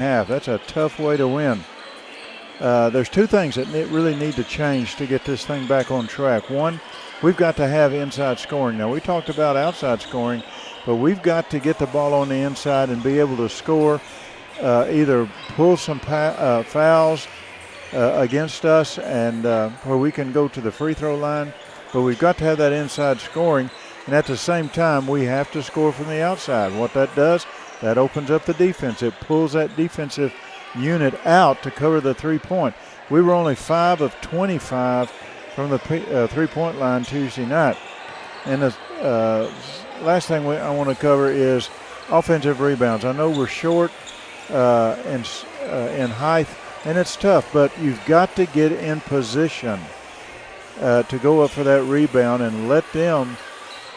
half. That's a tough way to win. There's two things that really need to change to get this thing back on track. One, we've got to have inside scoring. Now, we talked about outside scoring, but we've got to get the ball on the inside and be able to score, either pull some fouls against us and where we can go to the free throw line. But we've got to have that inside scoring, and at the same time, we have to score from the outside. What that does, that opens up the defense. It pulls that defensive unit out to cover the three-point. We were only 5 of 25 from the three-point line Tuesday night. And the last thing I want to cover is offensive rebounds. I know we're short in height, and it's tough, but you've got to get in position to go up for that rebound and let them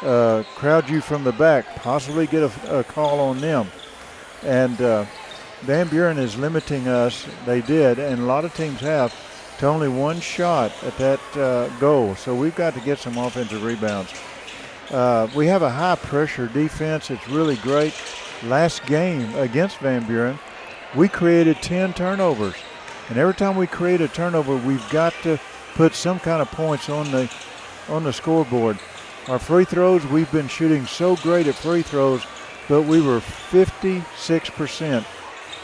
crowd you from the back, possibly get a call on them. And Van Buren is limiting us. They did, and a lot of teams have, to only one shot at that goal. So we've got to get some offensive rebounds. We have a high-pressure defense. It's really great. Last game against Van Buren, we created 10 turnovers. And every time we create a turnover, we've got to put some kind of points on the scoreboard. Our free throws, we've been shooting so great at free throws, but we were 56%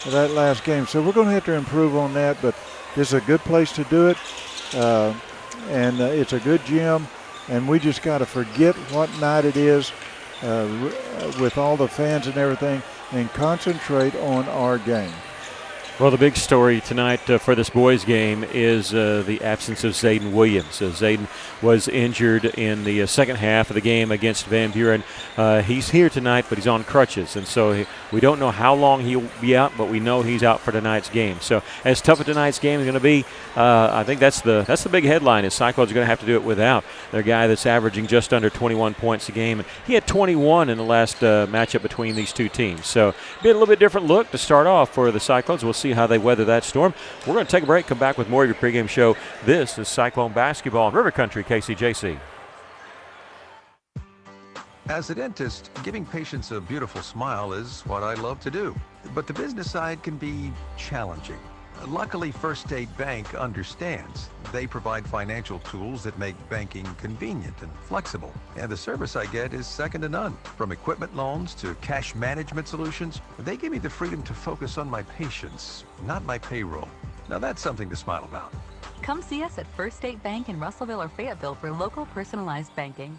of that last game. So we're going to have to improve on that, but this is a good place to do it, and it's a good gym, and we just got to forget what night it is with all the fans and everything and concentrate on our game. Well, the big story tonight for this boys' game is the absence of Zayden Williams. Zayden was injured in the second half of the game against Van Buren. He's here tonight, but he's on crutches, and so we don't know how long he'll be out, but we know he's out for tonight's game. So as tough as tonight's game is going to be, I think that's the big headline is Cyclones are going to have to do it without their guy that's averaging just under 21 points a game. He had 21 in the last matchup between these two teams. So be a little bit different look to start off for the Cyclones. We'll see how they weather that storm. We're going to take a break, come back with more of your pregame show. This is Cyclone Basketball in River Country, KCJC. As a dentist, giving patients a beautiful smile is what I love to do. But the business side can be challenging. Luckily, First State Bank understands. They provide financial tools that make banking convenient and flexible. And the service I get is second to none. From equipment loans to cash management solutions, they give me the freedom to focus on my patients, not my payroll. Now that's something to smile about. Come see us at First State Bank in Russellville or Fayetteville for local personalized banking.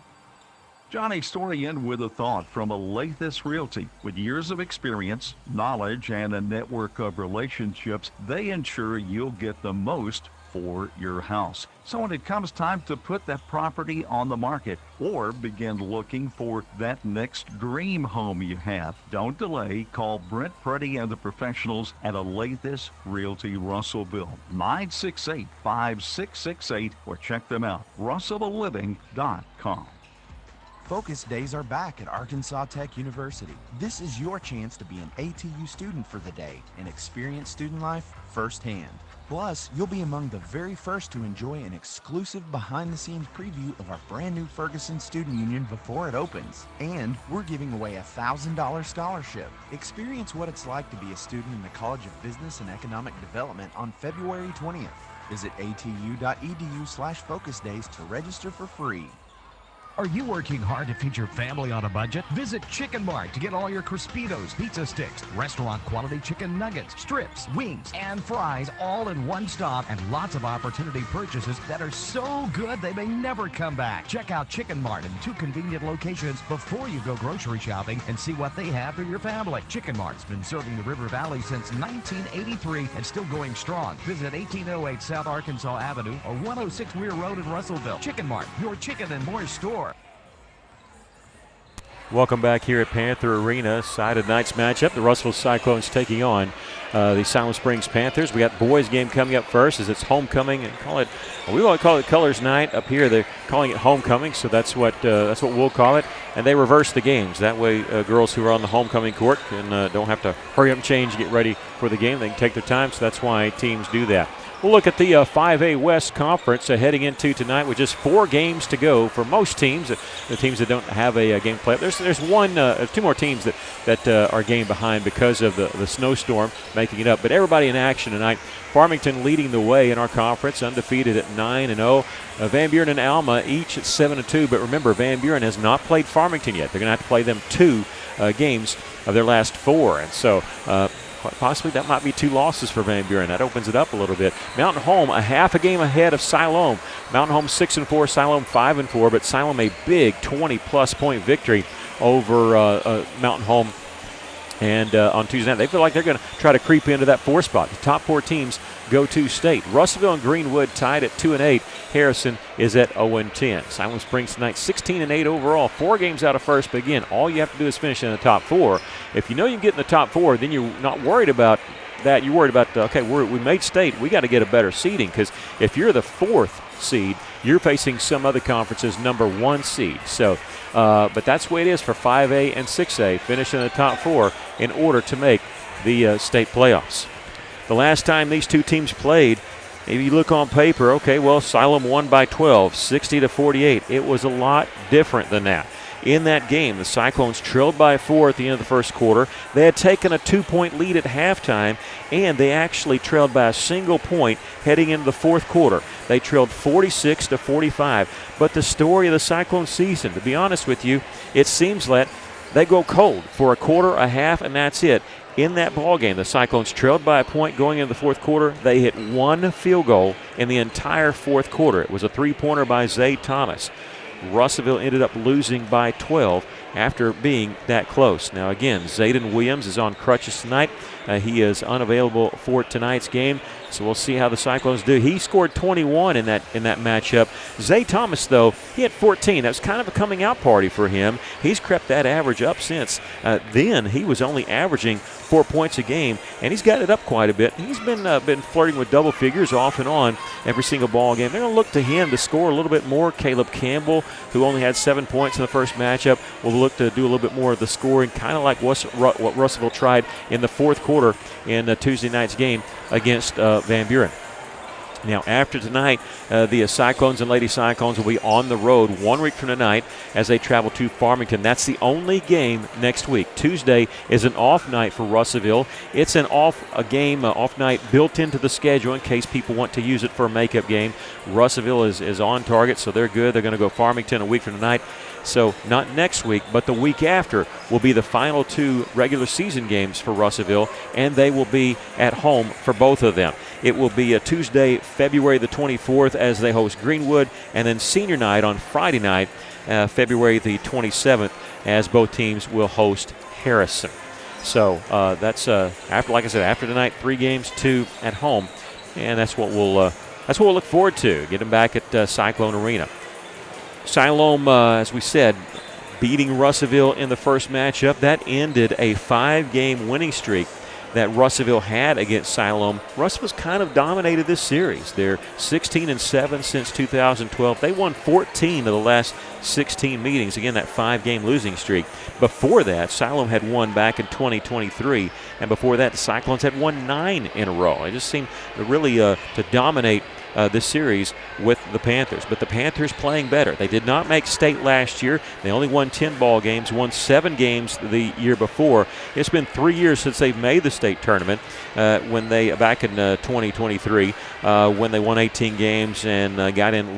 Johnny Storian with a thought from Alathus Realty. With years of experience, knowledge, and a network of relationships, they ensure you'll get the most for your house. So when it comes time to put that property on the market or begin looking for that next dream home you have, don't delay. Call Brent Preddy and the professionals at Alathus Realty Russellville, 968-5668, or check them out, russellvilleliving.com. Focus Days are back at Arkansas Tech University. This is your chance to be an ATU student for the day and experience student life firsthand. Plus, you'll be among the very first to enjoy an exclusive behind-the-scenes preview of our brand new Ferguson Student Union before it opens. And we're giving away a $1,000 scholarship. Experience what it's like to be a student in the College of Business and Economic Development on February 20th. Visit atu.edu/focusdays to register for free. Are you working hard to feed your family on a budget? Visit Chicken Mart to get all your Crispitos, pizza sticks, restaurant quality chicken nuggets, strips, wings, and fries all in one stop, and lots of opportunity purchases that are so good they may never come back. Check out Chicken Mart in 2 convenient locations before you go grocery shopping and see what they have for your family. Chicken Mart's been serving the River Valley since 1983 and still going strong. Visit 1808 South Arkansas Avenue or 106 Weir Road in Russellville. Chicken Mart, your chicken and more store. Welcome back here at Panther Arena. Side of tonight's matchup, the Russellville Cyclones taking on the Siloam Springs Panthers. We got boys game coming up first as it's homecoming, and we want to call it Colors Night. Up here they're calling it homecoming, so that's what we'll call it. And they reverse the games. That way girls who are on the homecoming court don't have to hurry up and change, get ready for the game. They can take their time, so that's why teams do that. We'll look at the 5A West Conference heading into tonight with just 4 games to go for most teams. The teams that don't have a game play. There's 2 more teams that are game behind because of the snowstorm making it up. But everybody in action tonight. Farmington leading the way in our conference, undefeated at 9-0. Van Buren and Alma each at 7-2. But remember, Van Buren has not played Farmington yet. They're going to have to play them 2 games of their last 4. And so possibly that might be 2 losses for Van Buren. That opens it up a little bit. Mountain Home a half a game ahead of Siloam. Mountain Home 6-4, Siloam 5-4, but Siloam a big 20-plus point victory over Mountain Home. And on Tuesday night, they feel like they're going to try to creep into that 4 spot. The top 4 teams go to state. Russellville and Greenwood tied at 2-8. Harrison is at 0-10. Siloam Springs tonight 16-8 overall, 4 games out of first. But again, all you have to do is finish in the top 4. If you know you can get in the top 4, then you're not worried about that. You're worried about, okay, we made state. We got to get a better seeding, because if you're the 4th seed, you're facing some other conference's number 1 seed. So, but that's the way it is for 5A and 6A, finish in the top 4 in order to make the state playoffs. The last time these 2 teams played, if you look on paper, okay, well, Siloam won by 12, 60-48. It was a lot different than that. In that game, the Cyclones trailed by 4 at the end of the first quarter. They had taken a 2-point lead at halftime, and they actually trailed by a single point heading into the fourth quarter. They trailed 46-45. But the story of the Cyclone season, to be honest with you, it seems that they go cold for a quarter, a half, and that's it. In that ball game, the Cyclones trailed by a point going into the fourth quarter. They hit 1 field goal in the entire fourth quarter. It was a 3-pointer by Zay Thomas. Russellville ended up losing by 12 after being that close. Now again, Zayden Williams is on crutches tonight. He is unavailable for tonight's game, so we'll see how the Cyclones do. He scored 21 in that matchup. Zay Thomas, though, he had 14. That was kind of a coming out party for him. He's crept that average up since. Then he was only averaging 4 points a game, and he's got it up quite a bit. He's been flirting with double figures off and on every single ball game. They're going to look to him to score a little bit more. Caleb Campbell, who only had 7 points in the first matchup, will look to do a little bit more of the scoring, kind of like what Russellville tried in the fourth quarter in Tuesday night's game against Van Buren. Now, after tonight, the Cyclones and Lady Cyclones will be on the road 1 week from tonight as they travel to Farmington. That's the only game next week. Tuesday is an off night for Russellville. It's an off night built into the schedule in case people want to use it for a makeup game. Russellville is on target, so they're good. They're going to go Farmington a week from tonight. So not next week, but the week after will be the final 2 regular season games for Russellville, and they will be at home for both of them. It will be a Tuesday, February the 24th, as they host Greenwood, and then senior night on Friday night, February the 27th, as both teams will host Harrison. So that's after, like I said, after tonight, 3 games, 2 at home, and that's what we'll look forward to. Get them back at Cyclone Arena. Siloam, as we said, beating Russellville in the first matchup. That ended a 5-game winning streak that Russellville had against Siloam. Russellville's kind of dominated this series. They're 16-7 since 2012. They won 14 of the last 16 meetings. Again, that 5-game losing streak. Before that, Siloam had won back in 2023, and before that, the Cyclones had won 9 in a row. They just seem to really to dominate this series with the Panthers. But the Panthers playing better. They did not make state last year. They only won 10 ball games, won 7 games the year before. It's been 3 years since they've made the state tournament. When they back in 2023, when they won 18 games and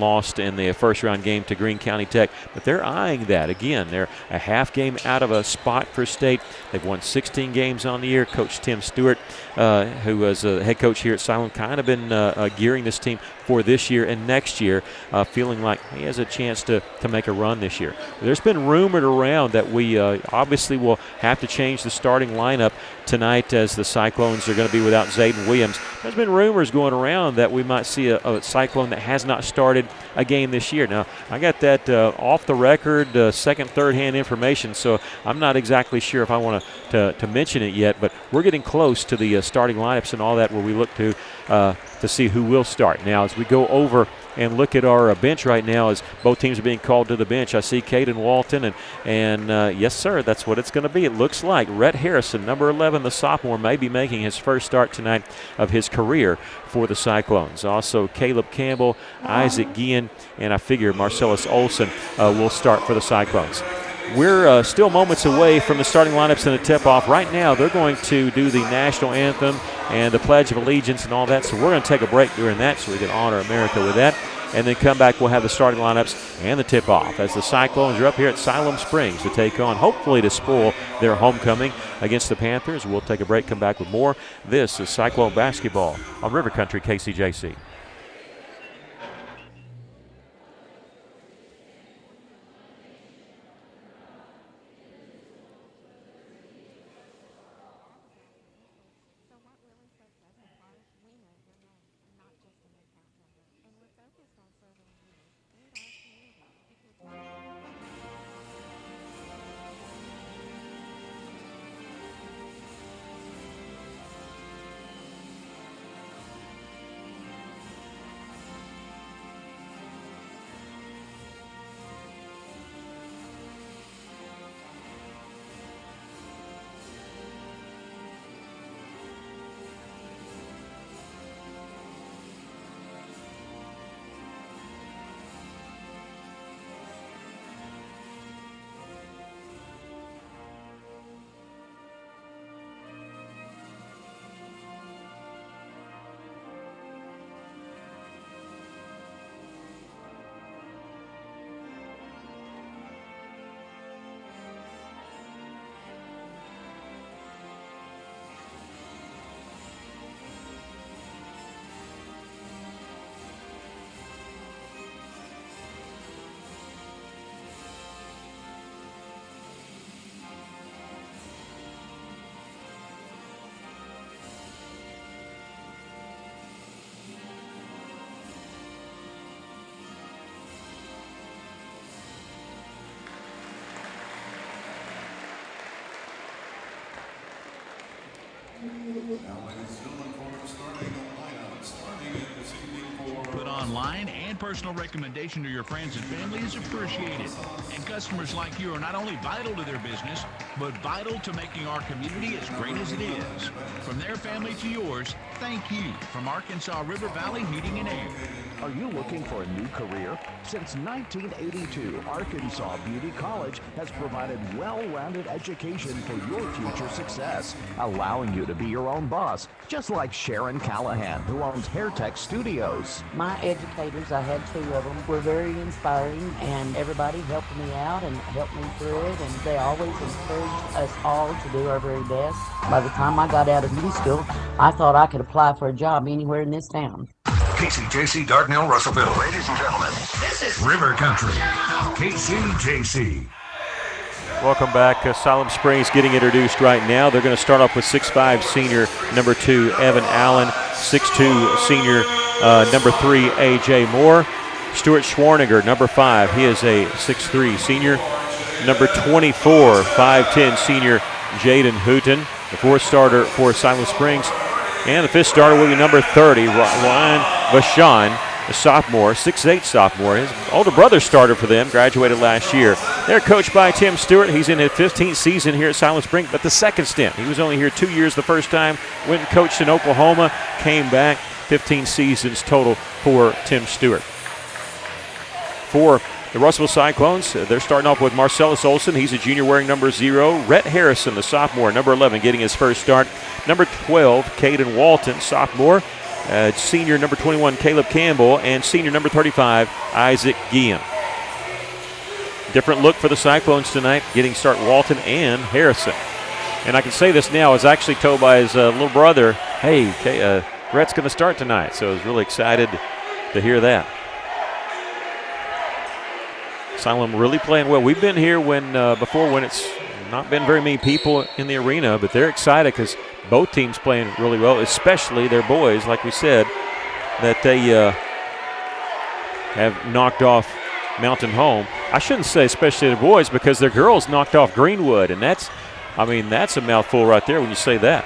lost in the first round game to Greene County Tech. But they're eyeing that again. They're a half game out of a spot for state. They've won 16 games on the year. Coach Tim Stewart, who was the head coach here at Siloam, kind of been gearing this team for this year and next year, feeling like he has a chance to make a run this year. There's been rumored around that we obviously will have to change the starting lineup tonight as the Cyclones are going to be without Zayden Williams. There's been rumors going around that we might see a Cyclone that has not started a game this year. Now, I got that off the record, second, third-hand information, so I'm not exactly sure if I want to mention it yet, but we're getting close to the starting lineups and all that where we look to see who will start. Now, as we go over and look at our bench right now as both teams are being called to the bench. I see Caden Walton, and yes, sir, that's what it's going to be. It looks like Rhett Harrison, number 11, the sophomore, may be making his first start tonight of his career for the Cyclones. Also, Caleb Campbell, Isaac Guillen, and I figure Marcellus Olson will start for the Cyclones. We're still moments away from the starting lineups and the tip-off. Right now, they're going to do the national anthem and the Pledge of Allegiance and all that, so we're going to take a break during that so we can honor America with that. And then come back, we'll have the starting lineups and the tip-off as the Cyclones are up here at Siloam Springs to take on, hopefully to spoil their homecoming against the Panthers. We'll take a break, come back with more. This is Cyclone Basketball on River Country KCJC. Put online and personal recommendation to your friends and family is appreciated. And customers like you are not only vital to their business, but vital to making our community as great as it is. From their family to yours, thank you from Arkansas River Valley Heating and Air. Are you looking for a new career? Since 1982, Arkansas Beauty College has provided well-rounded education for your future success, allowing you to be your own boss, just like Sharon Callahan, who owns Hair Tech Studios. My educators, I had 2 of them, were very inspiring, and everybody helped me out and helped me through it, and they always encouraged us all to do our very best. By the time I got out of beauty school, I thought I could apply for a job anywhere in this town. KCJC, Dardanelle, Russellville. Ladies and gentlemen, this is River Country, KCJC. Welcome back. Siloam Springs getting introduced right now. They're going to start off with 6'5" senior number 2, Evan Allen, 6'2" senior number 3, A.J. Moore. Stuart Schwarniger, number 5. He is a 6'3" senior. Number 24, 5'10" senior, Jaden Hooten, the 4th starter for Siloam Springs. And the 5th starter will be number 30, Ryan Vachon, a sophomore, 6'8" sophomore. His older brother started for them, graduated last year. They're coached by Tim Stewart. He's in his 15th season here at Siloam Springs, but the second stint. He was only here 2 years the first time, went and coached in Oklahoma, came back, 15 seasons total for Tim Stewart. For the Russellville Cyclones, they're starting off with Marcellus Olson. He's a junior wearing number 0. Rhett Harrison, the sophomore, number 11, getting his first start. Number 12, Caden Walton, sophomore. Senior number 21, Caleb Campbell. And senior number 35, Isaac Guillen. Different look for the Cyclones tonight, getting start Walton and Harrison. And I can say this now, I was actually told by his little brother, hey, Rhett's going to start tonight. So I was really excited to hear that. Siloam really playing well. We've been here before when it's not been very many people in the arena, but they're excited because both teams playing really well, especially their boys, like we said, that they have knocked off Mountain Home. I shouldn't say especially their boys because their girls knocked off Greenwood, and that's a mouthful right there when you say that.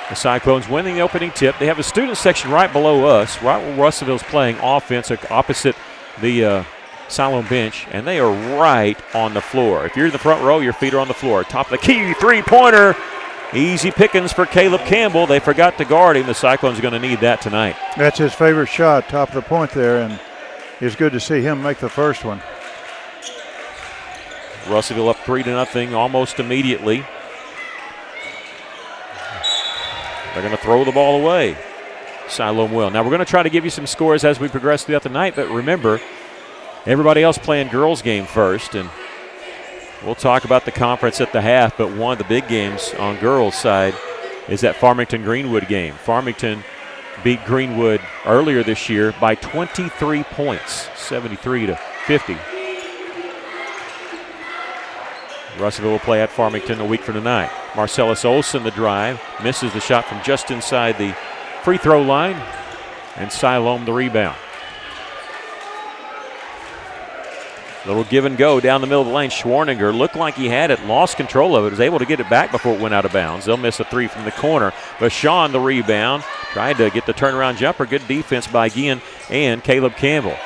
The Cyclones winning the opening tip. They have a student section right below us, right where Russellville's playing offense, opposite the Siloam bench, and they are right on the floor. If you're in the front row, your feet are on the floor. Top of the key, three-pointer. Easy pickings for Caleb Campbell. They forgot to guard him. The Cyclones are going to need that tonight. That's his favorite shot, top of the point there, and it's good to see him make the first one. Russellville up 3-0 almost immediately. They're going to throw the ball away. Siloam will. Now we're going to try to give you some scores as we progress throughout the night, but remember, everybody else playing girls game first, and we'll talk about the conference at the half, but one of the big games on girls' side is that Farmington-Greenwood game. Farmington beat Greenwood earlier this year by 23 points, 73-50. Russellville will play at Farmington a week from tonight. Marcellus Olson the drive, misses the shot from just inside the free throw line, and Siloam the rebound. Little give and go down the middle of the lane. Schwarninger looked like he had it, lost control of it, was able to get it back before it went out of bounds. They'll miss a three from the corner. Bashan the rebound, tried to get the turnaround jumper. Good defense by Guillen and Caleb Campbell.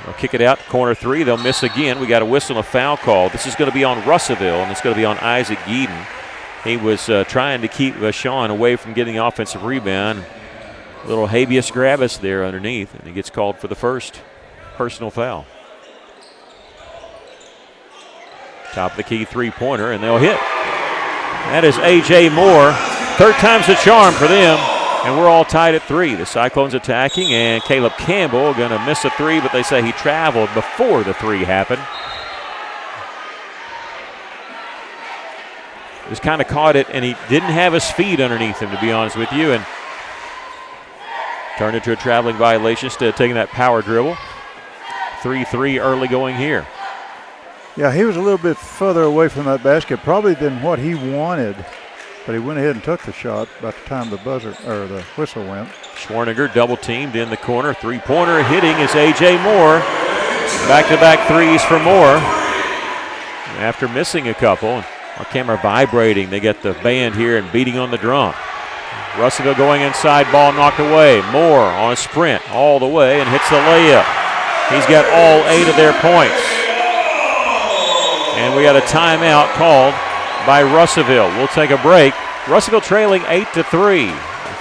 They'll kick it out, corner three. They'll miss again. We got a whistle and a foul call. This is going to be on Russellville, and it's going to be on Isaac Geeden. He was trying to keep Bashan away from getting the offensive rebound. A little habeas grabus there underneath, and he gets called for the first personal foul. Top of the key three-pointer, and they'll hit. That is A.J. Moore. Third time's the charm for them, and we're all tied at 3. The Cyclones attacking, and Caleb Campbell going to miss a 3, but they say he traveled before the 3 happened. Just kind of caught it, and he didn't have his feet underneath him, to be honest with you, and turned into a traveling violation instead of taking that power dribble. 3-3 early going here. Yeah, he was a little bit further away from that basket probably than what he wanted, but he went ahead and took the shot by the time the buzzer or the whistle went. Schwarninger double teamed in the corner. Three-pointer hitting is A.J. Moore. Back-to-back threes for Moore. After missing a couple, our camera vibrating. They get the band here and beating on the drum. Russellville going inside, ball knocked away. Moore on a sprint all the way and hits the layup. He's got all 8 of their points. And we got a timeout called by Russellville. We'll take a break. Russellville trailing 8-3.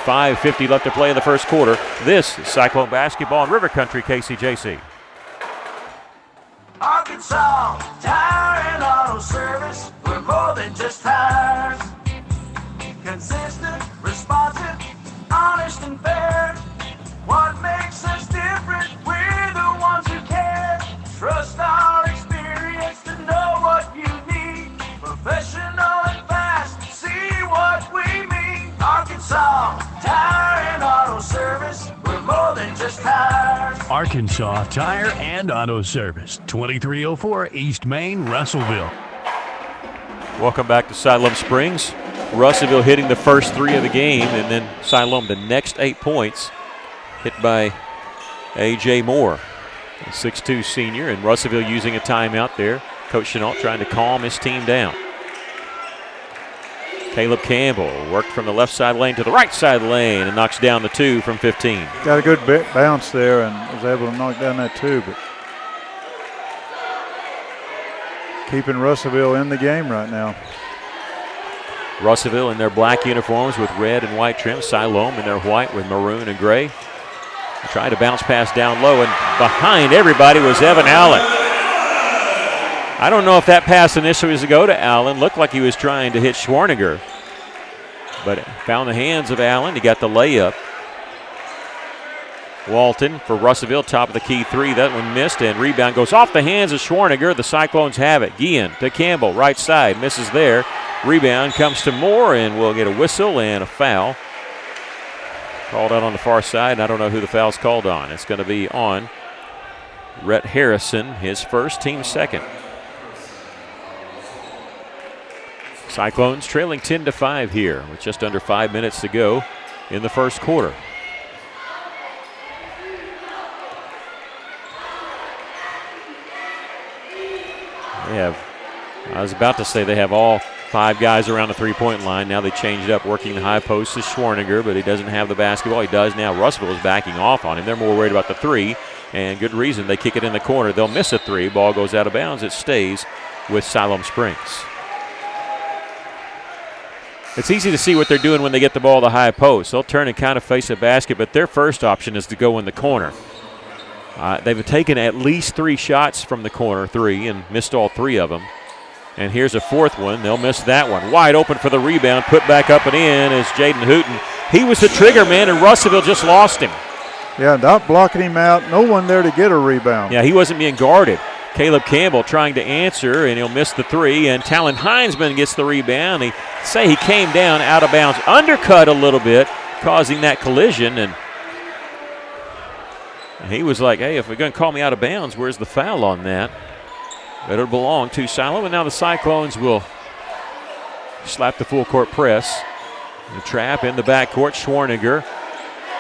5:50 left to play in the first quarter. This is Cyclone Basketball in River Country, KCJC. Arkansas Tire and Auto Service. We're more than just tires. Consistent, responsive, honest and fair. What makes us different? We're the ones who care. Trust our experience to know what you need. Professional and fast, see what we mean. Arkansas Tire and Auto Service. We're more than just tires. Arkansas Tire and Auto Service, 2304 East Main, Russellville. Welcome back to Siloam Springs. Russellville hitting the first 3 of the game, and then Siloam the next 8 points. Hit by A.J. Moore, a 6'2 senior, and Russellville using a timeout there. Coach Chenault trying to calm his team down. Caleb Campbell worked from the left side lane to the right side lane and knocks down the 2 from 15. Got a good bounce there and was able to knock down that 2, but keeping Russellville in the game right now. Russellville in their black uniforms with red and white trim. Siloam in their white with maroon and gray. Trying to bounce pass down low, and behind everybody was Evan Allen. I don't know if that pass initially was to go to Allen. Looked like he was trying to hit Schwarninger, but found the hands of Allen. He got the layup. Walton for Russellville, top of the key 3. That one missed, and rebound goes off the hands of Schwarninger. The Cyclones have it. Guillen to Campbell, right side, misses there. Rebound comes to Moore, and we'll get a whistle and a foul. Called out on the far side. I don't know who the foul's called on. It's going to be on Rhett Harrison, his first, team second. Cyclones trailing 10-5 here with just under 5 minutes to go in the first quarter. I was about to say they have all 5 guys around the three-point line. Now they changed up, working the high post to Schwarniger, but he doesn't have the basketball. He does now. Russellville is backing off on him. They're more worried about the three, and good reason. They kick it in the corner. They'll miss a three. Ball goes out of bounds. It stays with Siloam Springs. It's easy to see what they're doing when they get the ball to the high post. They'll turn and kind of face a basket, but their first option is to go in the corner. They've taken at least 3 shots from the corner, 3, and missed all 3 of them. And here's a 4th one. They'll miss that one. Wide open for the rebound. Put back up and in is Jaden Hooten. He was the trigger man, and Russellville just lost him. Yeah, not blocking him out. No one there to get a rebound. Yeah, he wasn't being guarded. Caleb Campbell trying to answer, and he'll miss the 3. And Talon Heinzman gets the rebound. He came down out of bounds, undercut a little bit, causing that collision. And he was like, hey, if you're going to call me out of bounds, where's the foul on that? It'll belong to Siloam, and now the Cyclones will slap the full court press. The trap in the backcourt. Schwarniger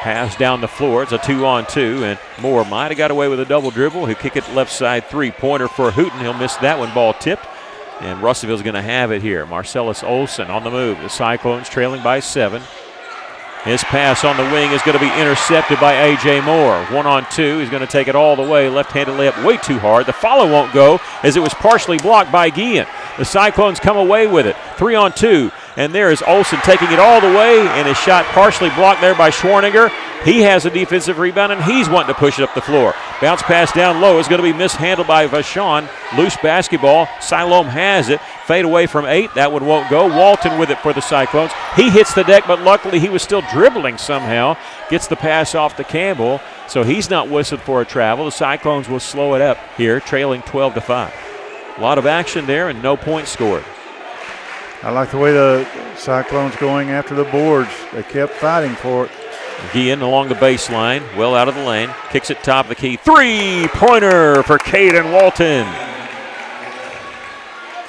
pass down the floor. It's a 2-on-2, and Moore might have got away with a double dribble. He'll kick it left side three-pointer for Hooten. He'll miss that one. Ball tipped, and Russellville's going to have it here. Marcellus Olson on the move. The Cyclones trailing by 7. His pass on the wing is going to be intercepted by A.J. Moore. 1-on-2. He's going to take it all the way. Left-handed layup way too hard. The follow won't go as it was partially blocked by Guillen. The Cyclones come away with it. 3-on-2. And there is Olson taking it all the way, and his shot partially blocked there by Schwarniger. He has a defensive rebound, and he's wanting to push it up the floor. Bounce pass down low is going to be mishandled by Vachon. Loose basketball. Siloam has it. Fade away from 8. That one won't go. Walton with it for the Cyclones. He hits the deck, but luckily he was still dribbling somehow. Gets the pass off to Campbell, so he's not whistled for a travel. The Cyclones will slow it up here, trailing 12-5. A lot of action there and no points scored. I like the way the Cyclones going after the boards. They kept fighting for it. Guillen along the baseline, well out of the lane. Kicks it top of the key. Three-pointer for Caden Walton.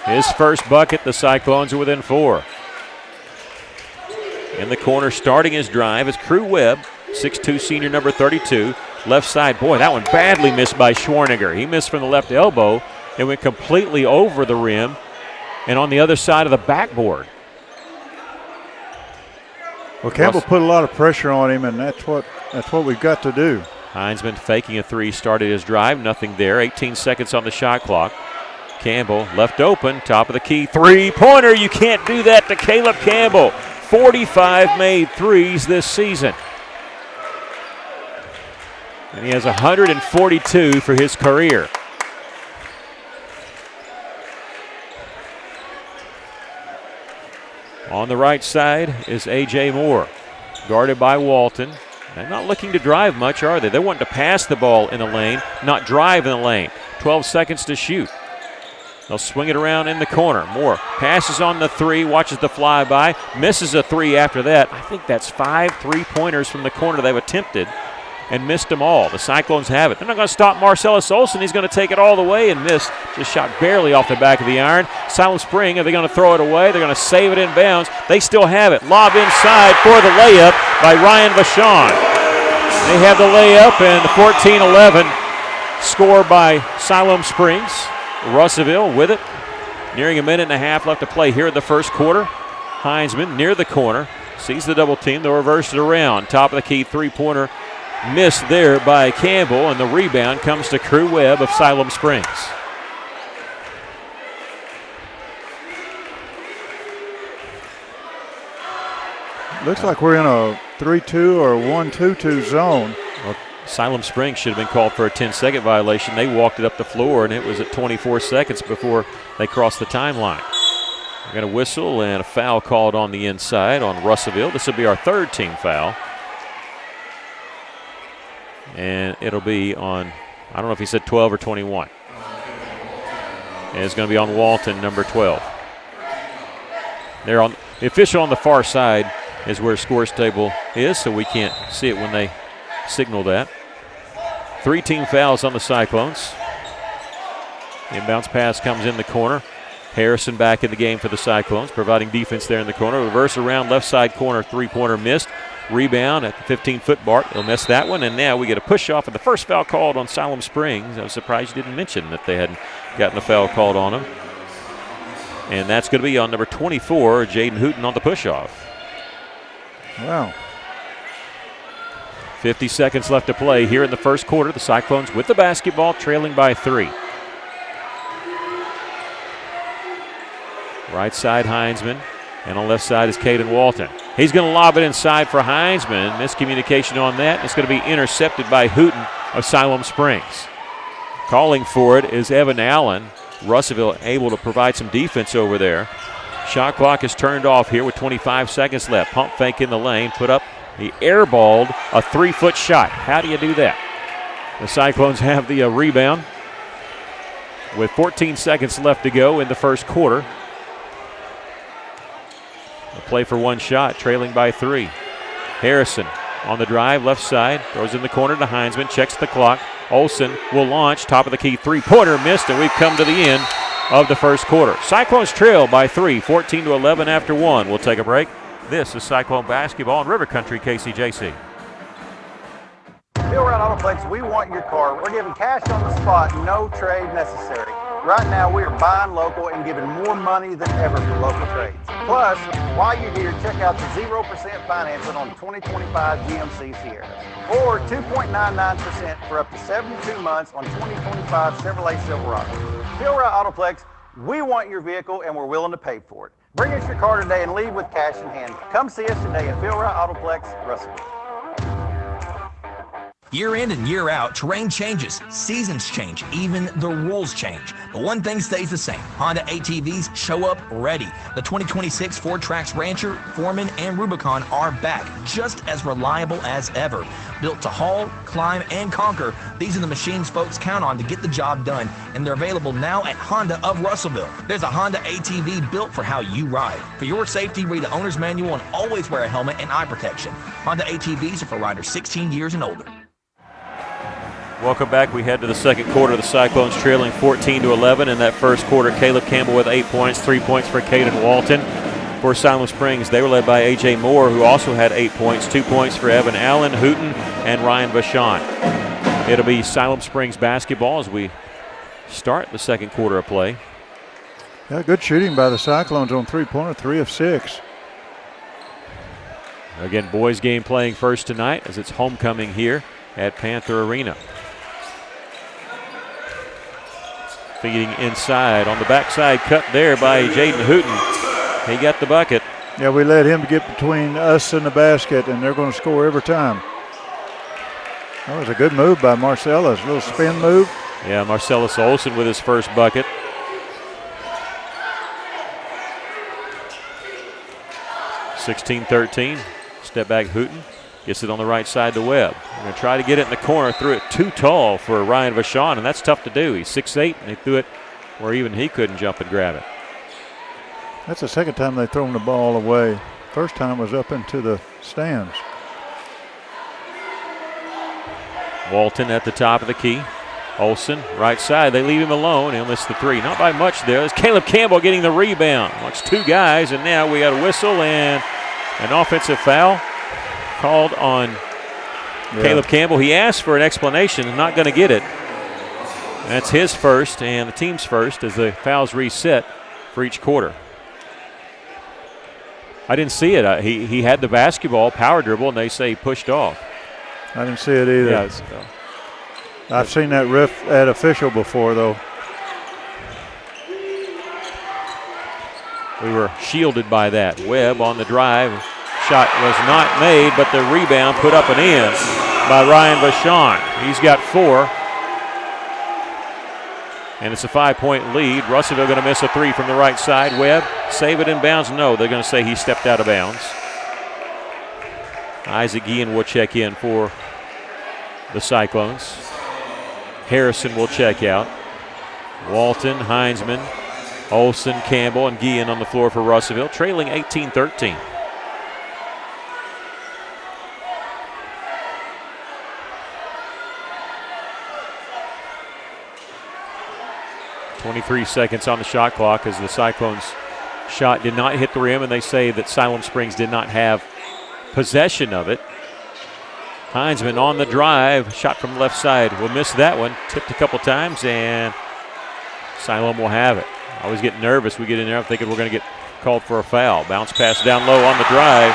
His first bucket, the Cyclones are within 4. In the corner, starting his drive, is Crew Webb, 6'2", senior number 32. Left side, boy, that one badly missed by Schwarniger. He missed from the left elbow. It went completely over the rim and on the other side of the backboard. Well, Campbell put a lot of pressure on him, and that's what we've got to do. Heinzman faking a 3, started his drive, nothing there. 18 seconds on the shot clock. Campbell left open, top of the key, three-pointer. You can't do that to Caleb Campbell. 45 made threes this season. And he has 142 for his career. On the right side is A.J. Moore, guarded by Walton. They're not looking to drive much, are they? They want to pass the ball in the lane, not drive in the lane. 12 seconds to shoot. They'll swing it around in the corner. Moore passes on the 3, watches the flyby, misses a 3 after that. I think that's 5 3-pointers from the corner they've attempted and missed them all. The Cyclones have it. They're not going to stop Marcellus Olson. He's going to take it all the way and miss. Just shot barely off the back of the iron. Siloam Spring, are they going to throw it away? They're going to save it in bounds. They still have it. Lob inside for the layup by Ryan Vachon. They have the layup, and the 14-11 score by Siloam Springs. Russellville with it. Nearing a minute and a half left to play here in the first quarter. Heinzman near the corner. Sees the double team. They'll reverse it around. Top of the key, three-pointer missed there by Campbell, and the rebound comes to Crew Webb of Siloam Springs. Looks like we're in a 3-2 or 1-2-2 zone. Well, Siloam Springs should have been called for a 10-second violation. They walked it up the floor, and it was at 24 seconds before they crossed the timeline. We're going to whistle, and a foul called on the inside on Russellville. This will be our third team foul. And it'll be on, I don't know if he said 12 or 21. And it's going to be on Walton, number 12. They're on the official on the far side is where scores table is, so we can't see it when they signal that. 3 team fouls on the Cyclones. Inbounds pass comes in the corner. Harrison back in the game for the Cyclones, providing defense there in the corner. Reverse around left side corner, three-pointer missed. Rebound at the 15-foot mark. He'll miss that one, and now we get a push-off of the first foul called on Siloam Springs. I was surprised you didn't mention that they hadn't gotten a foul called on him. And that's going to be on number 24, Jaden Hooten on the push-off. Wow. 50 seconds left to play here in the first quarter. The Cyclones with the basketball, trailing by 3. Right side, Heinzman. And on left side is Caden Walton. He's going to lob it inside for Heinzman. Miscommunication on that. It's going to be intercepted by Hooten of Siloam Springs. Calling for it is Evan Allen. Russellville able to provide some defense over there. Shot clock is turned off here with 25 seconds left. Pump fake in the lane. Put up. He airballed a 3-foot shot. How do you do that? The Cyclones have the rebound with 14 seconds left to go in the first quarter. A play for one shot, trailing by 3. Harrison on the drive, left side, throws in the corner to Heinzman, checks the clock. Olsen will launch, top of the key, 3-pointer missed, and we've come to the end of the first quarter. Cyclones trail by 3, 14-11 after 1. We'll take a break. This is Cyclone basketball in River Country, KCJC. Bill Wright Autoplex, we want your car. We're giving cash on the spot, no trade necessary. Right now, we are buying local and giving more money than ever for local trades. Plus, while you're here, check out the 0% financing on 2025 GMC Sierra, or 2.99% for up to 72 months on 2025 Chevrolet Silverado. Bill Wright Autoplex, we want your vehicle and we're willing to pay for it. Bring us your car today and leave with cash in hand. Come see us today at Bill Wright Autoplex, Russellville. Year in and year out, terrain changes, seasons change, even the rules change. But one thing stays the same. Honda ATVs show up ready. The 2026 Ford Trax Rancher, Foreman, and Rubicon are back, just as reliable as ever. Built to haul, climb, and conquer, these are the machines folks count on to get the job done, and they're available now at Honda of Russellville. There's a Honda ATV built for how you ride. For your safety, read the owner's manual and always wear a helmet and eye protection. Honda ATVs are for riders 16 years and older. Welcome back. We head to the second quarter. The Cyclones trailing 14-11. In that first quarter, Caleb Campbell with 8 points, 3 points for Caden Walton. For Siloam Springs, they were led by A.J. Moore, who also had 8 points, 2 points for Evan Allen, Hooten, and Ryan Vachon. It'll be Siloam Springs basketball as we start the second quarter of play. Yeah, good shooting by the Cyclones on three-pointer, 3 of 6. Again, boys game playing first tonight as it's homecoming here at Panther Arena. Feeding inside on the backside, cut there by Jaden Hooten. He got the bucket. Yeah, we let him get between us and the basket, and they're going to score every time. That was a good move by Marcellus, a little spin move. Yeah, Marcellus Olsen with his first bucket. (16-13). Step back Hooten. Gets it on the right side to Webb. We're going to try to get it in the corner. Threw it too tall for Ryan Vachon, and that's tough to do. He's 6'8", and they threw it where even he couldn't jump and grab it. That's the second time they've thrown the ball away. First time was up into the stands. Walton at the top of the key. Olsen, right side. They leave him alone. He'll miss the three. Not by much there. There's Caleb Campbell getting the rebound. Watch two guys, and now we got a whistle and an offensive foul called on Caleb Campbell. He asked for an explanation and not going to get it. That's his first and the team's first as the fouls reset for each quarter. I didn't see it. He had the basketball, power dribble, and they say he pushed off. I didn't see it either. Yeah, I've seen that official before, though. We were shielded by that. Webb on the drive. Shot was not made, but the rebound put up and in by Ryan Vachon. He's got 4. And it's a 5-point lead. Russellville going to miss a 3 from the right side. Webb, save it in bounds? No, they're going to say he stepped out of bounds. Isaac Guillen will check in for the Cyclones. Harrison will check out. Walton, Heinzman, Olsen, Campbell, and Guillen on the floor for Russellville, trailing 18-13. .23 seconds on the shot clock as the Cyclones' shot did not hit the rim, and they say that Siloam Springs did not have possession of it. Heinzman on the drive, shot from the left side. Will miss that one. Tipped a couple times, and Siloam will have it. I always get nervous. We get in there, I'm thinking we're going to get called for a foul. Bounce pass down low on the drive.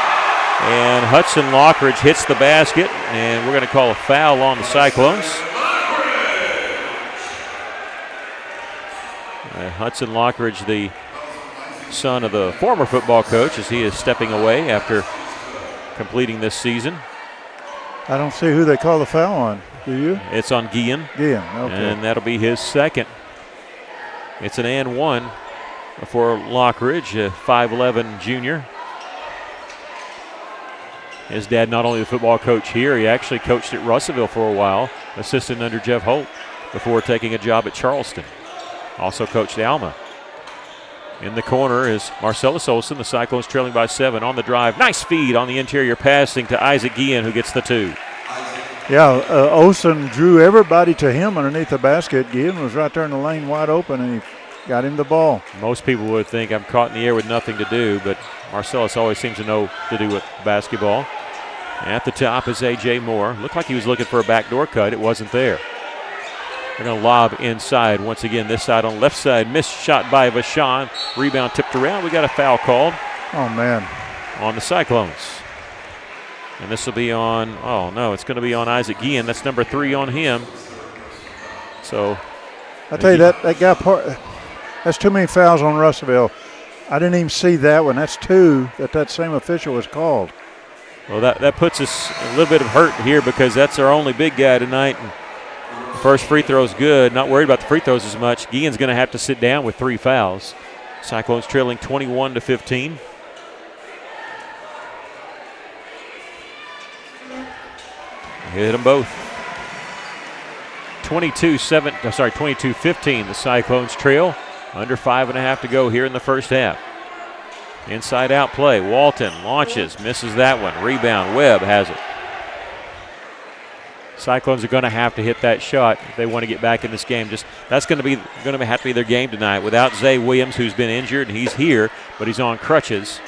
And Hudson Lockridge hits the basket, and we're going to call a foul on the Cyclones. Hudson Lockridge, the son of the former football coach, as he is stepping away after completing this season. I don't see who they call the foul on. Do you? It's on Guillen. Guillen, okay. And that'll be his second. It's an and one for Lockridge, a 5'11 junior. His dad, not only the football coach here, he actually coached at Russellville for a while, assistant under Jeff Holt, before taking a job at Charleston. Also coached Alma. In the corner is Marcellus Olson. The Cyclones trailing by 7 on the drive. Nice feed on the interior, passing to Isaac Guillen, who gets the 2. Yeah, Olson drew everybody to him underneath the basket. Guillen was right there in the lane wide open, and he got him the ball. Most people would think I'm caught in the air with nothing to do, but Marcellus always seems to know to do with basketball. At the top is A.J. Moore. Looked like he was looking for a backdoor cut. It wasn't there. They're going to lob inside once again. This side on the left side. Missed shot by Vashon. Rebound tipped around. We got a foul called. Oh, man. On the Cyclones. And this will be on, oh, no, it's going to be on Isaac Guillen. That's number 3 on him. So. I tell you, that guy, that's too many fouls on Russellville. I didn't even see that one. That's 2 that same official was called. Well, that puts us a little bit of hurt here because that's our only big guy tonight. And the first free throw is good. Not worried about the free throws as much. Guillen's going to have to sit down with 3 fouls. Cyclones trailing 21-15. Hit them both. 22-15. The Cyclones trail. Under 5.5 to go here in the first half. Inside out play. Walton launches, misses that one. Rebound. Webb has it. Cyclones are going to have to hit that shot if they want to get back in this game. That's going to have to be their game tonight. Without Zay Williams, who's been injured, and he's here, but he's on crutches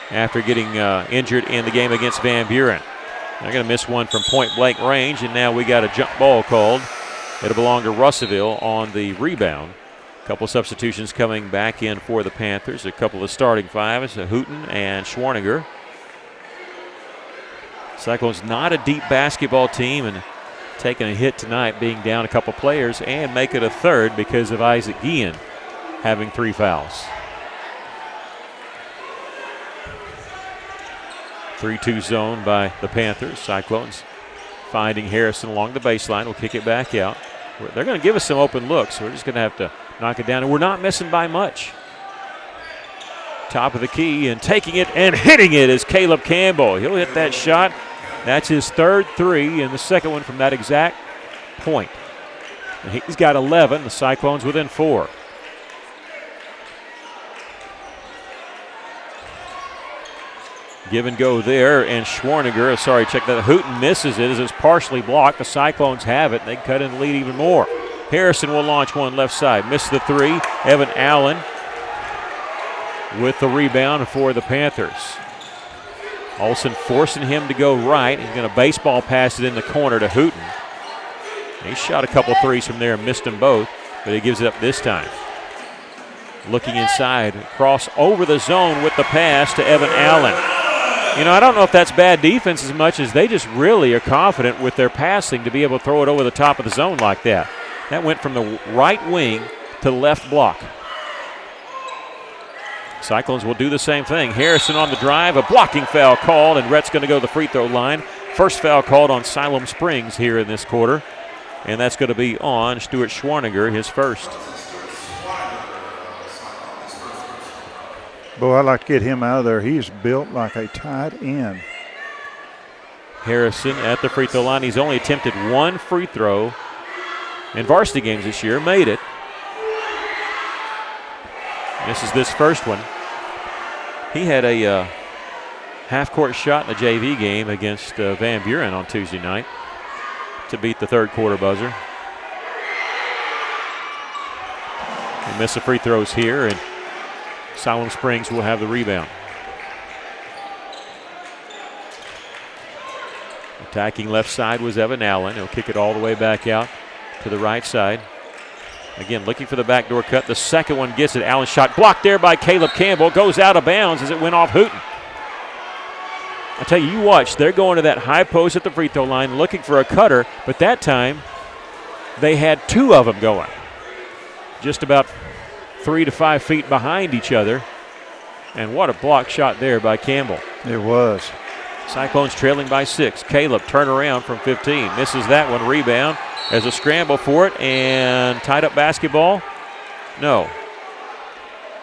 after getting injured in the game against Van Buren. They're going to miss one from point-blank range, and now we got a jump ball called. It'll belong to Russellville on the rebound. A couple substitutions coming back in for the Panthers. A couple of starting fives, Hooten and Schwarniger. Cyclones not a deep basketball team and taking a hit tonight, being down a couple players, and make it a third because of Isaac Guillen having 3 fouls. 3-2 zone by the Panthers. Cyclones finding Harrison along the baseline. Will kick it back out. They're going to give us some open looks. So we're just going to have to knock it down, and we're not missing by much. Top of the key and taking it and hitting it is Caleb Campbell. He'll hit that shot. That's his 3rd 3 and the second one from that exact point. And he's got 11. The Cyclones within 4. Give and go there, and Schwarniger, check that. Hooten misses it as it's partially blocked. The Cyclones have it, and they cut in the lead even more. Harrison will launch one left side. Missed the 3. Evan Allen with the rebound for the Panthers. Olsen forcing him to go right. He's going to baseball pass it in the corner to Hooten. He shot a couple threes from there and missed them both, but he gives it up this time. Looking inside, cross over the zone with the pass to Evan Allen. You know, I don't know if that's bad defense as much as they just really are confident with their passing to be able to throw it over the top of the zone like that. That went from the right wing to the left block. Cyclones will do the same thing. Harrison on the drive, a blocking foul called, and Rhett's going to go to the free throw line. First foul called on Siloam Springs here in this quarter, and that's going to be on Stuart Schwarniger, his first. Boy, I'd like to get him out of there. He's built like a tight end. Harrison at the free throw line. He's only attempted 1 free throw in varsity games this year. Made it. This is this first one. He had a half-court shot in the JV game against Van Buren on Tuesday night to beat the 3rd quarter buzzer. He missed the free throws here, and Siloam Springs will have the rebound. Attacking left side was Evan Allen. He'll kick it all the way back out to the right side. Again, looking for the backdoor cut. The second one gets it. Allen shot blocked there by Caleb Campbell. Goes out of bounds as it went off Hooten. I tell you, you watch. They're going to that high post at the free throw line looking for a cutter, but that time they had two of them going. Just about 3 to 5 feet behind each other. And what a block shot there by Campbell. It was. Cyclones trailing by 6. Caleb turn around from 15. Misses that one. Rebound. As a scramble for it and tied up basketball. No.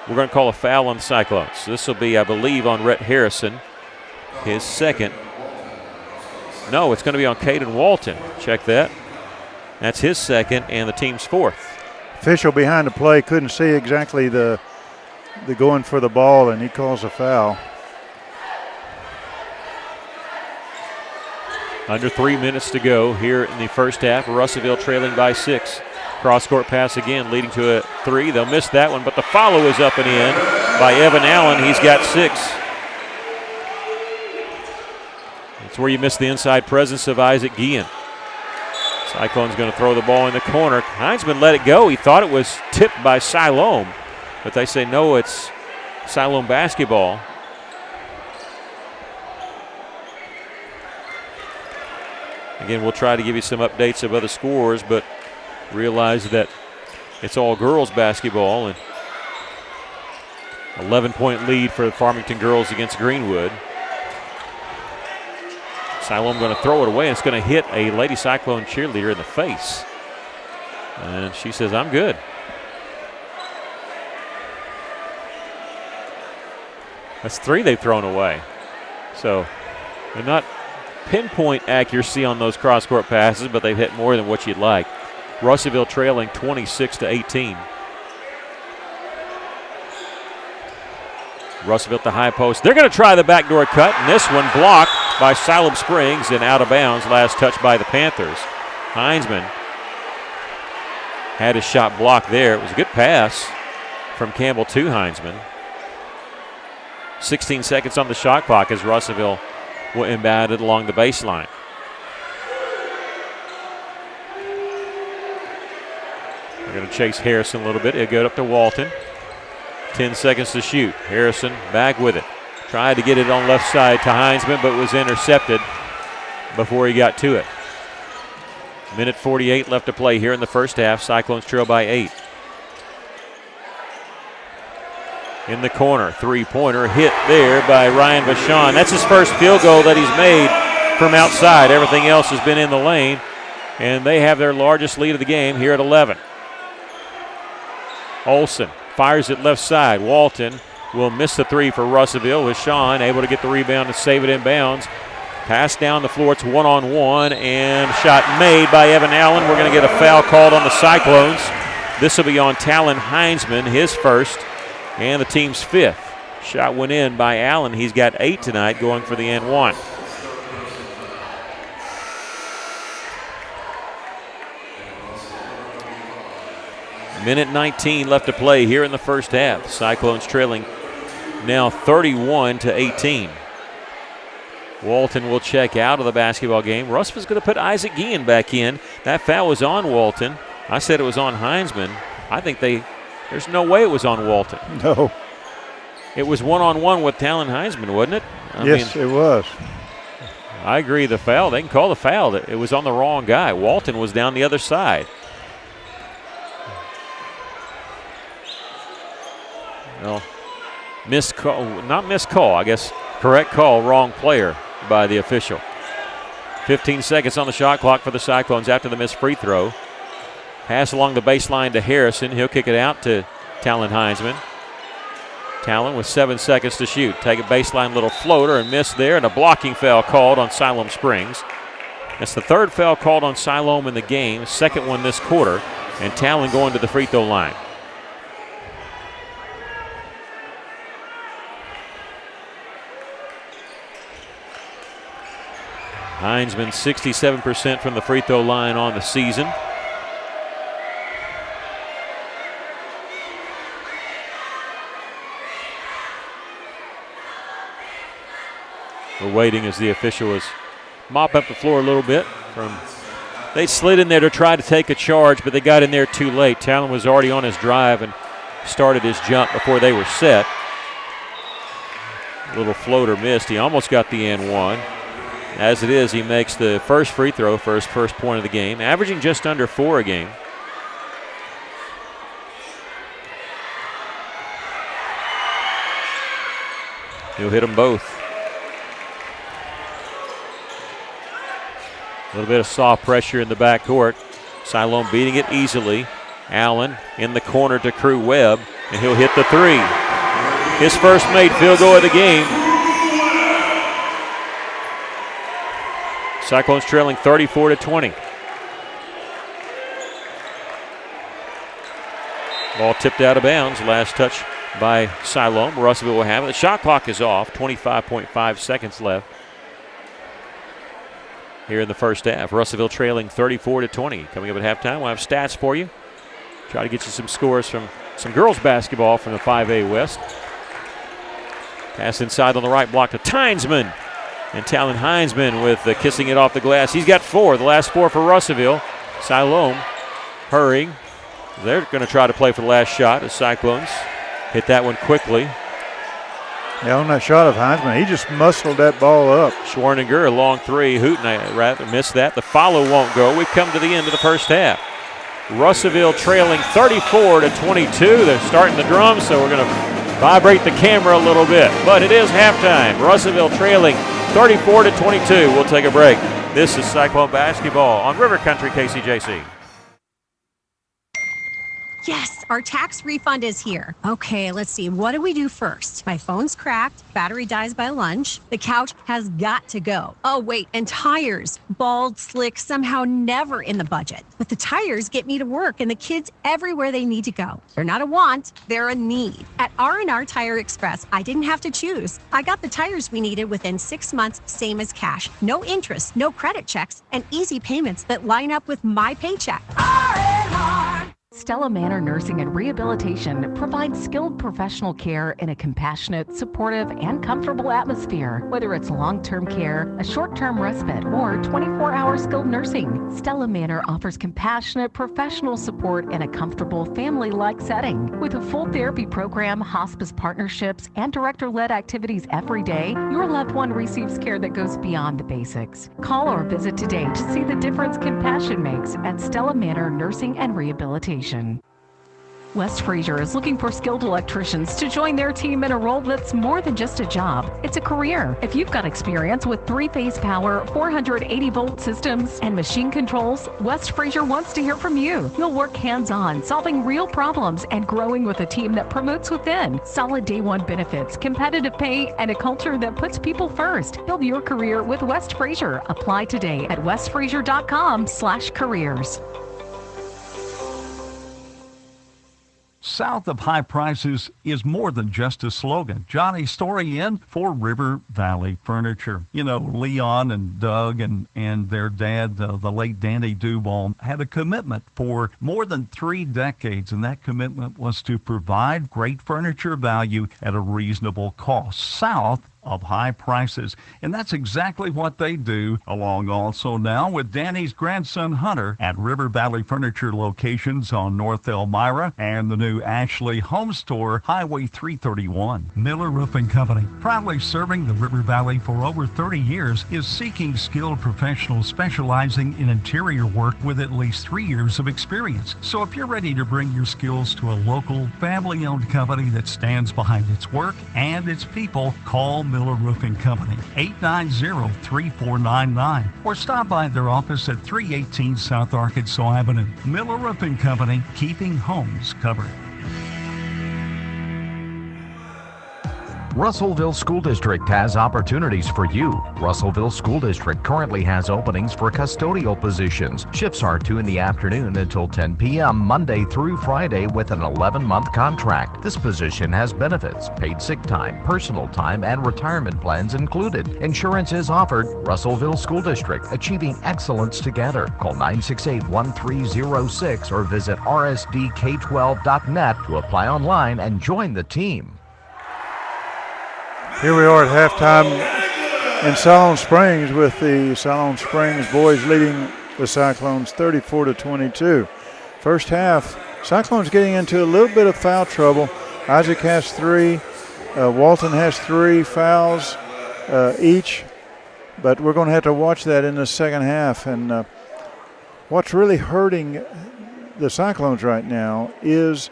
We're going to call a foul on the Cyclones. This will be, I believe, on Rhett Harrison. His second. No, it's going to be on Caden Walton. Check that. That's his second and the team's fourth. Official behind the play couldn't see exactly the going for the ball, and he calls a foul. Under 3 minutes to go here in the first half. Russellville trailing by 6. Cross-court pass again, leading to a 3. They'll miss that one, but the follow is up and in by Evan Allen. He's got 6. That's where you miss the inside presence of Isaac Guillen. Cyclone's going to throw the ball in the corner. Heinzman let it go. He thought it was tipped by Siloam, but they say no, it's Siloam basketball. Again, we'll try to give you some updates of other scores, but realize that it's all girls basketball, and 11-point lead for the Farmington girls against Greenwood. Siloam going to throw it away, and it's going to hit a Lady Cyclone cheerleader in the face. And she says, I'm good. That's 3 they've thrown away. So they're not pinpoint accuracy on those cross-court passes, but they've hit more than what you'd like. Russellville trailing 26-18. Russellville at the high post. They're going to try the backdoor cut, and this one blocked by Siloam Springs and out of bounds. Last touch by the Panthers. Heinzman had his shot blocked there. It was a good pass from Campbell to Heinzman. 16 seconds on the shot clock as Russellville will inbound it along the baseline. They're going to chase Harrison a little bit. He'll go up to Walton. 10 seconds to shoot. Harrison back with it. Tried to get it on left side to Heinzman, but was intercepted before he got to it. Minute 48 left to play here in the first half. Cyclones trail by 8. In the corner, three-pointer hit there by Ryan Vachon. That's his first field goal that he's made from outside. Everything else has been in the lane, and they have their largest lead of the game here at 11. Olsen fires it left side. Walton will miss the 3 for Russellville. Vachon able to get the rebound and save it in bounds. Pass down the floor. It's one-on-one, and shot made by Evan Allen. We're going to get a foul called on the Cyclones. This will be on Talon Heinzman, his first, and the team's 5th. Shot went in by Allen. He's got 8 tonight, going for the N1. Minute 19 left to play here in the first half. Cyclones trailing now 31-18. Walton will check out of the basketball game. Russell's going to put Isaac Guillen back in. That foul was on Walton. I said it was on Heinzman. I think there's no way it was on Walton. No. It was one-on-one with Talon Heinzman, wasn't it? Yes, it was. I agree. The foul, they can call the foul. It was on the wrong guy. Walton was down the other side. Well, missed call, not missed call, I guess. Correct call, wrong player by the official. 15 seconds on the shot clock for the Cyclones after the missed free throw. Pass along the baseline to Harrison. He'll kick it out to Talon Heinzman. Talon with 7 seconds to shoot. Take a baseline little floater and miss there, and a blocking foul called on Siloam Springs. That's the 3rd foul called on Siloam in the game, 2nd one this quarter, and Talon going to the free throw line. Heinzman 67% from the free throw line on the season. We're waiting as the official is mopping up the floor a little bit from They slid in there to try to take a charge, but they got in there too late. Talon was already on his drive and started his jump before they were set. A little floater missed. He almost got the and one. As it is, he makes the first free throw for his first point of the game, averaging just under 4 a game. He'll hit them both. A little bit of soft pressure in the backcourt. Siloam beating it easily. Allen in the corner to Crew Webb, and he'll hit the three. His first made field goal of the game. Cyclones trailing 34-20. Ball tipped out of bounds. Last touch by Siloam. Russellville will have it. The shot clock is off. 25.5 seconds left here in the first half. Russellville trailing 34-20. Coming up at halftime, we'll have stats for you. Try to get you some scores from some girls basketball from the 5A West. Pass inside on the right block to Tynesman. And Talon Heinzman with kissing it off the glass. He's got 4, the last 4 for Russellville. Siloam hurrying. They're going to try to play for the last shot as Cyclones hit that one quickly. Yeah, on that shot of Heinzman, he just muscled that ball up. Schwarninger, a long three. Hooten rather missed that. The follow won't go. We've come to the end of the first half. Russellville trailing 34-22. They're starting the drums, so we're going to vibrate the camera a little bit. But it is halftime. Russellville trailing 34-22. We'll take a break. This is Cyclone Basketball on River Country KCJC. Yes, our tax refund is here. Okay, let's see. What do we do first? My phone's cracked. Battery dies by lunch. The couch has got to go. Oh, wait, and tires. Bald, slick, somehow never in the budget. But the tires get me to work and the kids everywhere they need to go. They're not a want, they're a need. At R&R Tire Express, I didn't have to choose. I got the tires we needed within 6 months, same as cash. No interest, no credit checks, and easy payments that line up with my paycheck. R&R! Stella Manor Nursing and Rehabilitation provides skilled professional care in a compassionate, supportive, and comfortable atmosphere. Whether it's long-term care, a short-term respite, or 24-hour skilled nursing, Stella Manor offers compassionate, professional support in a comfortable, family-like setting. With a full therapy program, hospice partnerships, and director-led activities every day, your loved one receives care that goes beyond the basics. Call or visit today to see the difference compassion makes at Stella Manor Nursing and Rehabilitation. West Fraser is looking for skilled electricians to join their team in a role that's more than just a job. It's a career. If you've got experience with 3-phase power, 480-volt systems, and machine controls, West Fraser wants to hear from you. You'll work hands-on, solving real problems and growing with a team that promotes within. Solid day one benefits, competitive pay, and a culture that puts people first. Build your career with West Fraser. Apply today at westfraser.com/careers. South of high prices is more than just a slogan. Johnny's story in for River Valley Furniture. You know, Leon and Doug and their dad, the late Danny Duval, had a commitment for more than 3 decades, and that commitment was to provide great furniture value at a reasonable cost. South of high prices. And that's exactly what they do, along also now with Danny's grandson Hunter at River Valley Furniture locations on North Elmira and the new Ashley Home Store, Highway 331. Miller Roofing Company, proudly serving the River Valley for over 30 years, is seeking skilled professionals specializing in interior work with at least 3 years of experience. So if you're ready to bring your skills to a local, family-owned company that stands behind its work and its people, call Miller Roofing Company, 890-3499, or stop by their office at 318 South Arkansas Avenue. Miller Roofing Company, keeping homes covered. Russellville School District has opportunities for you. Russellville School District currently has openings for custodial positions. Shifts are 2 in the afternoon until 10 p.m. Monday through Friday with an 11-month contract. This position has benefits, paid sick time, personal time, and retirement plans included. Insurance is offered. Russellville School District, achieving excellence together. Call 968-1306 or visit rsdk12.net to apply online and join the team. Here we are at halftime in Siloam Springs with the Siloam Springs boys leading the Cyclones 34-22. First half, Cyclones getting into a little bit of foul trouble. Isaac has 3. Walton has 3 fouls each. But we're going to have to watch that in the second half. And what's really hurting the Cyclones right now is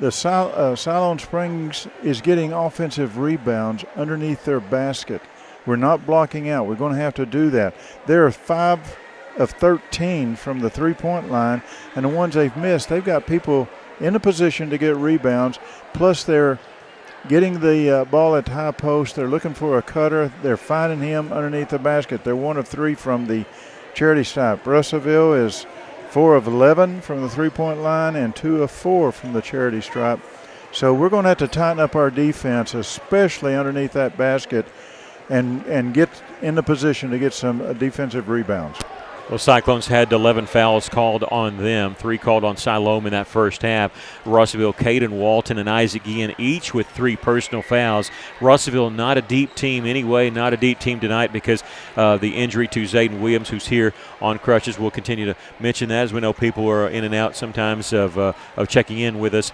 the Siloam Springs is getting offensive rebounds underneath their basket. We're not blocking out. We're going to have to do that. There are 5 of 13 from the three-point line, and the ones they've missed, they've got people in a position to get rebounds, plus they're getting the ball at the high post. They're looking for a cutter. They're finding him underneath the basket. They're 1 of 3 from the charity stripe. Russellville is 4 of 11 from the three-point line and 2 of 4 from the charity stripe. So we're going to have to tighten up our defense, especially underneath that basket, and get in the position to get some defensive rebounds. Well, Cyclones had 11 fouls called on them, 3 called on Siloam in that first half. Russellville, Caden Walton, and Isaac Ian each with 3 personal fouls. Russellville not a deep team anyway, not a deep team tonight because the injury to Zayden Williams, who's here on crutches. We'll continue to mention that as we know people are in and out sometimes of checking in with us.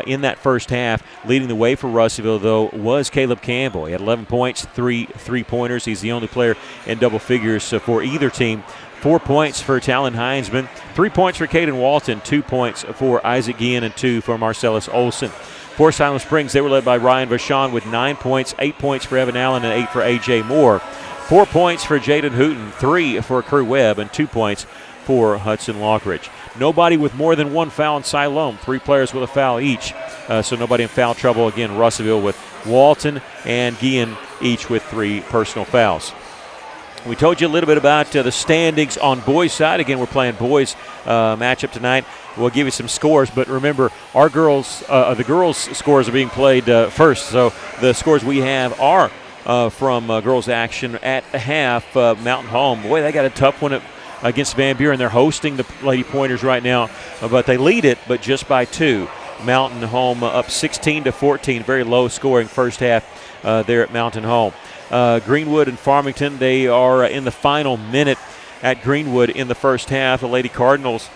In that first half, leading the way for Russellville, though, was Caleb Campbell. He had 11 points, 3 3-pointers. He's the only player in double figures for either team. 4 points for Talon Heinzman, 3 points for Caden Walton, 2 points for Isaac Guillen, and 2 for Marcellus Olson. For Siloam Springs, they were led by Ryan Vachon with 9 points, 8 points for Evan Allen, and 8 for A.J. Moore. 4 points for Jaden Hooten, 3 for Crew Webb, and 2 points for Hudson Lockridge. Nobody with more than 1 foul in Siloam, 3 players with a foul each. So nobody in foul trouble. Again, Russellville with Walton and Guillen each with 3 personal fouls. We told you a little bit about the standings on boys' side. Again, we're playing boys matchup tonight. We'll give you some scores, but remember, our girls, the girls' scores are being played first. So the scores we have are from girls' action at half. Mountain Home, boy, they got a tough one against Van Buren. They're hosting the Lady Pointers right now, but they lead it, but just by 2. Mountain Home up 16-14, very low scoring first half there at Mountain Home. Greenwood and Farmington, they are in the final minute at Greenwood in the first half. The Lady Cardinals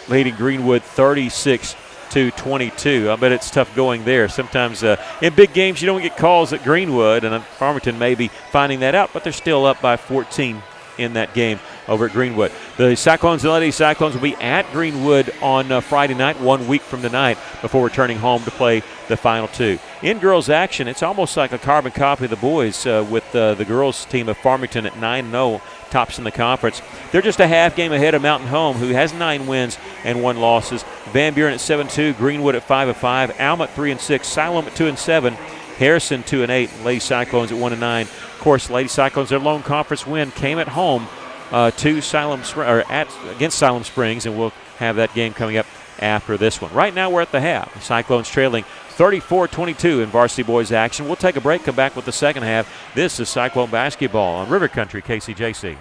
leading Greenwood 36-22. I bet it's tough going there. Sometimes in big games you don't get calls at Greenwood, and Farmington may be finding that out, but they're still up by 14 in that game over at Greenwood. The Cyclones and Lady Cyclones will be at Greenwood on Friday night, 1 week from tonight, before returning home to play the final 2. In girls action, it's almost like a carbon copy of the boys with the girls team of Farmington at 9-0, tops in the conference. They're just a half game ahead of Mountain Home, who has 9 wins and 1 losses. Van Buren at 7-2, Greenwood at 5-5, Alma at 3-6, Siloam at 2-7, Harrison 2-8, Lady Cyclones at 1-9. Of course, Lady Cyclones, their lone conference win came at home to against Siloam Springs, and we'll have that game coming up after this one. Right now we're at the half. The Cyclones trailing 34-22 in varsity boys action. We'll take a break, come back with the second half. This is Cyclone basketball on River Country KCJC.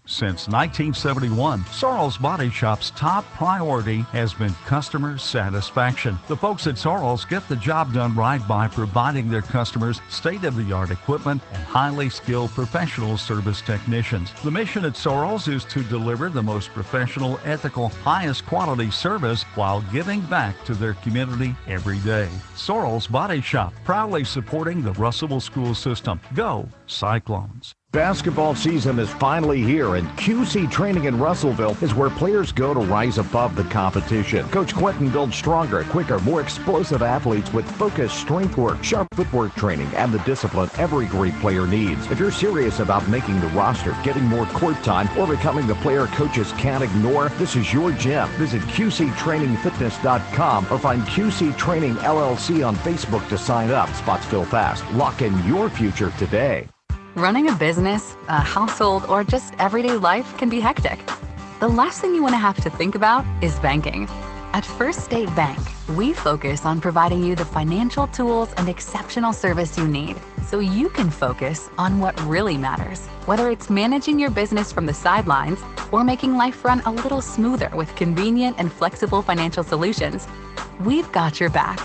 Since 1971, Sorrell's Body Shop's top priority has been customer satisfaction. The folks at Sorrell's get the job done right by providing their customers state-of-the-art equipment and highly skilled professional service technicians. The mission at Sorrell's is to deliver the most professional, ethical, highest quality service while giving back to their community every day. Sorrell's Body Shop, proudly supporting the Russellville school system. Go Cyclones! Basketball season is finally here, and QC Training in Russellville is where players go to rise above the competition. Coach Quentin builds stronger, quicker, more explosive athletes with focused strength work, sharp footwork training, and the discipline every great player needs. If you're serious about making the roster, getting more court time, or becoming the player coaches can't ignore, this is your gym. Visit QCTrainingFitness.com or find QC Training LLC on Facebook to sign up. Spots fill fast. Lock in your future today. Running a business, a household, or just everyday life can be hectic. The last thing you want to have to think about is banking. At First State Bank, we focus on providing you the financial tools and exceptional service you need so you can focus on what really matters. Whether it's managing your business from the sidelines or making life run a little smoother with convenient and flexible financial solutions, we've got your back.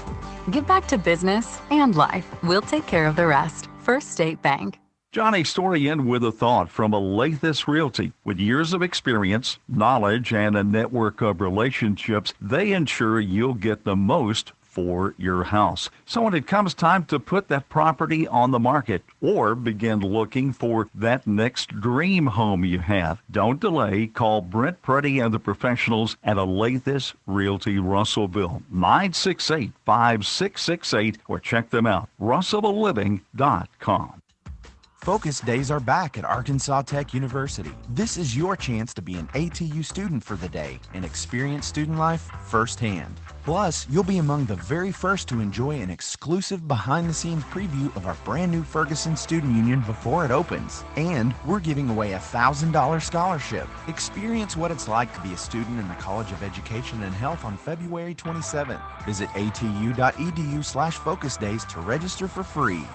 Give back to business and life. We'll take care of the rest. First State Bank. Johnny's story ends with a thought from Alathus Realty. With years of experience, knowledge, and a network of relationships, they ensure you'll get the most for your house. So when it comes time to put that property on the market or begin looking for that next dream home you have, don't delay. Call Brent Pruddy and the professionals at Alathus Realty Russellville, 968-5668, or check them out, russellvilleliving.com. Focus days are back at Arkansas Tech University. This is your chance to be an ATU student for the day and experience student life firsthand. Plus, you'll be among the very first to enjoy an exclusive behind-the-scenes preview of our brand new Ferguson Student Union before it opens. And we're giving away a $1,000 scholarship. Experience what it's like to be a student in the College of Education and Health on February 27th. Visit atu.edu/focus days to register for free.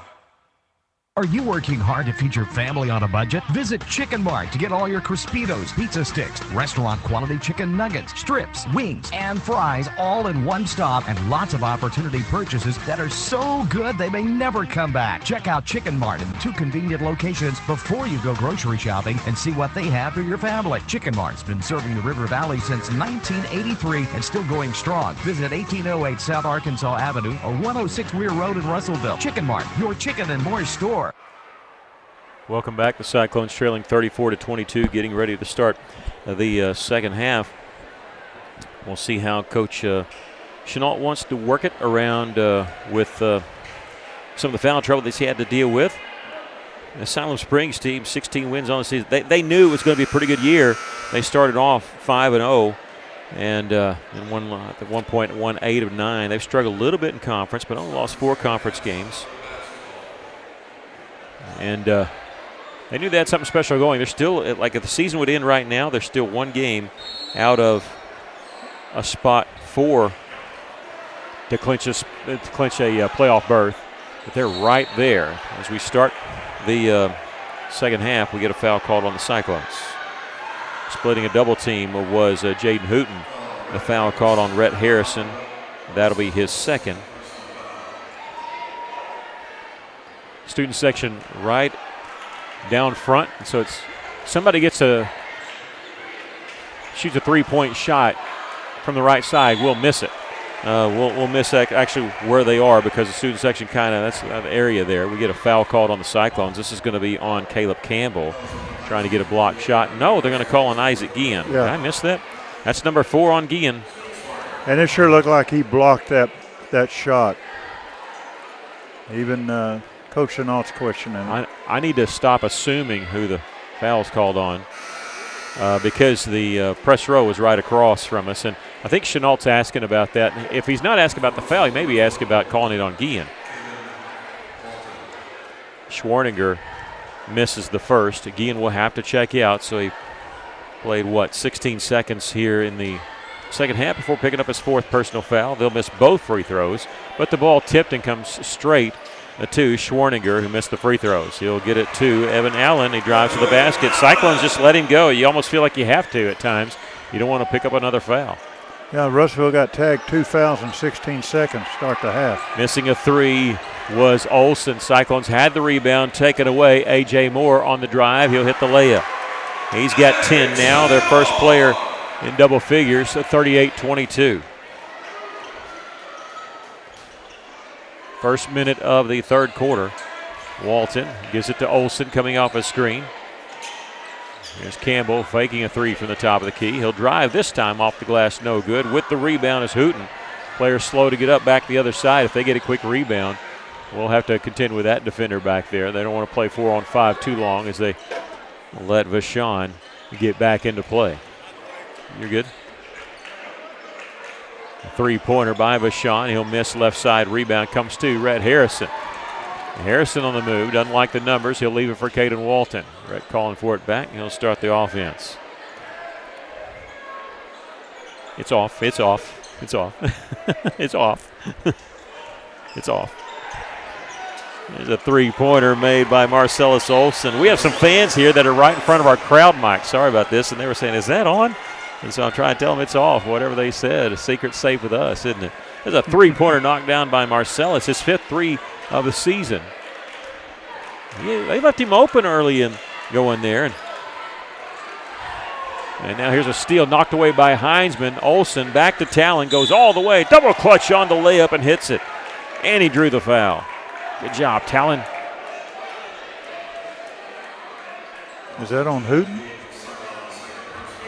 Are you working hard to feed your family on a budget? Visit Chicken Mart to get all your Crispitos, pizza sticks, restaurant quality chicken nuggets, strips, wings, and fries all in one stop, and lots of opportunity purchases that are so good they may never come back. Check out Chicken Mart in 2 convenient locations before you go grocery shopping and see what they have for your family. Chicken Mart's been serving the River Valley since 1983 and still going strong. Visit 1808 South Arkansas Avenue or 106 Weir Road in Russellville. Chicken Mart, your chicken and more store. Welcome back. The Cyclones trailing 34-22, getting ready to start the second half. We'll see how Coach Chenault wants to work it around with some of the foul trouble that he had to deal with. The Siloam Springs team, 16 wins on the season. They knew it was going to be a pretty good year. They started off 5-0 and at one point won 8 of 9. They've struggled a little bit in conference, but only lost 4 conference games. And they knew they had something special going. They're still, like if the season would end right now, they're still 1 game out of a spot 4 to clinch a playoff berth. But they're right there. As we start the second half, we get a foul called on the Cyclones. Splitting a double team was Jaden Hooten. The foul called on Rhett Harrison. That'll be his second. Student section right down front, and so it's somebody shoots a 3-point shot from the right side. We'll miss it. We'll miss actually where they are because the student section that's the area there. We get a foul called on the Cyclones. This is going to be on Caleb Campbell trying to get a blocked shot. No, they're going to call on Isaac Guillen. Yeah. Did I miss that? That's number 4 on Guillen. And it sure looked like he blocked that shot. Even Coach Chenault's questioning. I need to stop assuming who the foul's called on because the press row was right across from us. And I think Chenault's asking about that. If he's not asking about the foul, he may be asking about calling it on Guillen. Schwarninger misses the first. Guillen will have to check out, so he played, 16 seconds here in the second half before picking up his 4th personal foul. They'll miss both free throws, but the ball tipped and comes straight to Schwarninger, who missed the free throws. He'll get it to Evan Allen. He drives to the basket. Cyclones just let him go. You almost feel like you have to at times. You don't want to pick up another foul. Yeah, Russellville got tagged 2 fouls in 16 seconds start the half. Missing a 3 was Olsen. Cyclones had the rebound taken away. A.J. Moore on the drive. He'll hit the layup. He's got 10 now. Their first player in double figures, 38-22. First minute of the third quarter. Walton gives it to Olsen coming off a screen. Here's Campbell faking a 3 from the top of the key. He'll drive this time off the glass, no good. With the rebound is Hooten. Players slow to get up back the other side. If they get a quick rebound, we'll have to contend with that defender back there. They don't want to play 4-on-5 too long as they let Vachon get back into play. You're good. A 3-pointer by Vachon. He'll miss left side. Rebound comes to Rhett Harrison. Harrison on the move. Doesn't like the numbers. He'll leave it for Caden Walton. Rhett calling for it back. He'll start the offense. It's off. It's off. It's off. It's off. It's off. There's a 3-pointer made by Marcellus Olsen. We have some fans here that are right in front of our crowd mic. Sorry about this. And they were saying, is that on? And so I'm trying to tell them it's off. Whatever they said, a secret's safe with us, isn't it? There's a 3-pointer knocked down by Marcellus, his 5th 3 of the season. They left him open early in going there. And now here's a steal knocked away by Heinzman. Olsen back to Talon, goes all the way. Double clutch on the layup and hits it. And he drew the foul. Good job, Talon. Is that on Hooten?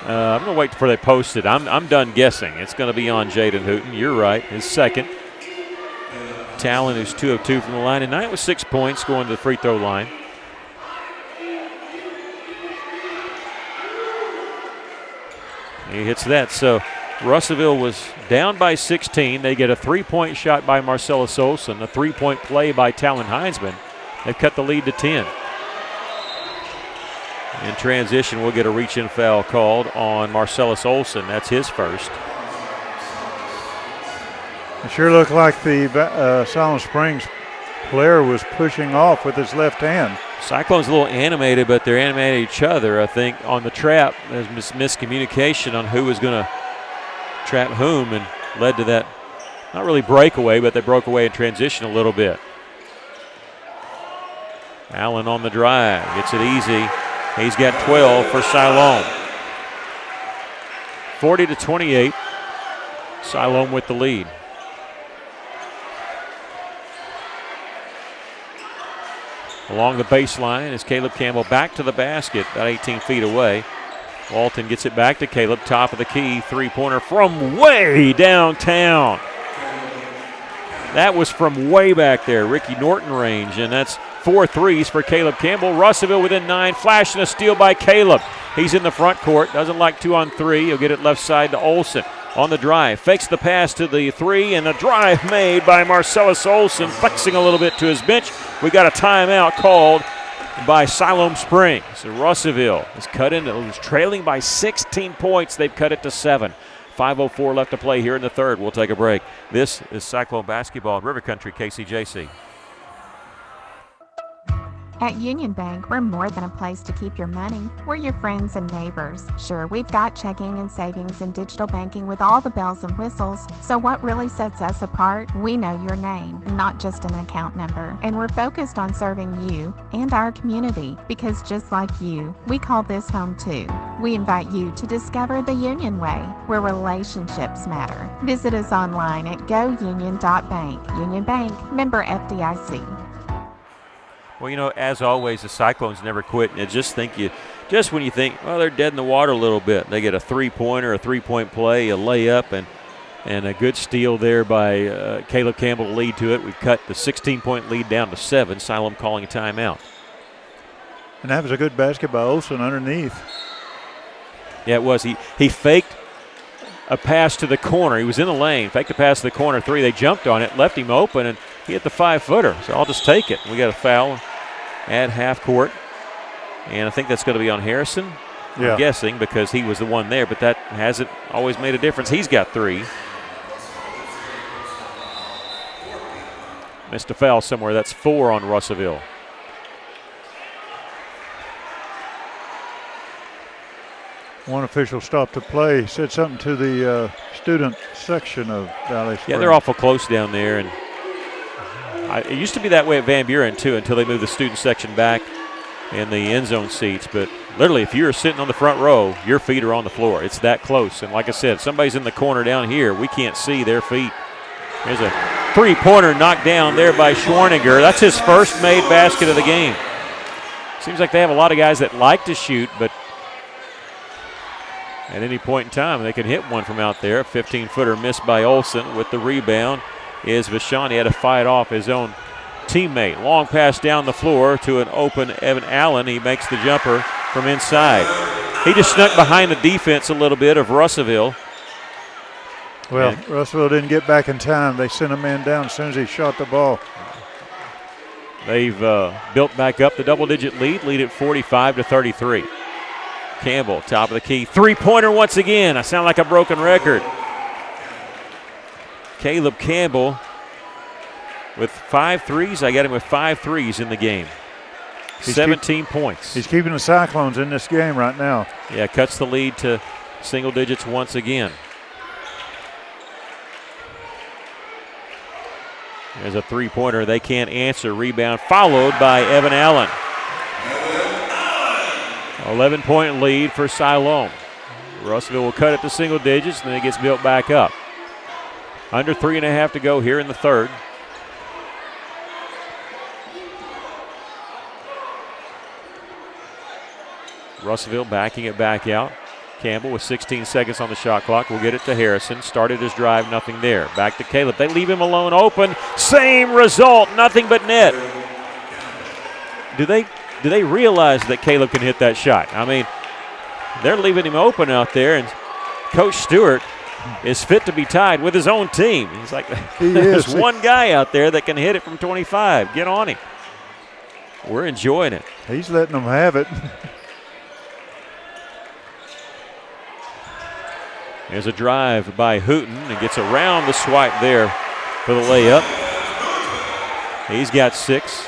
I'm going to wait before they post it. I'm done guessing. It's going to be on Jaden Hooten. You're right. His second. Talon, who's 2 of 2 from the line tonight with 6 points, going to the free throw line. He hits that. So Russellville was down by 16. They get a 3-point shot by Marcellus Olsen, a 3-point play by Talon Heinzman. They've cut the lead to 10. In transition, we'll get a reach-in foul called on Marcellus Olsen. That's his first. It sure looked like the Siloam Springs player was pushing off with his left hand. Cyclones a little animated, but they're animating each other. I think on the trap, there's miscommunication on who was going to trap whom and led to that, not really breakaway, but they broke away in transition a little bit. Allen on the drive, gets it easy. He's got 12 for Siloam. 40-28, Siloam with the lead. Along the baseline is Caleb Campbell back to the basket, about 18 feet away. Walton gets it back to Caleb, top of the key, three-pointer from way downtown. That was from way back there, Ricky Norton range, and that's 4 threes for Caleb Campbell. Russellville within 9, flash and a steal by Caleb. He's in the front court, doesn't like 2-on-3. He'll get it left side to Olsen. On the drive, fakes the pass to the 3, and a drive made by Marcellus Olsen, flexing a little bit to his bench. We got a timeout called by Siloam Springs. So Russellville is cut in. It was trailing by 16 points. They've cut it to 7. 5:04 left to play here in the third. We'll take a break. This is Cyclone Basketball in River Country, KCJC. At Union Bank, we're more than a place to keep your money. We're your friends and neighbors. Sure, we've got checking and savings and digital banking with all the bells and whistles. So what really sets us apart? We know your name, not just an account number. And we're focused on serving you and our community because just like you, we call this home too. We invite you to discover the Union Way, where relationships matter. Visit us online at gounion.bank. Union Bank, member FDIC. Well, you know, as always, the Cyclones never quit. And just when you think, well, they're dead in the water a little bit, they get a three-pointer, a three-point play, a layup, and a good steal there by Caleb Campbell to lead to it. We've cut the 16-point lead down to 7. Siloam calling a timeout. And that was a good basket by Olsen underneath. Yeah, it was. He faked a pass to the corner. He was in the lane, faked a pass to the corner 3. They jumped on it, left him open, and he hit the 5-footer. So I'll just take it. We got a foul at half court. And I think that's going to be on Harrison. Yeah. I'm guessing because he was the one there, but that hasn't always made a difference. He's got 3. Missed a foul somewhere. That's 4 on Russellville. One official stopped to play, said something to the student section of Valley Springs. Yeah, they're awful close down there. And it used to be that way at Van Buren, too, until they moved the student section back in the end zone seats. But literally, if you're sitting on the front row, your feet are on the floor. It's that close. And like I said, if somebody's in the corner down here, we can't see their feet. There's a three-pointer knocked down there by Schwarninger. That's his first made basket of the game. Seems like they have a lot of guys that like to shoot, but at any point in time, they can hit one from out there. 15-footer missed by Olsen. With the rebound is Vashon. He had to fight off his own teammate. Long pass down the floor to an open Evan Allen. He makes the jumper from inside. He just snuck behind the defense a little bit of Russellville. Well, Russellville didn't get back in time. They sent a man down as soon as he shot the ball. They've built back up the double-digit lead at 45-33. Campbell, top of the key. Three-pointer once again. I sound like a broken record. Caleb Campbell with 5 threes. I got him with 5 threes in the game. 17 points. He's keeping the Cyclones in this game right now. Yeah, cuts the lead to single digits once again. There's a three-pointer they can't answer. Rebound followed by Evan Allen. 11-point lead for Siloam. Russellville will cut it to single digits, and then it gets built back up. Under 3.5 to go here in the third. Russellville backing it back out. Campbell with 16 seconds on the shot clock will get it to Harrison. Started his drive, nothing there. Back to Caleb. They leave him alone open. Same result, nothing but net. Do they realize that Caleb can hit that shot? I mean, they're leaving him open out there, and Coach Stewart is fit to be tied with his own team. He's like, there's one guy out there that can hit it from 25. Get on him. We're enjoying it. He's letting them have it. There's a drive by Hooten and gets around the swipe there for the layup. He's got 6.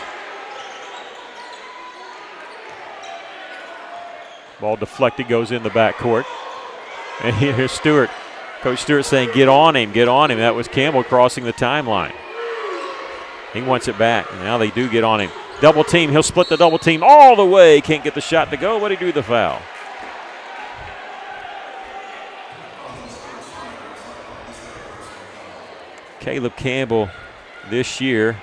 Ball deflected, goes in the backcourt. And here's Stewart. Coach Stewart saying, get on him, get on him. That was Campbell crossing the timeline. He wants it back. Now they do get on him. Double team. He'll split the double team all the way. Can't get the shot to go, but he drew the foul. Caleb Campbell this year,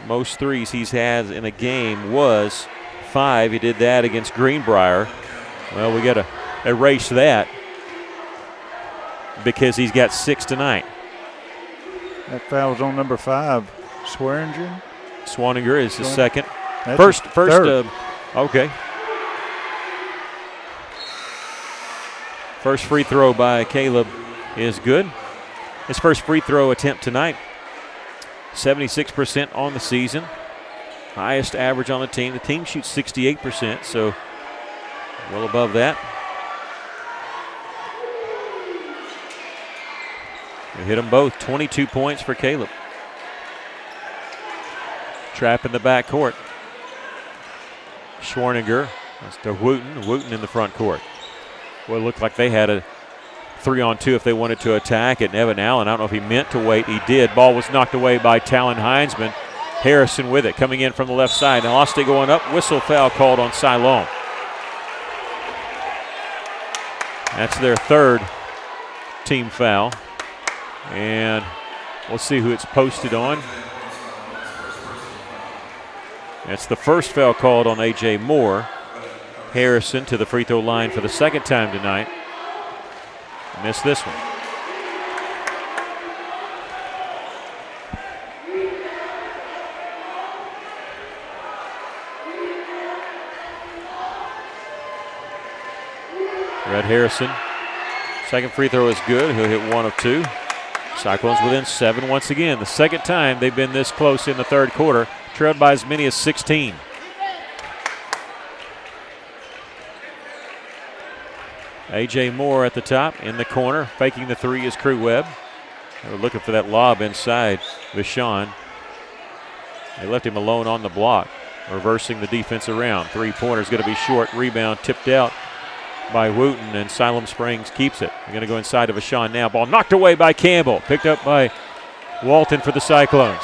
most threes he's had in a game was 5. He did that against Greenbrier. Well, we got to erase that because he's got 6 tonight. That foul's on number 5, Swearinger. Swaninger is the second. That's First, okay. First free throw by Caleb is good. His first free throw attempt tonight, 76% on the season. Highest average on the team. The team shoots 68%, so well above that. We hit them both. 22 points for Caleb. Trap in the backcourt. Schwarninger. That's to Wooten. Wooten in the front court. Well, it looked like they had a 3-on-2 if they wanted to attack it. And Evan Allen, I don't know if he meant to wait. He did. Ball was knocked away by Talon Heinzman. Harrison with it, coming in from the left side. Now Aloste going up. Whistle foul called on Siloam. That's their third team foul. And we'll see who it's posted on. That's the first foul called on A.J. Moore. Harrison to the free throw line for the second time tonight. Missed this one. Red Harrison. Second free throw is good. He'll hit 1 of 2. Cyclones within 7 once again. The second time they've been this close in the third quarter. Trailed by as many as 16. A.J. Moore at the top in the corner. Faking the 3 is Crew Webb. They were looking for that lob inside Vashon. They left him alone on the block, reversing the defense around. 3-pointer is going to be short. Rebound tipped out by Wooten, and Siloam Springs keeps it. They're going to go inside to Vashon now. Ball knocked away by Campbell. Picked up by Walton for the Cyclones.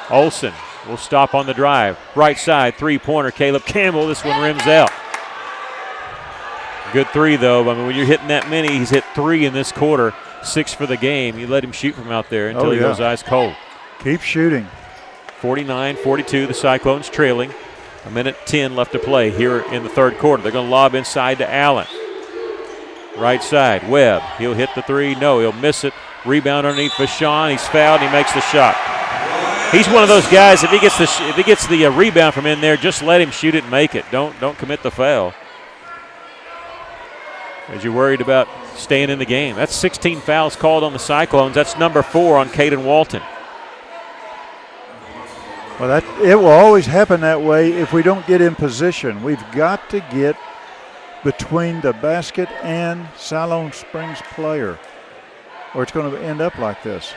Olsen will stop on the drive. Right side, 3-pointer. Caleb Campbell. This one rims out. Good 3, though. I mean, when you're hitting that many, he's hit 3 in this quarter, 6 for the game. You let him shoot from out there until he goes ice cold. Keep shooting. 49-42, the Cyclones trailing. 1:10 left to play here in the third quarter. They're going to lob inside to Allen. Right side, Webb. He'll hit the 3. No, he'll miss it. Rebound underneath Vashon. He's fouled, and he makes the shot. He's one of those guys, if he gets the rebound from in there, just let him shoot it and make it. Don't commit the foul, as you're worried about staying in the game. That's 16 fouls called on the Cyclones. That's number 4 on Caden Walton. Well, it will always happen that way if we don't get in position. We've got to get between the basket and Siloam Springs player, or it's going to end up like this.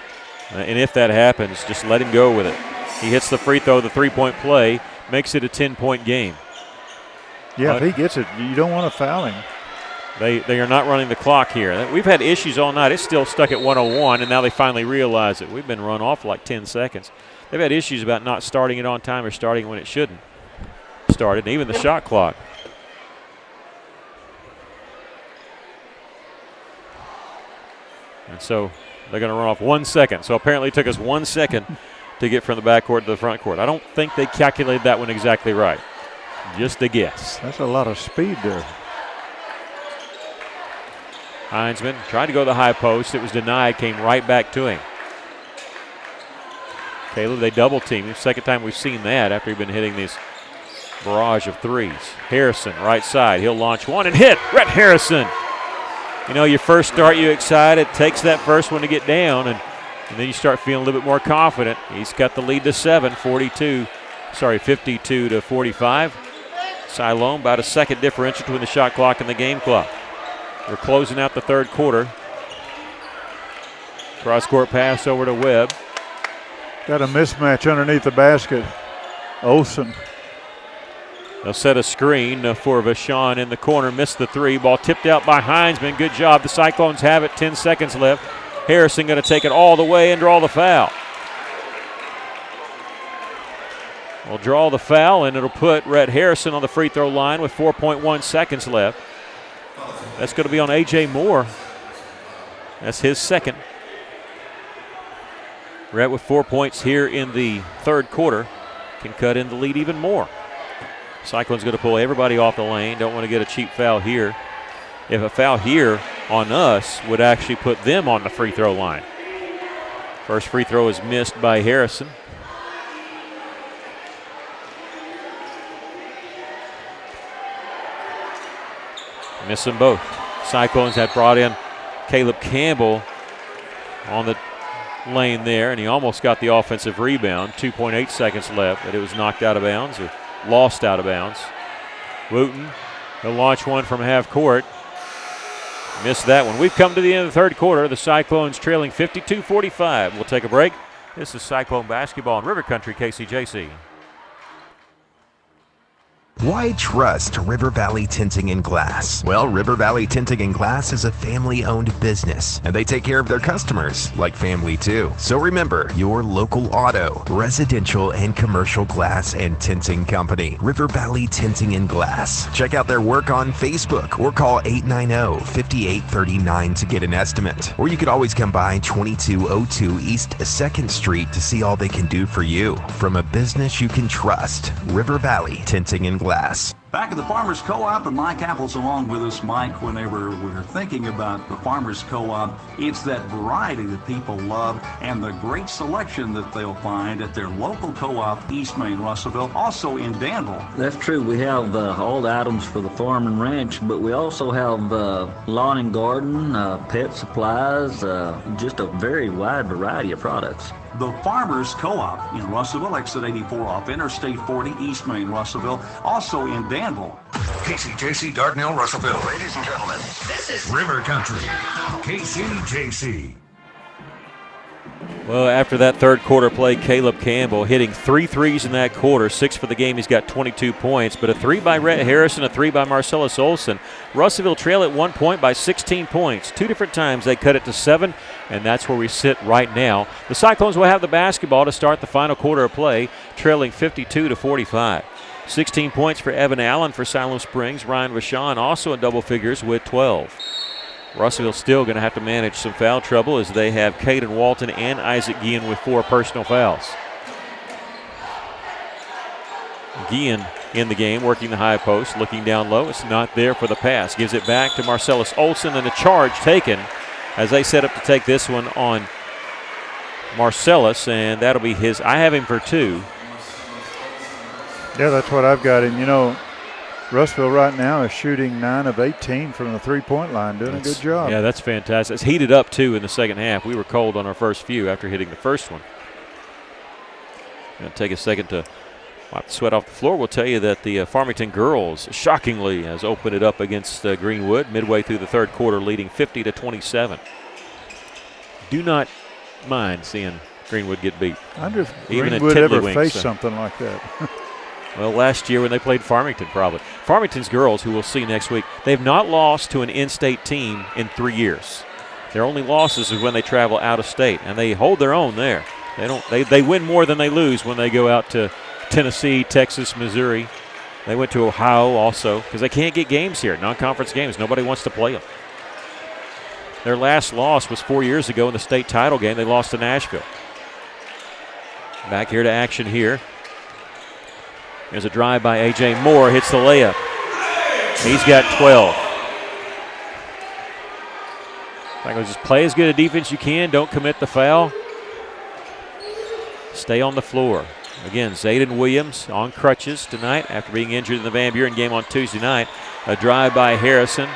And if that happens, just let him go with it. He hits the free throw, the 3-point play, makes it a 10-point game. Yeah, if he gets it, you don't want to foul him. They are not running the clock here. We've had issues all night. It's still stuck at 101, and now they finally realize it. We've been run off like 10 seconds. They've had issues about not starting it on time or starting when it shouldn't start it, and even the shot clock. And so they're going to run off 1 second. So apparently it took us 1 second to get from the backcourt to the front court. I don't think they calculated that one exactly right. Just a guess. That's a lot of speed there. Heinzman tried to go to the high post. It was denied, came right back to him. Caleb, they double team him. Second time we've seen that after he's been hitting this barrage of threes. Harrison, right side. He'll launch one and hit. Rhett Harrison. You know, your first start, you excited. Takes that first one to get down, and then you start feeling a little bit more confident. He's got the lead to 52 to 45. Siloam, about a second differential between the shot clock and the game clock. We're closing out the third quarter. Cross-court pass over to Webb. Got a mismatch underneath the basket. Olsen. They'll set a screen for Vashon in the corner. Missed the three. Ball tipped out by Heinzman. Good job. The Cyclones have it. 10 seconds left. Harrison going to take it all the way and draw the foul. Will draw the foul, and it'll put Rhett Harrison on the free throw line with 4.1 seconds left. That's going to be on A.J. Moore. That's his second. Rhett with 4 points here in the third quarter can cut in the lead even more. Cyclone's going to pull everybody off the lane. Don't want to get a cheap foul here. If a foul here on us would actually put them on the free throw line. First free throw is missed by Harrison. Miss them both. Cyclones had brought in Caleb Campbell on the lane there, and he almost got the offensive rebound. 2.8 seconds left, but it was knocked out of bounds or lost out of bounds. Wooten, he'll launch one from half court. Missed that one. We've come to the end of the third quarter. The Cyclones trailing 52-45. We'll take a break. This is Cyclone basketball in River Country, KCJC. Why trust River Valley Tinting and Glass? Well, River Valley Tinting and Glass is a family-owned business, and they take care of their customers like family too. So remember, your local auto, residential, and commercial glass and tinting company, River Valley Tinting and Glass. Check out their work on Facebook or call 890-5839 to get an estimate. Or you could always come by 2202 East 2nd Street to see all they can do for you. From a business you can trust, River Valley Tinting and Glass. Back at the Farmers Co-op, and Mike Apple's along with us. Mike, whenever we're thinking about the Farmers Co-op, it's that variety that people love and the great selection that they'll find at their local co-op, East Main Russellville, also in Danville. That's true. We have all the items for the farm and ranch, but we also have lawn and garden, pet supplies, just a very wide variety of products. The Farmers Co-op in Russellville, exit 84 off Interstate 40, East Main, Russellville, also in Danville. KCJC, Dardanelle, Russellville. Ladies and gentlemen, this is River Country, KCJC. Well, after that third quarter play, Caleb Campbell hitting 3 threes in that quarter, 6 for the game. He's got 22 points, but a 3 by Rhett Harrison, a 3 by Marcellus Olsen. Russellville trail at 1 point by 16 points. 2 different times they cut it to 7, and that's where we sit right now. The Cyclones will have the basketball to start the final quarter of play, trailing 52-45. 16 points for Evan Allen for Siloam Springs. Ryan Vashon also in double figures with 12. Russellville's still going to have to manage some foul trouble as they have Caden Walton and Isaac Guillen with 4 personal fouls. Guillen in the game, working the high post, looking down low. It's not there for the pass. Gives it back to Marcellus Olsen, and a charge taken as they set up to take this one on Marcellus, and that'll be his. I have him for 2. Yeah, that's what I've got him. You know, Russellville right now is shooting 9 of 18 from the three-point line, doing a good job. Yeah, that's fantastic. It's heated up, too, in the second half. We were cold on our first few after hitting the first one. Going to take a second to wipe the sweat off the floor. We'll tell you that the Farmington girls, shockingly, has opened it up against Greenwood midway through the third quarter, leading 50-27. Do not mind seeing Greenwood get beat. I wonder if even Greenwood ever faced something like that. Well, last year when they played Farmington, probably. Farmington's girls, who we'll see next week, they've not lost to an in-state team in 3 years. Their only losses is when they travel out of state, and they hold their own there. They win more than they lose when they go out to Tennessee, Texas, Missouri. They went to Ohio also because they can't get games here, non-conference games. Nobody wants to play them. Their last loss was 4 years ago in the state title game. They lost to Nashville. Back here to action here. There's a drive by A.J. Moore, hits the layup. He's got 12. I go, just play as good a defense you can. Don't commit the foul. Stay on the floor. Again, Zayden Williams on crutches tonight after being injured in the Van Buren game on Tuesday night. A drive by Harrison.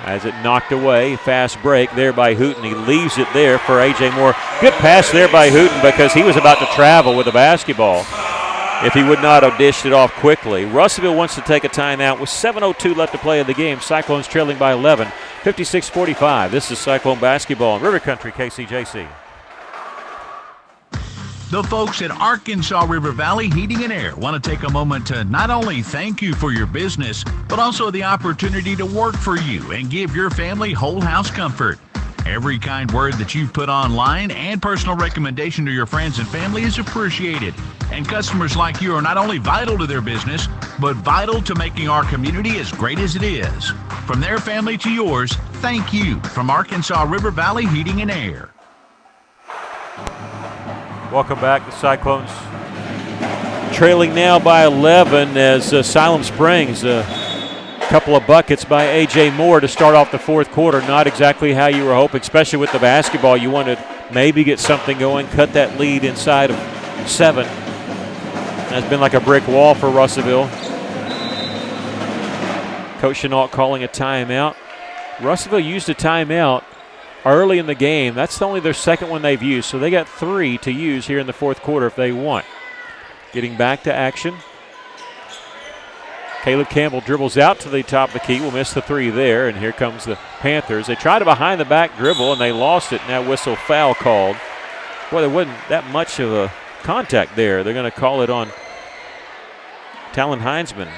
As it knocked away, fast break there by Hooten. He leaves it there for A.J. Moore. Good pass there by Hooten because he was about to travel with the basketball if he would not have dished it off quickly. Russellville wants to take a timeout with 7:02 left to play in the game. Cyclones trailing by 11, 56-45. This is Cyclone basketball in River Country, KCJC. The folks at Arkansas River Valley Heating and Air want to take a moment to not only thank you for your business, but also the opportunity to work for you and give your family whole house comfort. Every kind word that you've put online and personal recommendation to your friends and family is appreciated. And customers like you are not only vital to their business, but vital to making our community as great as it is. From their family to yours, thank you from Arkansas River Valley Heating and Air. Welcome back. The Cyclones trailing now by 11 as Siloam Springs. A couple of buckets by A.J. Moore to start off the fourth quarter. Not exactly how you were hoping, especially with the basketball. You wanted maybe get something going, cut that lead inside of 7. That's been like a brick wall for Russellville. Coach Chenault calling a timeout. Russellville used a timeout early in the game. That's only their second one they've used, so they got 3 to use here in the fourth quarter if they want. Getting back to action. Caleb Campbell dribbles out to the top of the key. Will miss the 3 there, and here comes the Panthers. They tried a behind-the-back dribble, and they lost it. Now whistle foul called. Boy, there wasn't that much of a contact there. They're going to call it on Talon Heinzman.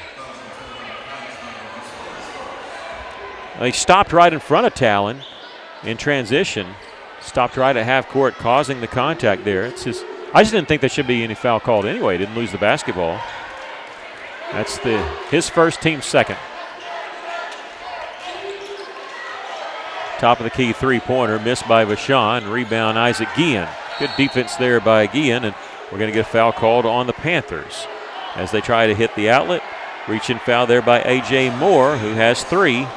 They stopped right in front of Talon in transition. Stopped right at half court, causing the contact there. I just didn't think there should be any foul called anyway. Didn't lose the basketball. That's his first, team second. Top of the key three-pointer missed by Vashon. Rebound Isaac Guillen. Good defense there by Guillen, and we're going to get a foul called on the Panthers as they try to hit the outlet. Reach-in foul there by A.J. Moore, who has 3.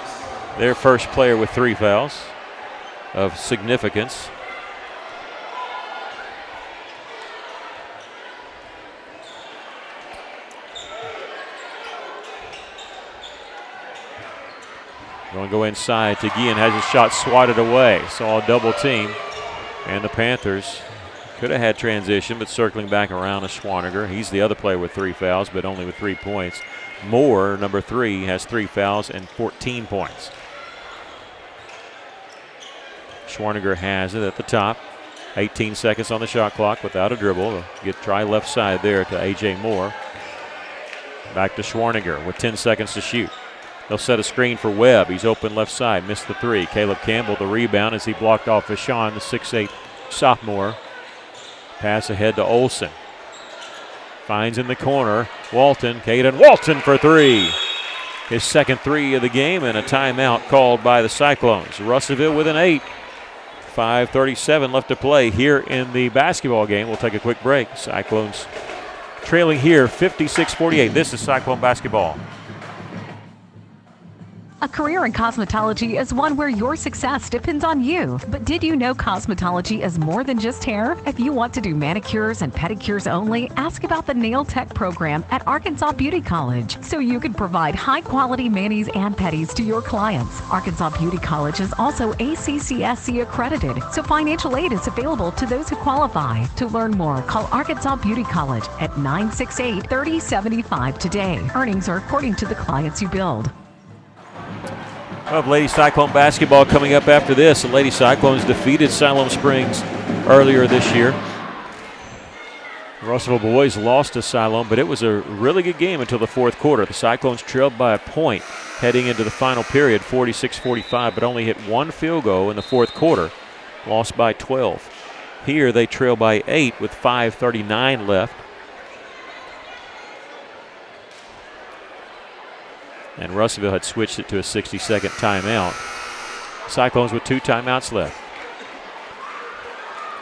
Their first player with 3 fouls of significance. Going to go inside to Guillen, has his shot swatted away. Saw a double team, and the Panthers could have had transition, but circling back around to Schwaniger. He's the other player with 3 fouls, but only with 3 points. Moore, number 3, has 3 fouls and 14 points. Schwaniger has it at the top. 18 seconds on the shot clock without a dribble. Try left side there to A.J. Moore. Back to Schwaniger with 10 seconds to shoot. They'll set a screen for Webb. He's open left side, missed the 3. Caleb Campbell the rebound as he blocked off Vashon, the 6'8 sophomore. Pass ahead to Olsen. Finds in the corner Walton. Caden Walton for 3. His second 3 of the game, and a timeout called by the Cyclones. Russellville with an 8. 5:37 left to play here in the basketball game. We'll take a quick break. Cyclones trailing here 56-48. This is Cyclone basketball. A career in cosmetology is one where your success depends on you. But did you know cosmetology is more than just hair? If you want to do manicures and pedicures only, ask about the Nail Tech program at Arkansas Beauty College so you can provide high-quality manis and pedis to your clients. Arkansas Beauty College is also ACCSC accredited, so financial aid is available to those who qualify. To learn more, call Arkansas Beauty College at 968-3075 today. Earnings are according to the clients you build. We'll have Lady Cyclone basketball coming up after this. The Lady Cyclones defeated Siloam Springs earlier this year. Russellville boys lost to Siloam, but it was a really good game until the fourth quarter. The Cyclones trailed by a point heading into the final period, 46-45, but only hit one field goal in the fourth quarter, lost by 12. Here they trail by 8 with 5:39 left. And Russellville had switched it to a 60-second timeout. Cyclones with 2 timeouts left.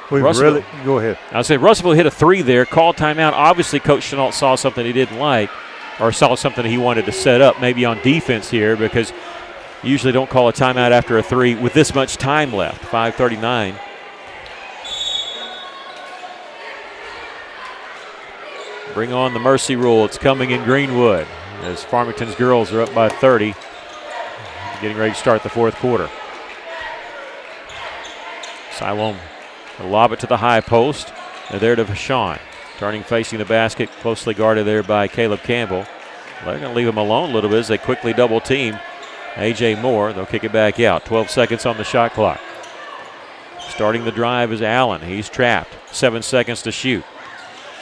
Go ahead. I'll say Russellville hit a 3 there, called timeout. Obviously, Coach Chenault saw something he didn't like, or saw something he wanted to set up, maybe on defense here, because you usually don't call a timeout after a 3 with this much time left, 5:39. Bring on the mercy rule. It's coming in Greenwood as Farmington's girls are up by 30, getting ready to start the fourth quarter. Siloam will lob it to the high post. They're there to Vashon. Turning, facing the basket, closely guarded there by Caleb Campbell. They're going to leave him alone a little bit as they quickly double team A.J. Moore. They'll kick it back out. 12 seconds on the shot clock. Starting the drive is Allen. He's trapped. 7 seconds to shoot.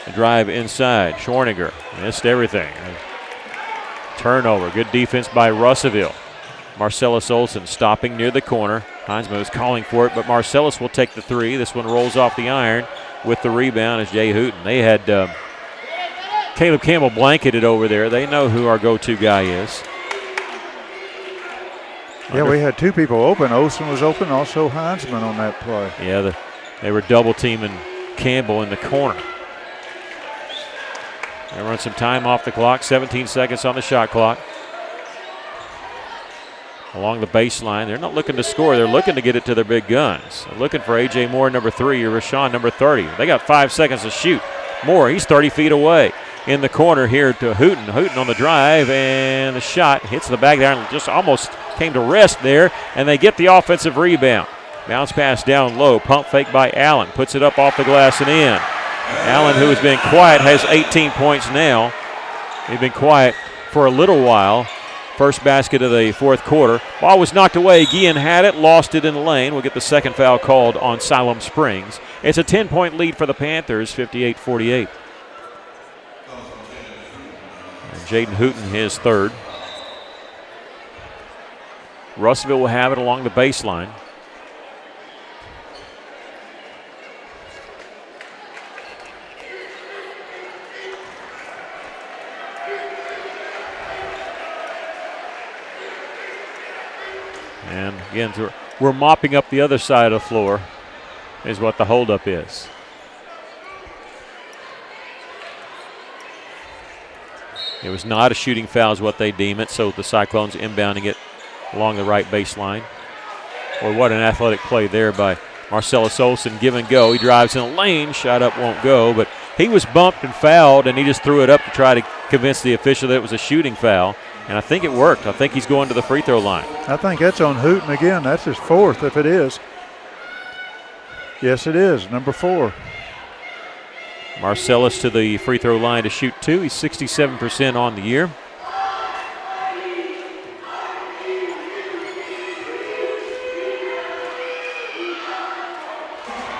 The drive inside. Schwarninger missed everything. Turnover. Good defense by Russellville. Marcellus Olsen stopping near the corner. Heinzman was calling for it, but Marcellus will take the 3. This one rolls off the iron with the rebound as Jay Hooten. They had Caleb Campbell blanketed over there. They know who our go-to guy is. Yeah, we had 2 people open. Olsen was open, also Heinzman on that play. Yeah, they were double teaming Campbell in the corner. They run some time off the clock, 17 seconds on the shot clock. Along the baseline, they're not looking to score. They're looking to get it to their big guns. They're looking for A.J. Moore, number 3, or Rashawn, number 30. They got 5 seconds to shoot. Moore, he's 30 feet away. In the corner here to Hooten. Hooten on the drive, and the shot hits the back there and just almost came to rest there, and they get the offensive rebound. Bounce pass down low. Pump fake by Allen. Puts it up off the glass and in. Allen, who has been quiet, has 18 points now. He's been quiet for a little while. First basket of the fourth quarter. Ball was knocked away. Guillen had it, lost it in the lane. We'll get the second foul called on Siloam Springs. It's a 10-point lead for the Panthers, 58-48. And Jaden Hooten, his third. Russellville will have it along the baseline. And again, we're mopping up the other side of the floor is what the holdup is. It was not a shooting foul is what they deem it, so the Cyclones inbounding it along the right baseline. Or what an athletic play there by Marcellus Olsen. Give and go. He drives in the lane. Shot up won't go, but he was bumped and fouled, and he just threw it up to try to convince the official that it was a shooting foul. And I think it worked. I think he's going to the free throw line. I think that's on Hooten again. That's his 4th if it is. Yes, it is, number 4. Marcellus to the free throw line to shoot 2. He's 67% on the year.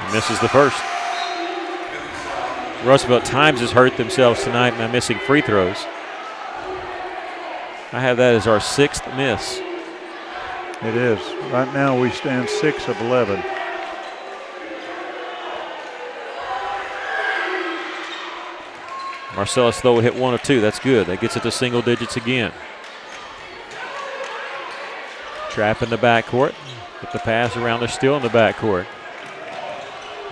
He misses the first. Russellville at times has hurt themselves tonight by missing free throws. I have that as our 6th miss. It is. Right now we stand 6 of 11. Marcellus, though, hit 1 of 2. That's good. That gets it to single digits again. Trap in the backcourt. Get the pass around. They're still in the backcourt.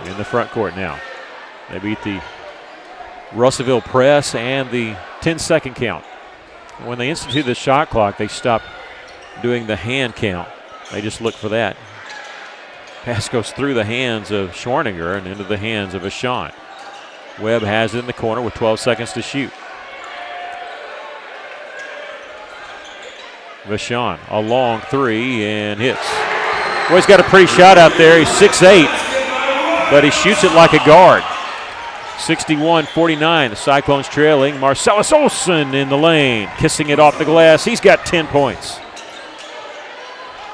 In the front court now. They beat the Russellville press and the 10-second count. When they instituted the shot clock, they stopped doing the hand count. They just look for that. Pass goes through the hands of Schwarninger and into the hands of Vashon. Webb has it in the corner with 12 seconds to shoot. Vashon, a long 3 and hits. Well, he's got a pretty shot out there. He's 6'8", but he shoots it like a guard. 61-49, the Cyclones trailing. Marcellus Olsen in the lane, kissing it off the glass. He's got 10 points.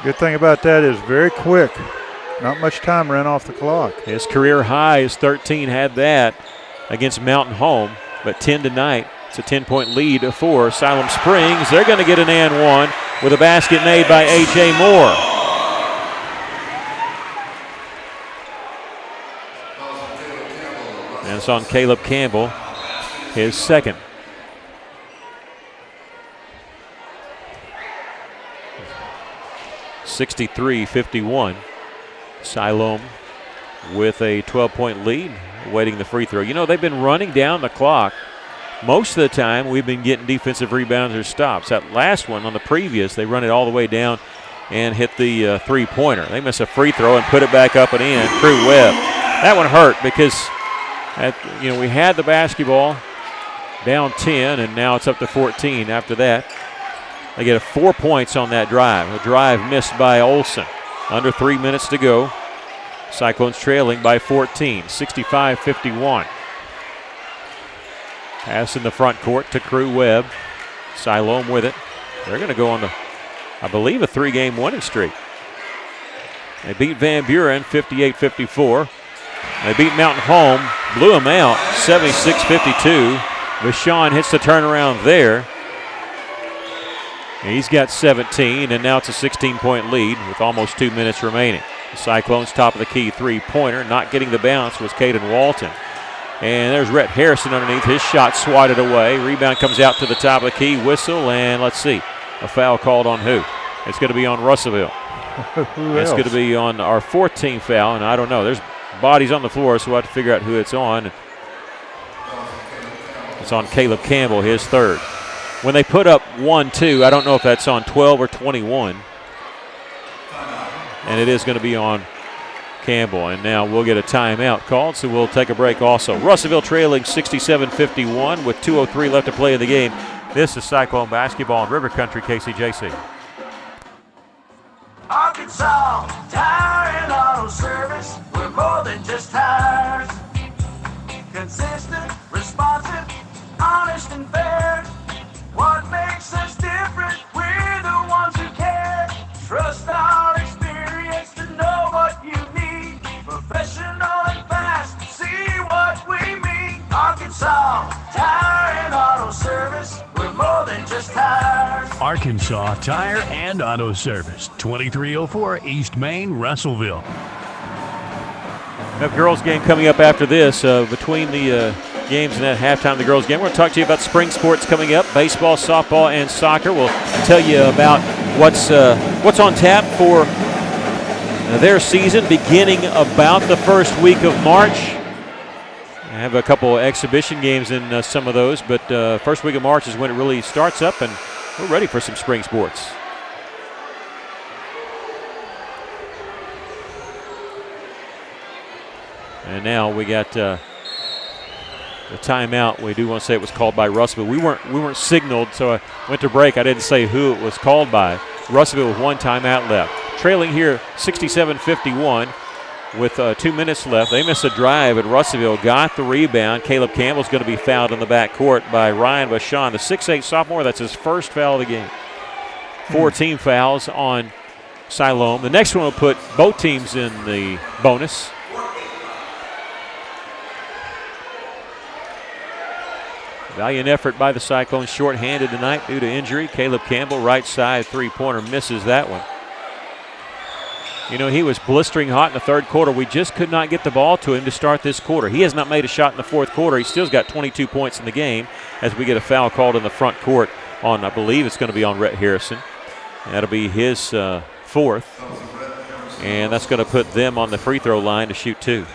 Good thing about that is very quick. Not much time ran off the clock. His career high is 13, had that. against Mountain Home, but 10 tonight. It's a 10-point lead for Siloam Springs. They're going to get an and one with a basket made by A.J. Moore. And it's on Caleb Campbell, his second. (63-51). Siloam with a 12-point lead, awaiting the free throw. You know, they've been running down the clock. Most of the time, we've been getting defensive rebounds or stops. That last one on the previous, they run it all the way down and hit the three-pointer. They miss a free throw and put it back up and in. Crew Webb. That one hurt because, we had the basketball down 10, and now it's up to 14 after that. They get 4 points on that drive. A drive missed by Olson. Under 3 minutes to go. Cyclones trailing by 14, 65-51. Pass in the front court to Crew Webb. Siloam with it. They're going to go on I believe, a 3-game winning streak. They beat Van Buren 58-54. They beat Mountain Home, blew them out 76-52. Vashon hits the turnaround there. He's got 17, and now it's a 16-point lead with almost 2 minutes remaining. The Cyclones' top of the key three-pointer, not getting the bounce, was Caden Walton. And there's Rhett Harrison underneath. His shot swatted away. Rebound comes out to the top of the key. Whistle, and let's see. A foul called on who? It's going to be on Russellville. It's going to be on our 14th foul, and I don't know. There's bodies on the floor, so we'll have to figure out who it's on. It's on Caleb Campbell, his third. When they put up 1-2, I don't know if that's on 12 or 21. And it is going to be on Campbell. And now we'll get a timeout called, so we'll take a break also. Russellville trailing 67-51 with 2:03 left to play in the game. This is Cyclone basketball in River Country, KCJC. Arkansas Tire and Auto Service. We're more than just tires. Consistent, responsive, honest and fair. What makes us different? We're the ones who care. Trust our experience to know what you need. Professional and fast, see what we mean. Arkansas Tire and Auto Service. We're more than just tires. Arkansas Tire and Auto Service, 2304 East Main, Russellville. We have a girls' game coming up after this. Between the games and that halftime of the girls' game, we're going to talk to you about spring sports coming up, baseball, softball, and soccer. We'll tell you about what's on tap for their season beginning about the first week of March. I have a couple exhibition games in some of those, but first week of March is when it really starts up, and we're ready for some spring sports. And now we got the timeout. We do want to say it was called by Russellville. We weren't signaled, so I went to break. I didn't say who it was called by. Russellville with one timeout left. Trailing here 67-51 with 2 minutes left. They missed a drive, and Russellville got the rebound. Caleb Campbell's going to be fouled in the backcourt by Ryan Vashon, the 6'8 sophomore. That's his first foul of the game. 4 team fouls on Siloam. The next one will put both teams in the bonus. Valiant effort by the Cyclones, shorthanded tonight due to injury. Caleb Campbell, right side three-pointer, misses that one. You know, he was blistering hot in the third quarter. We just could not get the ball to him to start this quarter. He has not made a shot in the fourth quarter. He still's got 22 points in the game as we get a foul called in the front court on, I believe it's going to be on Rhett Harrison. That'll be his fourth. And that's going to put them on the free throw line to shoot 2.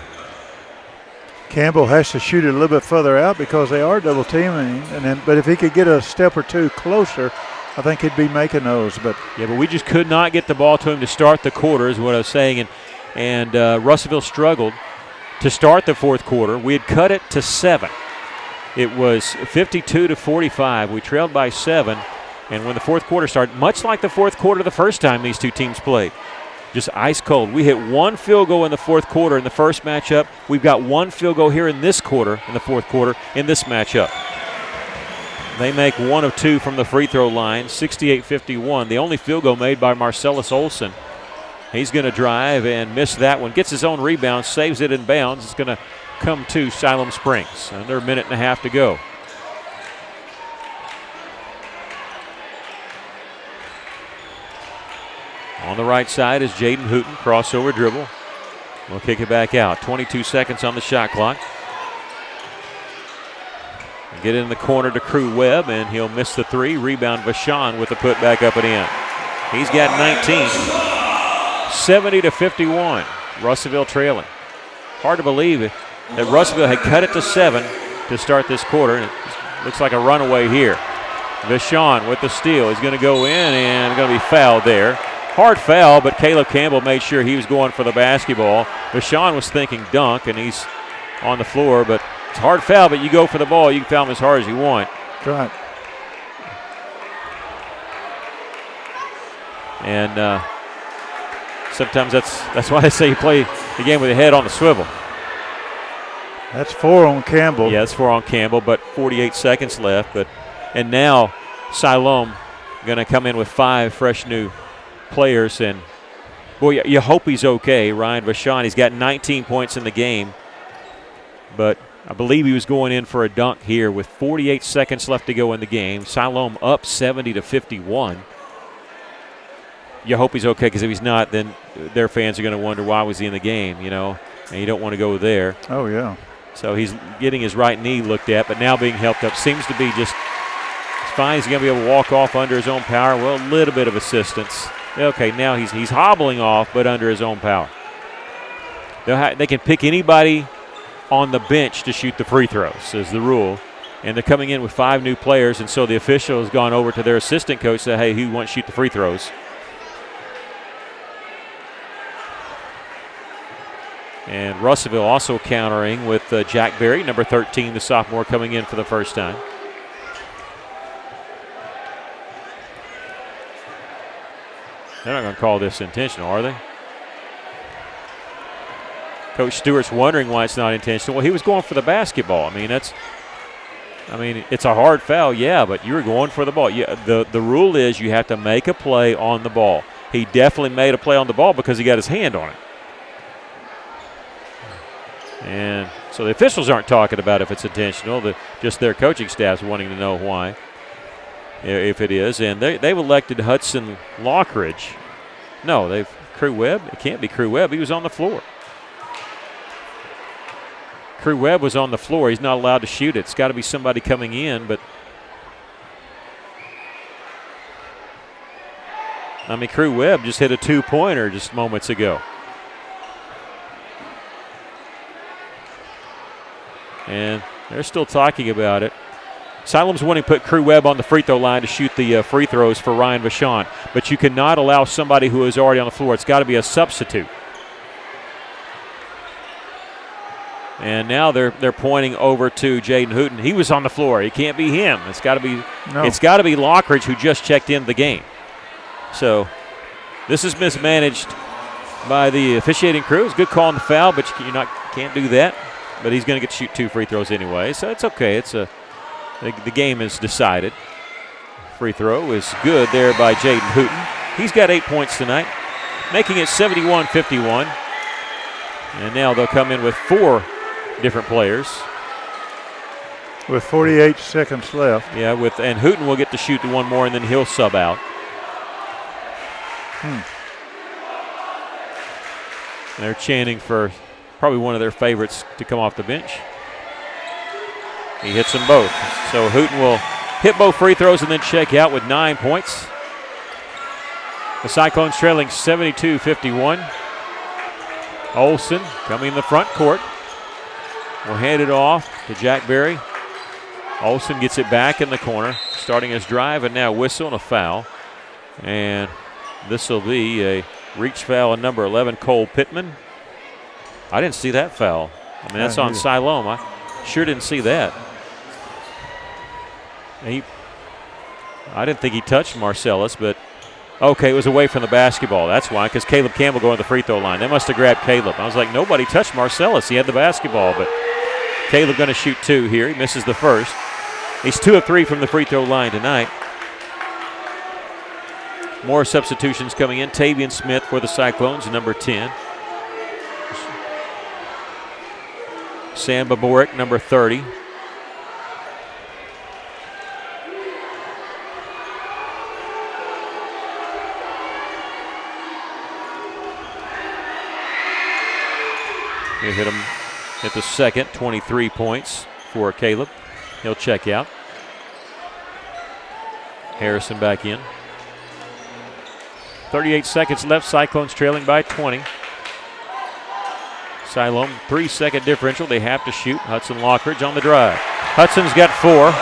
Campbell has to shoot it a little bit further out because they are double teaming, but if he could get a step or two closer, I think he'd be making those. But we just could not get the ball to him to start the quarter, is what I was saying. And Russellville struggled to start the fourth quarter. We had cut it to 7. It was 52-45. We trailed by 7. And when the fourth quarter started, much like the fourth quarter the first time these two teams played, just ice cold. We hit 1 field goal in the fourth quarter in the first matchup. We've got 1 field goal here in this quarter, in the fourth quarter, in this matchup. They make 1 of 2 from the free throw line, 68-51. The only field goal made by Marcellus Olson. He's going to drive and miss that one. Gets his own rebound, saves it in bounds. It's going to come to Siloam Springs. Under a minute and a half to go. On the right side is Jaden Hooten, crossover dribble. We'll kick it back out. 22 seconds on the shot clock. Get in the corner to Crew Webb, and he'll miss the three. Rebound Vashon with the put back up and in. He's got 19. 70-51. Russellville trailing. Hard to believe it that Russellville had cut it to 7 to start this quarter. And it looks like a runaway here. Vashon with the steal. He's going to go in and going to be fouled there. Hard foul, but Caleb Campbell made sure he was going for the basketball. Vashon was thinking dunk, and he's on the floor, but it's a hard foul, but you go for the ball, you can foul him as hard as you want. That's right. And sometimes that's why they say you play the game with your head on the swivel. That's 4 on Campbell. Yeah, it's 4 on Campbell, but 48 seconds left. And now Siloam going to come in with 5 fresh new players, and boy, you hope he's okay. Ryan Vashon, he's got 19 points in the game, but I believe he was going in for a dunk here with 48 seconds left to go in the game. Siloam up 70-51. You hope he's okay, because if he's not, then their fans are going to wonder why was he in the game, you know, and you don't want to go there. Oh, yeah. So he's getting his right knee looked at, but now being helped up. Seems to be just fine. He's going to be able to walk off under his own power. Well, a little bit of assistance. Okay, now he's hobbling off, but under his own power. They can pick anybody on the bench to shoot the free throws, is the rule. And they're coming in with 5 new players, and so the official has gone over to their assistant coach and said, hey, who wants to shoot the free throws? And Russellville also countering with Jack Berry, number 13, the sophomore, coming in for the first time. They're not going to call this intentional, are they? Coach Stewart's wondering why it's not intentional. Well, he was going for the basketball. I mean, it's a hard foul, yeah, but you were going for the ball. Yeah, the rule is you have to make a play on the ball. He definitely made a play on the ball because he got his hand on it. And so the officials aren't talking about if it's intentional. Just their coaching staff's wanting to know why, if it is. And they've elected Hudson Lockridge. No, Crew Webb. It can't be Crew Webb. He was on the floor. Crew Webb was on the floor. He's not allowed to shoot it. It's got to be somebody coming in, but I mean, Crew Webb just hit a 2-pointer just moments ago. And they're still talking about it. Siloam's wanting to put Crew Webb on the free throw line to shoot the free throws for Ryan Vashon, but you cannot allow somebody who is already on the floor. It's got to be a substitute. And now they're pointing over to Jaden Hooten. He was on the floor. It can't be him. It's got to be Lockridge, who just checked into the game. So this is mismanaged by the officiating crew. It's a good call on the foul, but can't do that. But he's going to get to shoot 2 free throws anyway, so it's okay. The game is decided. Free throw is good there by Jaden Hooten. He's got 8 points tonight, making it 71-51. And now they'll come in with 4 different players. With 48 seconds left. Yeah, and Hooten will get to shoot 1 more, and then he'll sub out. They're chanting for probably one of their favorites to come off the bench. He hits them both. So Hooten will hit both free throws and then check out with 9 points. The Cyclones trailing 72-51. Olsen coming in the front court. Will hand it off to Jack Berry. Olsen gets it back in the corner, starting his drive, and now whistle and a foul. And this will be a reach foul on number 11, Cole Pittman. I didn't see that foul. I mean, that's on Siloam. I sure didn't see that. I didn't think he touched Marcellus, but okay, it was away from the basketball. That's why, because Caleb Campbell going to the free throw line. They must have grabbed Caleb. I was like, nobody touched Marcellus. He had the basketball, but Caleb going to shoot 2 here. He misses the first. He's 2 of 3 from the free throw line tonight. More substitutions coming in. Tavian Smith for the Cyclones, number 10. Sam Boborick, number 30. He hit the second, 23 points for Caleb. He'll check out. Harrison back in. 38 seconds left. Cyclones trailing by 20. Siloam, 3-second differential. They have to shoot. Hudson Lockridge on the drive. Hudson's got 4.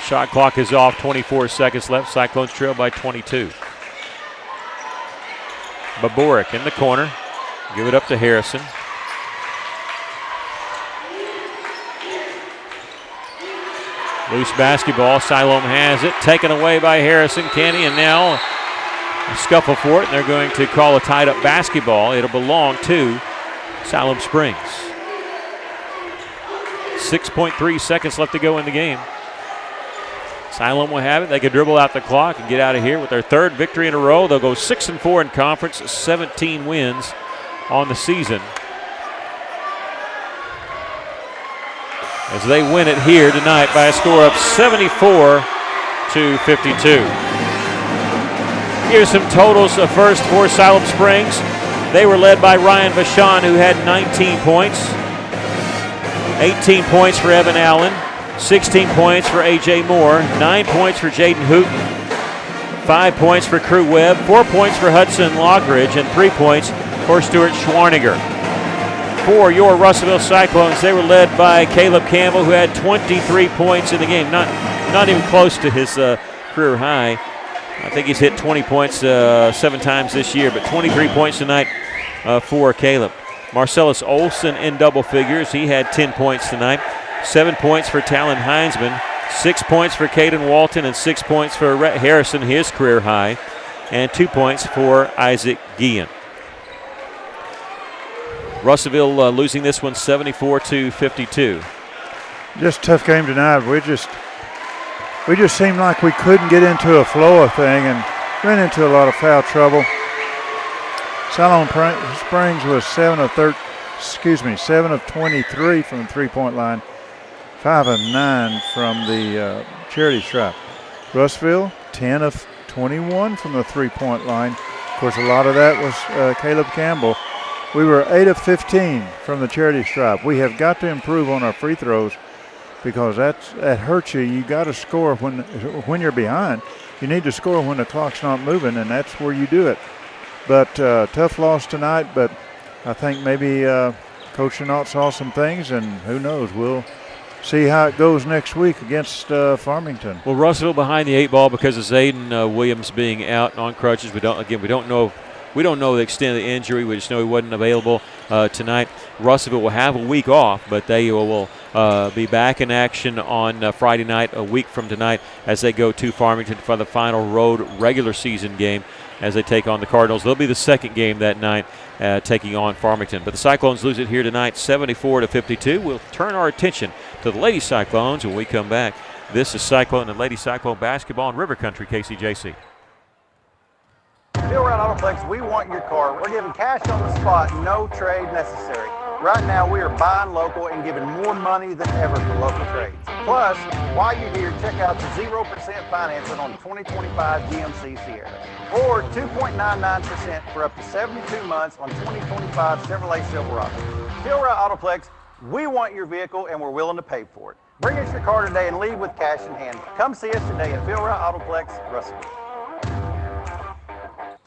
Shot clock is off. 24 seconds left. Cyclones trail by 22. Boborick in the corner. Give it up to Harrison. Loose basketball. Siloam has it. Taken away by Harrison. Kenny, and now a scuffle for it, and they're going to call a tied-up basketball. It'll belong to Siloam Springs. 6.3 seconds left to go in the game. Siloam will have it. They can dribble out the clock and get out of here with their 3rd victory in a row. They'll go 6-4 in conference, 17 wins on the season, as they win it here tonight by a score of 74-52. Here's some totals first for Siloam Springs. They were led by Ryan Vachon, who had 19 points. 18 points for Evan Allen. 16 points for A.J. Moore. 9 points for Jaden Hooten. 5 points for Crew Webb. 4 points for Hudson Lockridge. And 3 points for Stuart Schwarniger. For your Russellville Cyclones, they were led by Caleb Campbell, who had 23 points in the game. Not even close to his career high. I think he's hit 20 points 7 times this year, but 23 points tonight for Caleb. Marcellus Olson in double figures. He had 10 points tonight. 7 points for Talon Heinzman. 6 points for Caden Walton, and 6 points for Rhett Harrison, his career high. And 2 points for Isaac Guillen. Russellville losing this one 74-52. Just a tough game tonight. We just seemed like we couldn't get into a flow of thing and ran into a lot of foul trouble. Siloam Springs was 7 of 23 from the three-point line, 5 of 9 from the charity stripe. Russellville, 10 of 21 from the three-point line. Of course, a lot of that was Caleb Campbell. We were 8 of 15 from the charity stripe. We have got to improve on our free throws because that hurts you. You got to score when you're behind. You need to score when the clock's not moving, and that's where you do it. But tough loss tonight, but I think maybe Coach Chenault saw some things, and who knows, we'll see how it goes next week against Farmington. Well, Russellville behind the 8 ball because of Zayden Williams being out on crutches. We don't know the extent of the injury. We just know he wasn't available tonight. Russellville will have a week off, but they will be back in action on Friday night, a week from tonight, as they go to Farmington for the final road regular season game as they take on the Cardinals. They'll be the second game that night, taking on Farmington. But the Cyclones lose it here tonight, 74-52. We'll turn our attention to the Lady Cyclones when we come back. This is Cyclone and Lady Cyclone basketball in River Country, KCJC. Phil Round Autoplex, we want your car. We're giving cash on the spot, no trade necessary. Right now, we are buying local and giving more money than ever for local trades. Plus, while you're here, check out the 0% financing on 2025 GMC Sierra, or 2.99% for up to 72 months on 2025 Chevrolet Silverado. Phil Round Autoplex, we want your vehicle and we're willing to pay for it. Bring us your car today and leave with cash in hand. Come see us today at Phil Round Autoplex, Russellville.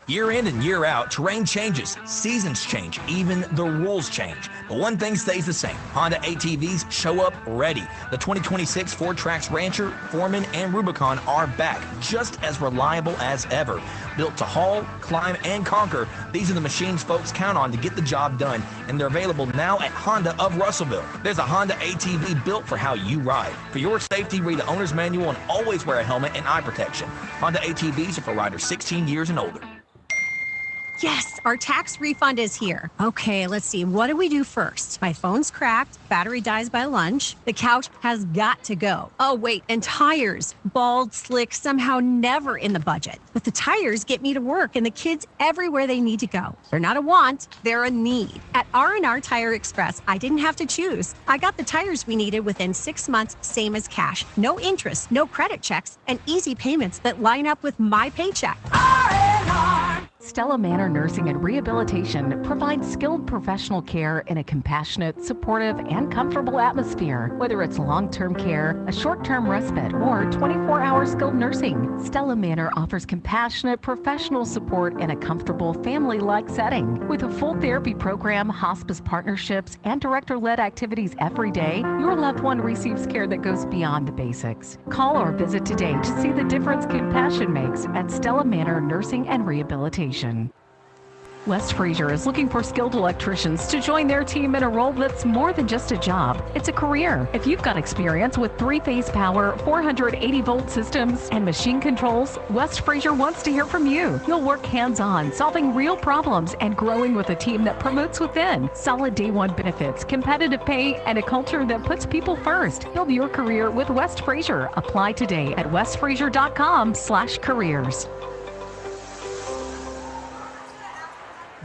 Year in and year out, terrain changes, seasons change, even the rules change. But one thing stays the same. Honda ATVs show up ready. The 2026 Ford Trax Rancher, Foreman, and Rubicon are back, just as reliable as ever. Built to haul, climb, and conquer, these are the machines folks count on to get the job done, and they're available now at Honda of Russellville. There's a Honda ATV built for how you ride. For your safety, read the owner's manual and always wear a helmet and eye protection. Honda ATVs are for riders 16 years and older. Yes, our tax refund is here. Okay, let's see. What do we do first? My phone's cracked. Battery dies by lunch. The couch has got to go. Oh, wait, and tires. Bald, slick, somehow never in the budget. But the tires get me to work and the kids everywhere they need to go. They're not a want, they're a need. At R&R Tire Express, I didn't have to choose. I got the tires we needed within 6 months, same as cash. No interest, no credit checks, and easy payments that line up with my paycheck. Stella Manor Nursing and Rehabilitation provides skilled professional care in a compassionate, supportive, and comfortable atmosphere. Whether it's long-term care, a short-term respite, or 24-hour skilled nursing, Stella Manor offers compassionate, professional support in a comfortable, family-like setting. With a full therapy program, hospice partnerships, and director-led activities every day, your loved one receives care that goes beyond the basics. Call or visit today to see the difference compassion makes at Stella Manor Nursing and Rehabilitation. West Fraser is looking for skilled electricians to join their team in a role that's more than just a job. It's a career. If you've got experience with 3-phase power, 480-volt systems, and machine controls, West Fraser wants to hear from you. You'll work hands-on, solving real problems and growing with a team that promotes within. Solid day one benefits, competitive pay, and a culture that puts people first. Build your career with West Fraser. Apply today at westfraser.com/careers.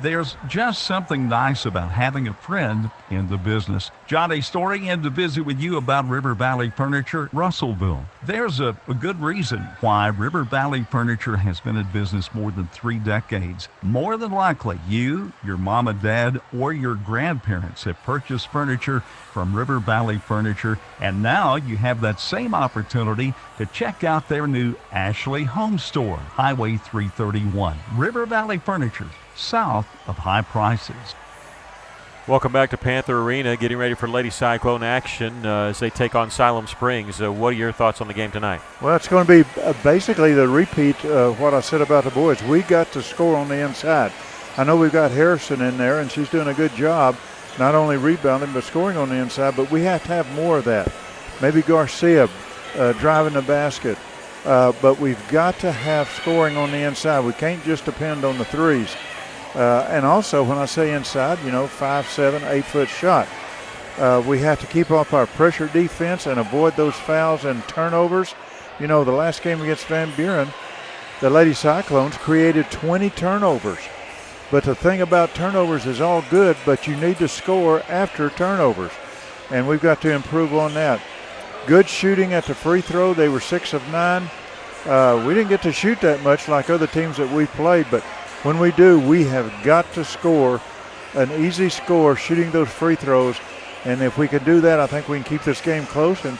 There's just something nice about having a friend in the business. Johnny Story in to visit with you about River Valley Furniture, Russellville. There's a good reason why River Valley Furniture has been in business more than 3 decades. More than likely, you, your mom and dad, or your grandparents have purchased furniture from River Valley Furniture, and now you have that same opportunity to check out their new Ashley Home Store, Highway 331. River Valley Furniture, south of high prices. Welcome back to Panther Arena, getting ready for Lady Cyclone action as they take on Siloam Springs. What are your thoughts on the game tonight? Well, it's going to be basically the repeat of what I said about the boys. We got to score on the inside. I know we've got Harrison in there, and she's doing a good job, not only rebounding but scoring on the inside, but we have to have more of that. Maybe Garcia driving the basket. But we've got to have scoring on the inside. We can't just depend on the threes. And also, when I say inside, 5, 7, 8-foot shot. We have to keep up our pressure defense and avoid those fouls and turnovers. The last game against Van Buren, the Lady Cyclones created 20 turnovers. But the thing about turnovers is all good, but you need to score after turnovers. And we've got to improve on that. Good shooting at the free throw. They were 6 of 9. We didn't get to shoot that much like other teams that we've played, but when we do, we have got to score an easy score shooting those free throws. And if we can do that, I think we can keep this game close and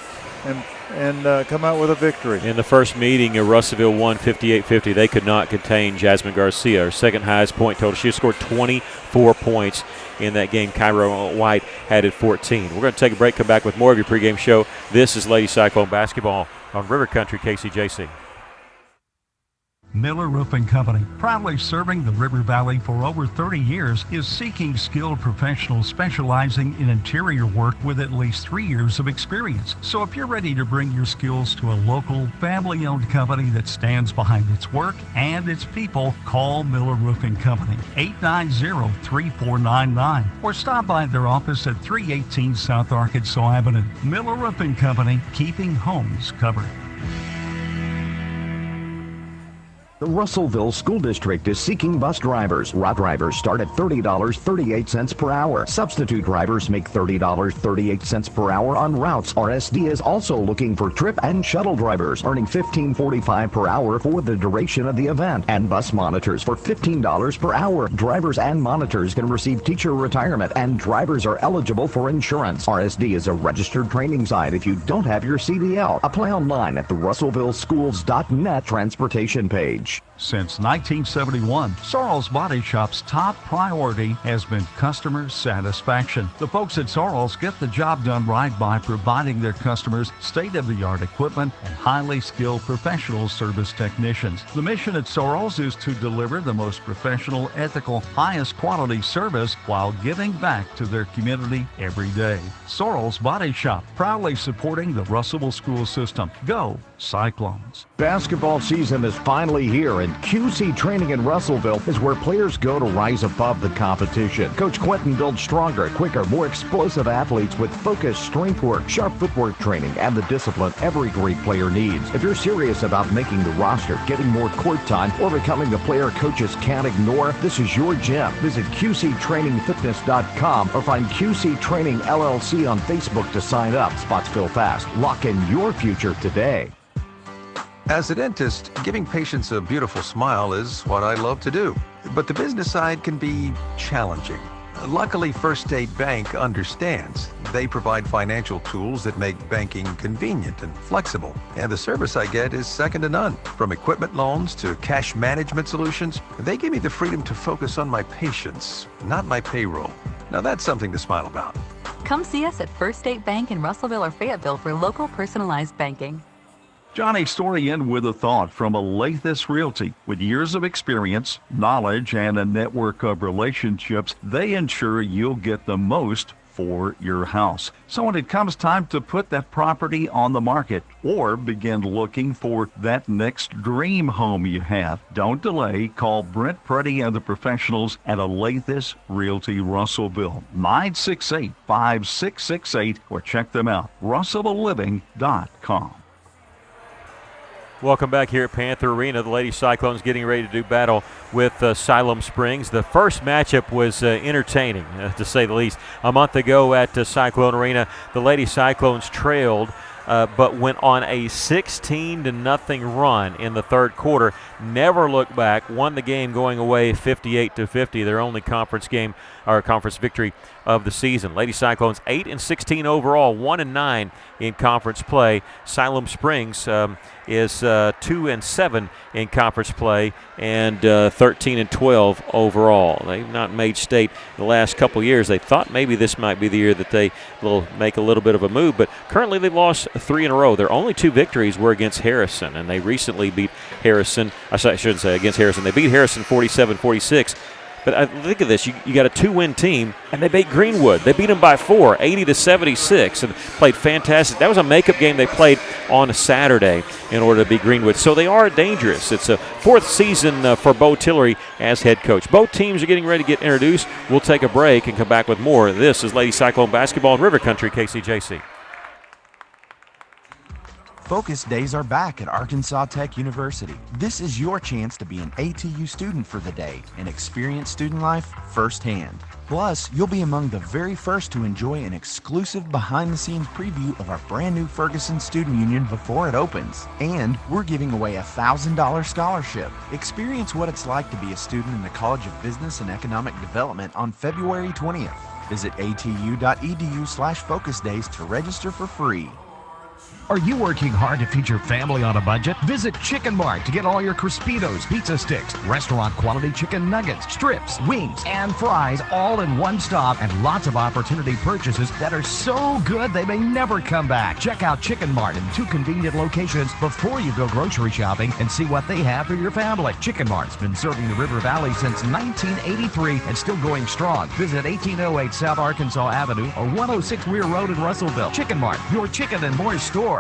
come out with a victory. In the first meeting, Russellville won 58-50. They could not contain Jasmine Garcia, her second highest point total. She scored 24 points in that game. Kyra White added 14. We're going to take a break, come back with more of your pregame show. This is Lady Cyclone basketball on River Country KCJC. Miller Roofing Company, proudly serving the River Valley for over 30 years, is seeking skilled professionals specializing in interior work with at least 3 years of experience. So if you're ready to bring your skills to a local, family-owned company that stands behind its work and its people, call Miller Roofing Company, 890-3499, or stop by their office at 318 South Arkansas Avenue. Miller Roofing Company, keeping homes covered. The Russellville School District is seeking bus drivers. Route drivers start at $30.38 per hour. Substitute drivers make $30.38 per hour on routes. RSD is also looking for trip and shuttle drivers, earning $15.45 per hour for the duration of the event, and bus monitors for $15 per hour. Drivers and monitors can receive teacher retirement, and drivers are eligible for insurance. RSD is a registered training site if you don't have your CDL. Apply online at the russellvilleschools.net transportation page. Since 1971, Sorrell's Body Shop's top priority has been customer satisfaction. The folks at Sorrell's get the job done right by providing their customers state-of-the-art equipment and highly skilled professional service technicians. The mission at Sorrell's is to deliver the most professional, ethical, highest quality service while giving back to their community every day. Sorrell's Body Shop, proudly supporting the Russellville school system. Go Cyclones. Basketball season is finally here, and QC Training in Russellville is where players go to rise above the competition. Coach Quentin builds stronger, quicker, more explosive athletes with focused strength work, sharp footwork training, and the discipline every great player needs. If you're serious about making the roster, getting more court time, or becoming the player coaches can't ignore, this is your gym. Visit QCTrainingFitness.com or find QC Training LLC on Facebook to sign up. Spots fill fast. Lock in your future today. As a dentist, giving patients a beautiful smile is what I love to do. But the business side can be challenging. Luckily, First State Bank understands. They provide financial tools that make banking convenient and flexible. And the service I get is second to none. From equipment loans to cash management solutions, they give me the freedom to focus on my patients, not my payroll. Now that's something to smile about. Come see us at First State Bank in Russellville or Fayetteville for local personalized banking. Johnny's story ends with a thought from Alathus Realty. With years of experience, knowledge, and a network of relationships, they ensure you'll get the most for your house. So when it comes time to put that property on the market or begin looking for that next dream home you have, don't delay. Call Brent Preddy and the professionals at Alathus Realty Russellville, 968-5668, or check them out, russellvilleliving.com. Welcome back here at Panther Arena. The Lady Cyclones getting ready to do battle with Siloam Springs. The first matchup was entertaining, to say the least. A month ago at Cyclone Arena, the Lady Cyclones trailed, but went on a 16-0 run in the third quarter. Never looked back. Won the game going away 58-50. Their only conference game or conference victory of the season. Lady Cyclones 8-16 overall, 1-9 in conference play. Siloam Springs is 2-7 in conference play and 13-12 overall. They've not made state the last couple years. They thought maybe this might be the year that they will make a little bit of a move, but currently they've lost 3 in a row. Their only 2 victories were against Harrison, and they recently beat Harrison. I shouldn't say against Harrison. They beat Harrison 47-46. But think of this, you got a 2-win team, and they beat Greenwood. They beat them by 4, 80-76, and played fantastic. That was a makeup game they played on a Saturday in order to beat Greenwood. So they are dangerous. It's a 4th season for Bo Tillery as head coach. Both teams are getting ready to get introduced. We'll take a break and come back with more. This is Lady Cyclone Basketball in River Country, KCJC. Focus days are back at Arkansas Tech University. This is your chance to be an ATU student for the day and experience student life firsthand. Plus, you'll be among the very first to enjoy an exclusive behind-the-scenes preview of our brand new Ferguson Student Union before it opens. And we're giving away a $1,000 scholarship. Experience what it's like to be a student in the College of Business and Economic Development on February 20th. Visit atu.edu/focusdays to register for free. Are you working hard to feed your family on a budget? Visit Chicken Mart to get all your Crispitos, pizza sticks, restaurant quality chicken nuggets, strips, wings, and fries all in one stop, and lots of opportunity purchases that are so good they may never come back. Check out Chicken Mart in 2 convenient locations before you go grocery shopping and see what they have for your family. Chicken Mart's been serving the River Valley since 1983 and still going strong. Visit 1808 South Arkansas Avenue or 106 Weir Road in Russellville. Chicken Mart, your chicken and more store.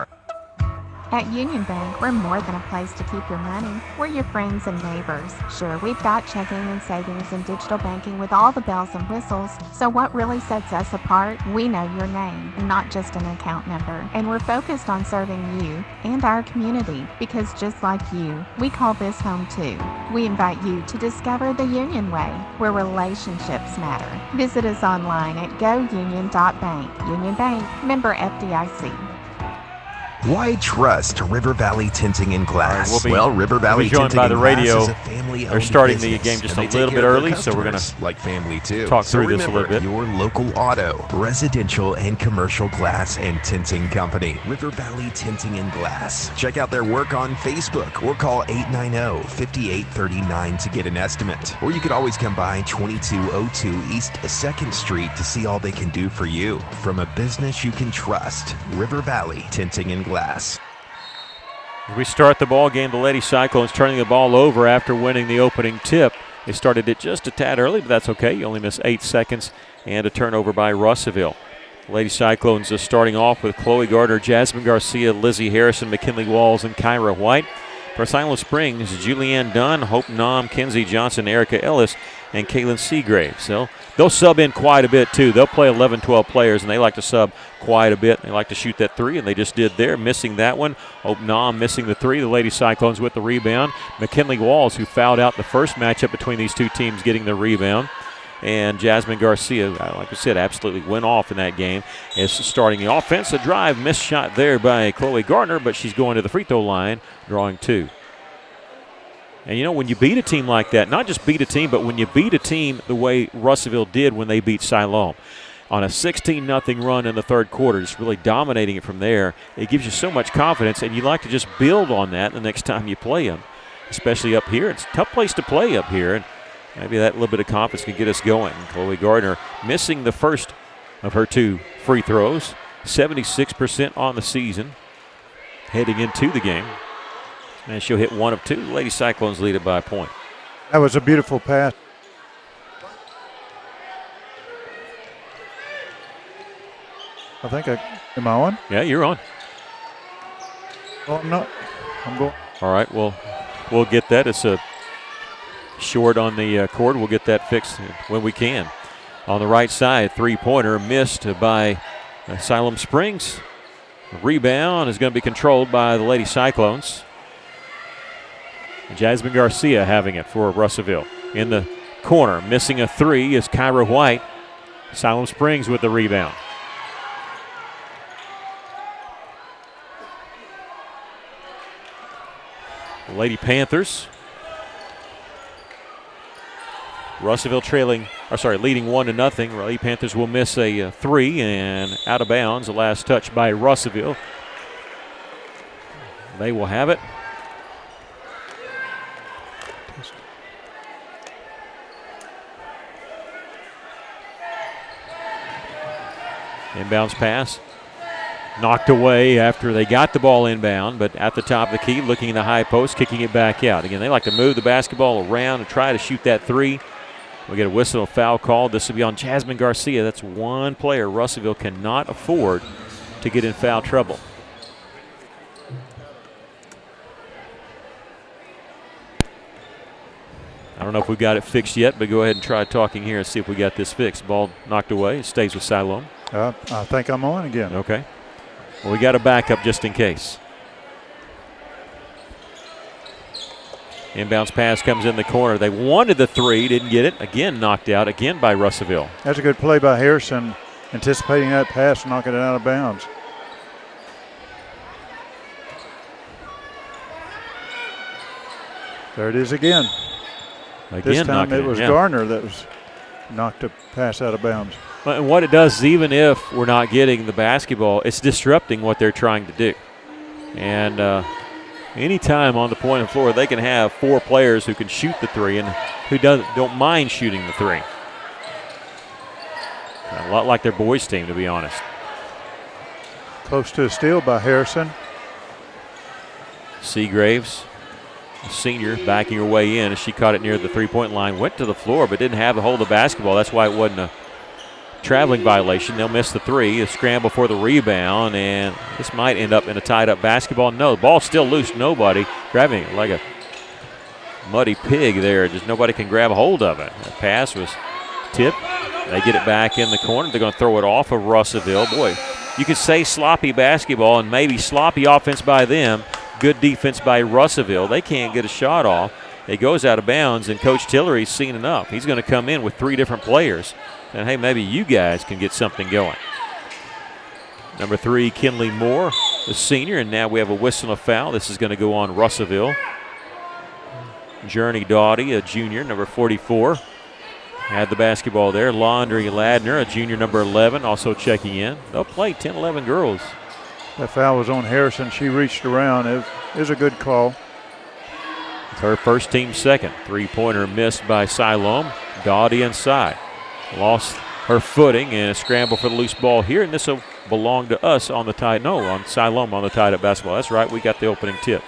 At Union Bank, we're more than a place to keep your money. We're your friends and neighbors. Sure, we've got checking and savings and digital banking with all the bells and whistles. So what really sets us apart? We know your name, not just an account number. And we're focused on serving you and our community because just like you, we call this home too. We invite you to discover the Union Way, where relationships matter. Visit us online at gounion.bank. Union Bank, member FDIC. Why trust River Valley Tinting and Glass? Right, well, River Valley joined Tinting by and the Glass radio. is a family-owned They're starting business, the game just and a they little take bit care of early, their so we're going customers to like family too. talk through this a remember, little bit. Your local auto, residential, and commercial glass and tinting company, River Valley Tinting and Glass. Check out their work on Facebook or call 890-5839 to get an estimate. Or you could always come by 2202 East 2nd Street to see all they can do for you. From a business you can trust, River Valley Tinting and Glass. As we start the ball game, the Lady Cyclones turning the ball over after winning the opening tip. They started it just a tad early, but that's okay. You only miss 8 seconds and a turnover by Russellville. Lady Cyclones starting off with Chloe Gardner, Jasmine Garcia, Lizzie Harrison, McKinley Walls, and Kyra White. For Siloam Springs, Julianne Dunn, Hope Nom, Kenzie Johnson, Erica Ellis, and Caitlin Seagrave. So they'll sub in quite a bit, too. They'll play 11, 12 players, and they like to sub quite a bit. They like to shoot that three, and they just did there, missing that one. Hope Nom missing the three. The Lady Cyclones with the rebound. McKinley Walls, who fouled out the first matchup between these two teams, getting the rebound. And Jasmine Garcia, like I said, absolutely went off in that game. Is starting the offense. A drive, missed shot there by Chloe Gardner, but she's going to the free throw line, drawing two. And, you know, when you beat a team like that, not just beat a team, but when you beat a team the way Russellville did when they beat Siloam, on a 16-0 run in the third quarter, just really dominating it from there, it gives you so much confidence, and you like to just build on that the next time you play them, especially up here. It's a tough place to play up here, and maybe that little bit of confidence can get us going. Chloe Gardner missing the first of her two free throws, 76% on the season, heading into the game. And she'll hit one of two. The Lady Cyclones lead it by a point. That was a beautiful pass. Am I on? Yeah, you're on. Oh, I'm not. I'm going. All right, well, we'll get that. It's a short on the cord. We'll get that fixed when we can. On the right side, three-pointer missed by Siloam Springs. The rebound is going to be controlled by the Lady Cyclones. Jasmine Garcia having it for Russellville. In the corner, missing a three is Kyra White. Siloam Springs with the rebound. The Lady Panthers. Russellville leading 1-0. Lady Panthers will miss a three and out of bounds. The last touch by Russellville. They will have it. Inbounds pass. Knocked away after they got the ball inbound, but at the top of the key, looking in the high post, kicking it back out. Again, they like to move the basketball around and try to shoot that three. We get a whistle, a foul call. This will be on Jasmine Garcia. That's one player Russellville cannot afford to get in foul trouble. I don't know if we've got it fixed yet, but go ahead and try talking here and see if we got this fixed. Ball knocked away. It stays with Siloam. I think I'm on again. Okay. Well, we got a backup just in case. Inbounds pass comes in the corner. They wanted the three, didn't get it. Again, knocked out again by Russellville. That's a good play by Harrison, anticipating that pass, knocking it out of bounds. There it is again. This time it was Garner that was knocked a pass out of bounds. And what it does is even if we're not getting the basketball, it's disrupting what they're trying to do. And anytime on the point of the floor, they can have four players who can shoot the three and who don't mind shooting the three. A lot like their boys team, to be honest. Close to a steal by Harrison. Seagraves, a senior, backing her way in as she caught it near the three-point line, went to the floor but didn't have a hold of the basketball. That's why it wasn't a traveling violation. They'll miss the three. A scramble for the rebound, and this might end up in a tied-up basketball. No, the ball's still loose. Nobody grabbing it like a muddy pig there. Just nobody can grab a hold of it. The pass was tipped. They get it back in the corner. They're going to throw it off of Russellville. Boy, you could say sloppy basketball and maybe sloppy offense by them. Good defense by Russellville. They can't get a shot off. It goes out of bounds, and Coach Tillery's seen enough. He's going to come in with three different players. And, hey, maybe you guys can get something going. Number 3, Kinley Moore, the senior, and now we have a whistle and a foul. This is going to go on Russellville. Journey Doughty, a junior, number 44, had the basketball there. Laundry Ladner, a junior, number 11, also checking in. They'll play 10, 11 girls. That foul was on Harrison. She reached around. It was a good call. It's her first team second. Three-pointer missed by Siloam. Doughty inside. Lost her footing and a scramble for the loose ball here, and this will belong to us on the tie. No, on Siloam on the tied-up basketball. That's right, we got the opening tip.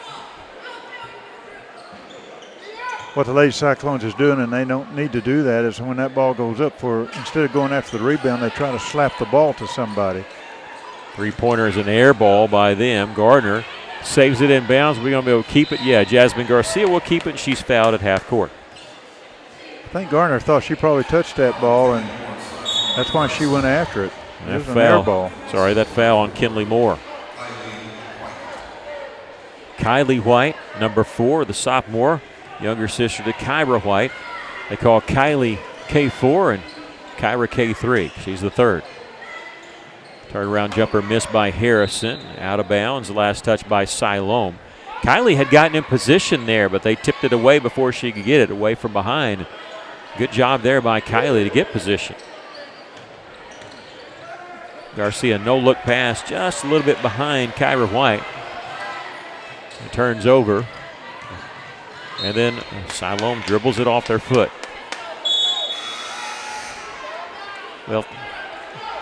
what the Lady Cyclones is doing, and they don't need to do that, is when that ball goes up, instead of going after the rebound, they try to slap the ball to somebody. Three-pointer is an air ball by them. Gardner saves it in bounds. We're going to be able to keep it. Yeah, Jasmine Garcia will keep it, and she's fouled at half court. I think Gardner thought she probably touched that ball, and that's why she went after it. It was an air ball. Sorry, that foul on Kinley Moore. Kylie White, number 4, the sophomore, younger sister to Kyra White. They call Kylie K4 and Kyra K3. She's the third. Turnaround jumper missed by Harrison. Out of bounds. The last touch by Siloam. Kylie had gotten in position there, but they tipped it away before she could get it, away from behind. Good job there by Kylie to get position. Garcia, no-look pass, just a little bit behind Kyra White. It turns over. And then Siloam dribbles it off their foot. Well,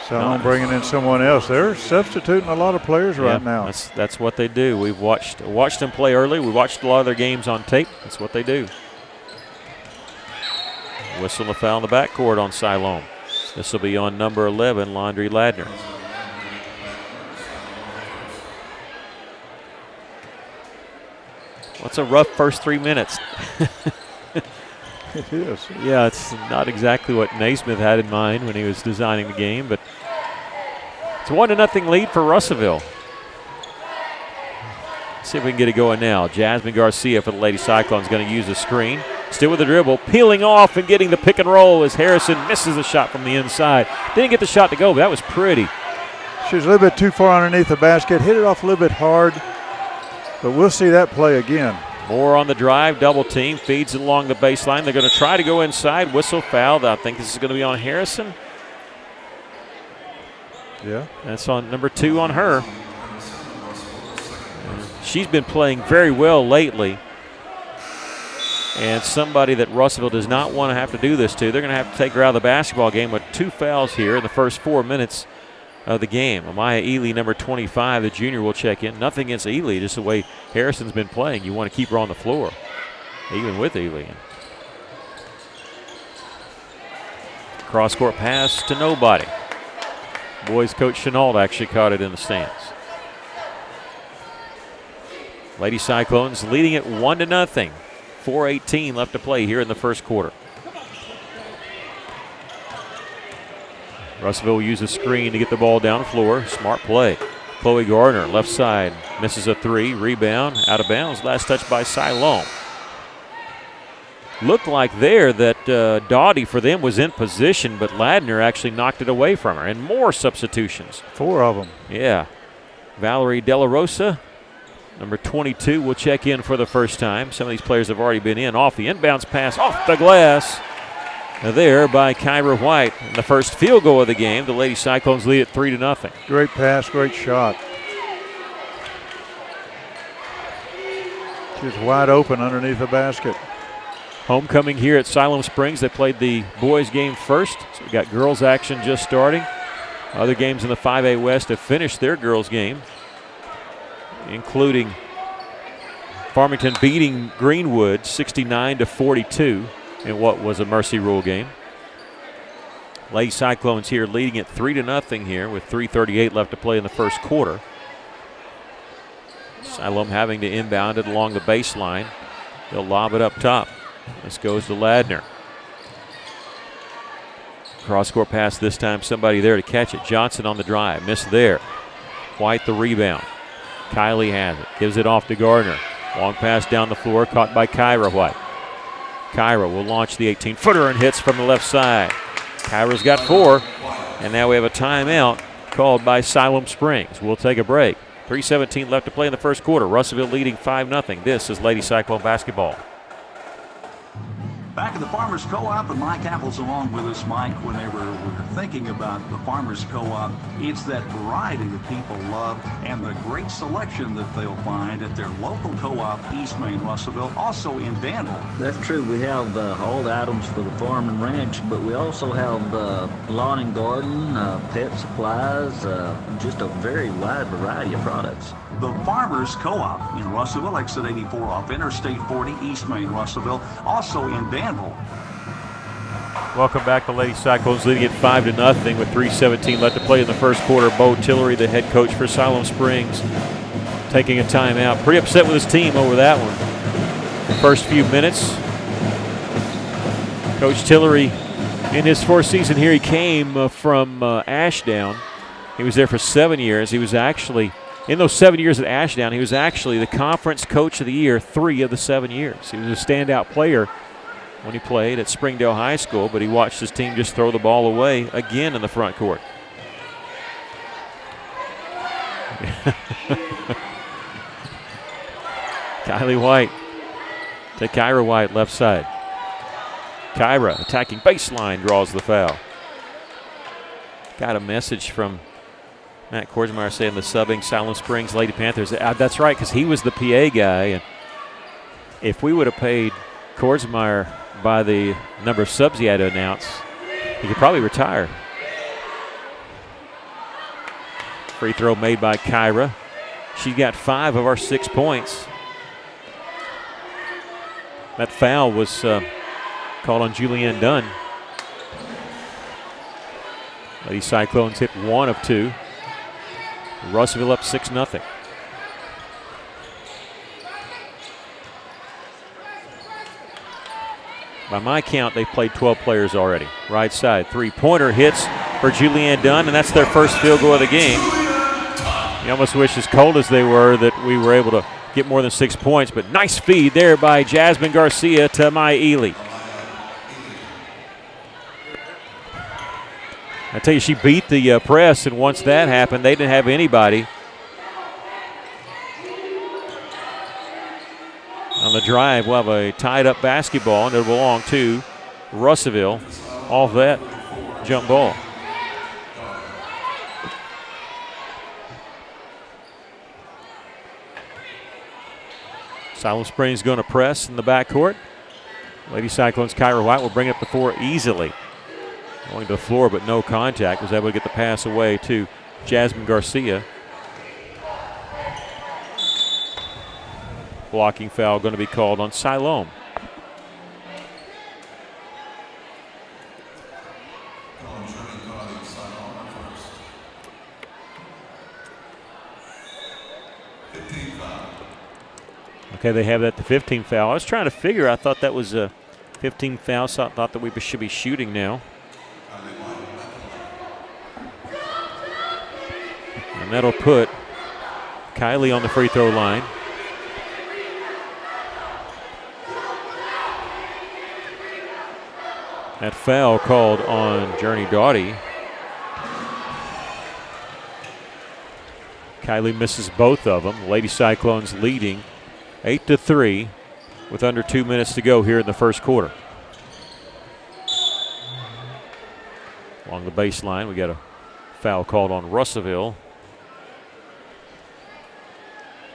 Siloam bringing in someone else. They're substituting a lot of players right now. That's what they do. We've watched them play early. We watched a lot of their games on tape. That's what they do. Whistle and a foul in the backcourt on Siloam. This will be on number 11, Laundry Ladner. What's a rough first 3 minutes? It is. Yeah, it's not exactly what Naismith had in mind when he was designing the game, but it's a 1-0 lead for Russellville. See if we can get it going now. Jasmine Garcia for the Lady Cyclones going to use the screen. Still with the dribble, peeling off and getting the pick and roll as Harrison misses a shot from the inside. Didn't get the shot to go, but that was pretty. She was a little bit too far underneath the basket, hit it off a little bit hard, but we'll see that play again. Moore on the drive, double team, feeds it along the baseline. They're going to try to go inside, whistle, fouled. I think this is going to be on Harrison. Yeah. That's on number 2 on her. She's been playing very well lately. And somebody that Russellville does not want to have to do this to. They're going to have to take her out of the basketball game with 2 fouls here in the first 4 minutes of the game. Amaya Ely, number 25, the junior, will check in. Nothing against Ely, just the way Harrison's been playing. You want to keep her on the floor, even with Ely. Cross-court pass to nobody. Boys coach Chenault actually caught it in the stands. Lady Cyclones leading it 1-0. 4:18 left to play here in the first quarter. Russellville will use a screen to get the ball down the floor. Smart play. Chloe Gardner, left side, misses a 3. Rebound, out of bounds. Last touch by Siloam. Looked like there that Dottie for them was in position, but Ladner actually knocked it away from her. And more substitutions. 4 of them. Yeah. Valerie De La Rosa, number 22, will check in for the first time. Some of these players have already been in. Off the inbounds pass, off the glass. There by Kyra White. And the first field goal of the game. The Lady Cyclones lead it 3-0. Great pass, great shot. She was wide open underneath the basket. Homecoming here at Siloam Springs. They played the boys game first. So we got girls action just starting. Other games in the 5A West have finished their girls game, including Farmington beating Greenwood 69-42 in what was a mercy rule game. Lady Cyclones here leading it 3-0 here with 3:38 left to play in the first quarter. Siloam having to inbound it along the baseline. They'll lob it up top. This goes to Ladner. Cross-court pass this time, somebody there to catch it. Johnson on the drive, missed there. White the rebound. Kylie has it, gives it off to Gardner. Long pass down the floor, caught by Kyra White. Kyra will launch the 18-footer and hits from the left side. Kyra's got 4, and now we have a timeout called by Siloam Springs. We'll take a break. 3:17 left to play in the first quarter. Russellville leading 5-0. This is Lady Cyclone basketball. Back at the Farmers Co-op, and Mike Apple's along with us. Mike, whenever we're thinking about the Farmers Co-op, it's that variety that people love and the great selection that they'll find at their local co-op, East Main Russellville, also in Danville. That's true. We have all the items for the farm and ranch, but we also have lawn and garden, pet supplies, just a very wide variety of products. The Farmers Co-op in Russellville, exit 84 off Interstate 40, East Main, Russellville. Also in Danville. Welcome back. The Lady Cyclones leading it 5-0 with 3:17 left to play in the first quarter. Bo Tillery, the head coach for Siloam Springs, taking a timeout. Pretty upset with his team over that one. The first few minutes, Coach Tillery, in his fourth season here, he came from Ashdown. He was there for 7 years. He was actually, in those 7 years at Ashdown, he was actually the conference coach of the year 3 of the 7 years. He was a standout player when he played at Springdale High School, but he watched his team just throw the ball away again in the front court. Kylie White to Kyra White, left side. Kyra attacking baseline, draws the foul. Got a message from Matt Korsmeyer saying the subbing Siloam Springs Lady Panthers. That's right, because he was the PA guy, and if we would have paid Korsmeyer by the number of subs he had to announce, he could probably retire. Free throw made by Kyra. She got 5 of our 6 points. That foul was called on Julianne Dunn. Lady Cyclones hit 1 of 2. Russellville up 6-0. By my count, they've played 12 players already. Right side, three-pointer hits for Julianne Dunn, and that's their first field goal of the game. You almost wish, as cold as they were, that we were able to get more than 6 points, but nice feed there by Jasmine Garcia to Maya Ely. I tell you, she beat the press, and once that happened, they didn't have anybody. On the drive, we'll have a tied-up basketball, and it'll belong to Russellville off that jump ball. Siloam Springs going to press in the backcourt. Lady Cyclones Kyra White will bring up the 4 easily. Going to the floor, but no contact. Was able to get the pass away to Jasmine Garcia. Blocking foul going to be called on Siloam. Okay, they have that to 15 foul. I was trying to figure. I thought that was a 15 foul, so I thought that we should be shooting now. And that'll put Kylie on the free throw line. That foul called on Journey Doughty. Kylie misses both of them. Lady Cyclones leading 8-3 with under 2 minutes to go here in the first quarter. Along the baseline, we got a foul called on Russellville.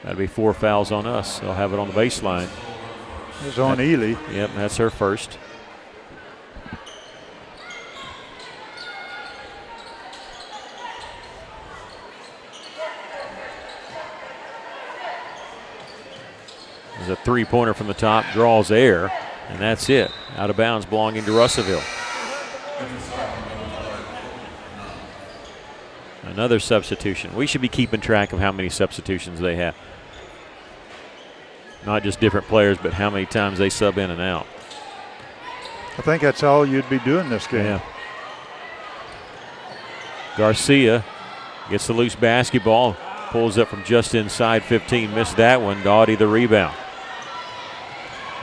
That'll be 4 fouls on us. They'll have it on the baseline. It's on Ely. Yep, that's her first. There's a three-pointer from the top, draws air, and that's it. Out of bounds, belonging to Russellville. Another substitution. We should be keeping track of how many substitutions they have. Not just different players, but how many times they sub in and out. I think that's all you'd be doing this game. Yeah. Garcia gets the loose basketball, pulls up from just inside 15, missed that one. Doughty the rebound.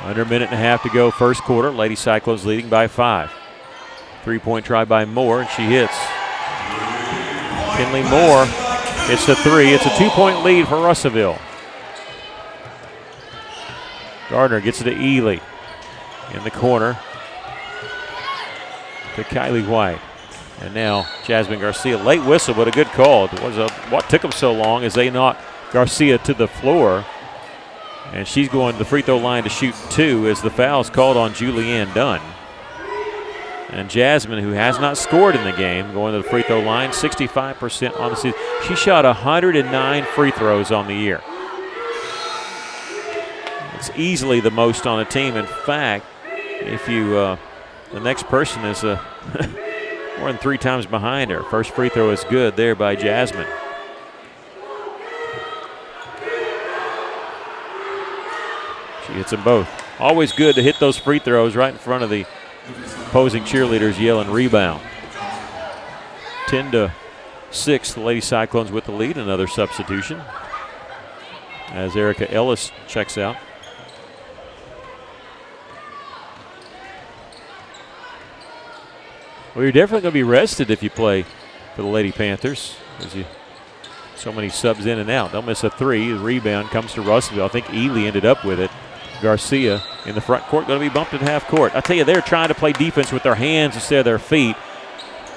Under a minute and a half to go, first quarter. Lady Cyclones leading by 5. Three-point try by Moore, and she hits. Kinley Moore hits the 3. It's a 2-point lead for Russellville. Gardner gets it to Ely. In the corner to Kylie White. And now Jasmine Garcia. Late whistle, but a good call. It was what took them so long as they knocked Garcia to the floor. And she's going to the free throw line to shoot 2 as the foul's called on Julianne Dunn. And Jasmine, who has not scored in the game, going to the free throw line, 65% on the season. She shot 109 free throws on the year. It's easily the most on a team. In fact, if you, the next person is more than 3 times behind her. First free throw is good there by Jasmine. She hits them both. Always good to hit those free throws right in front of the opposing cheerleaders yelling rebound. 10-6, the Lady Cyclones with the lead. Another substitution as Erica Ellis checks out. Well, you're definitely going to be rested if you play for the Lady Panthers. So many subs in and out. They'll miss a 3. The rebound comes to Russellville. I think Ely ended up with it. Garcia in the front court, going to be bumped at half court. I tell you, they're trying to play defense with their hands instead of their feet.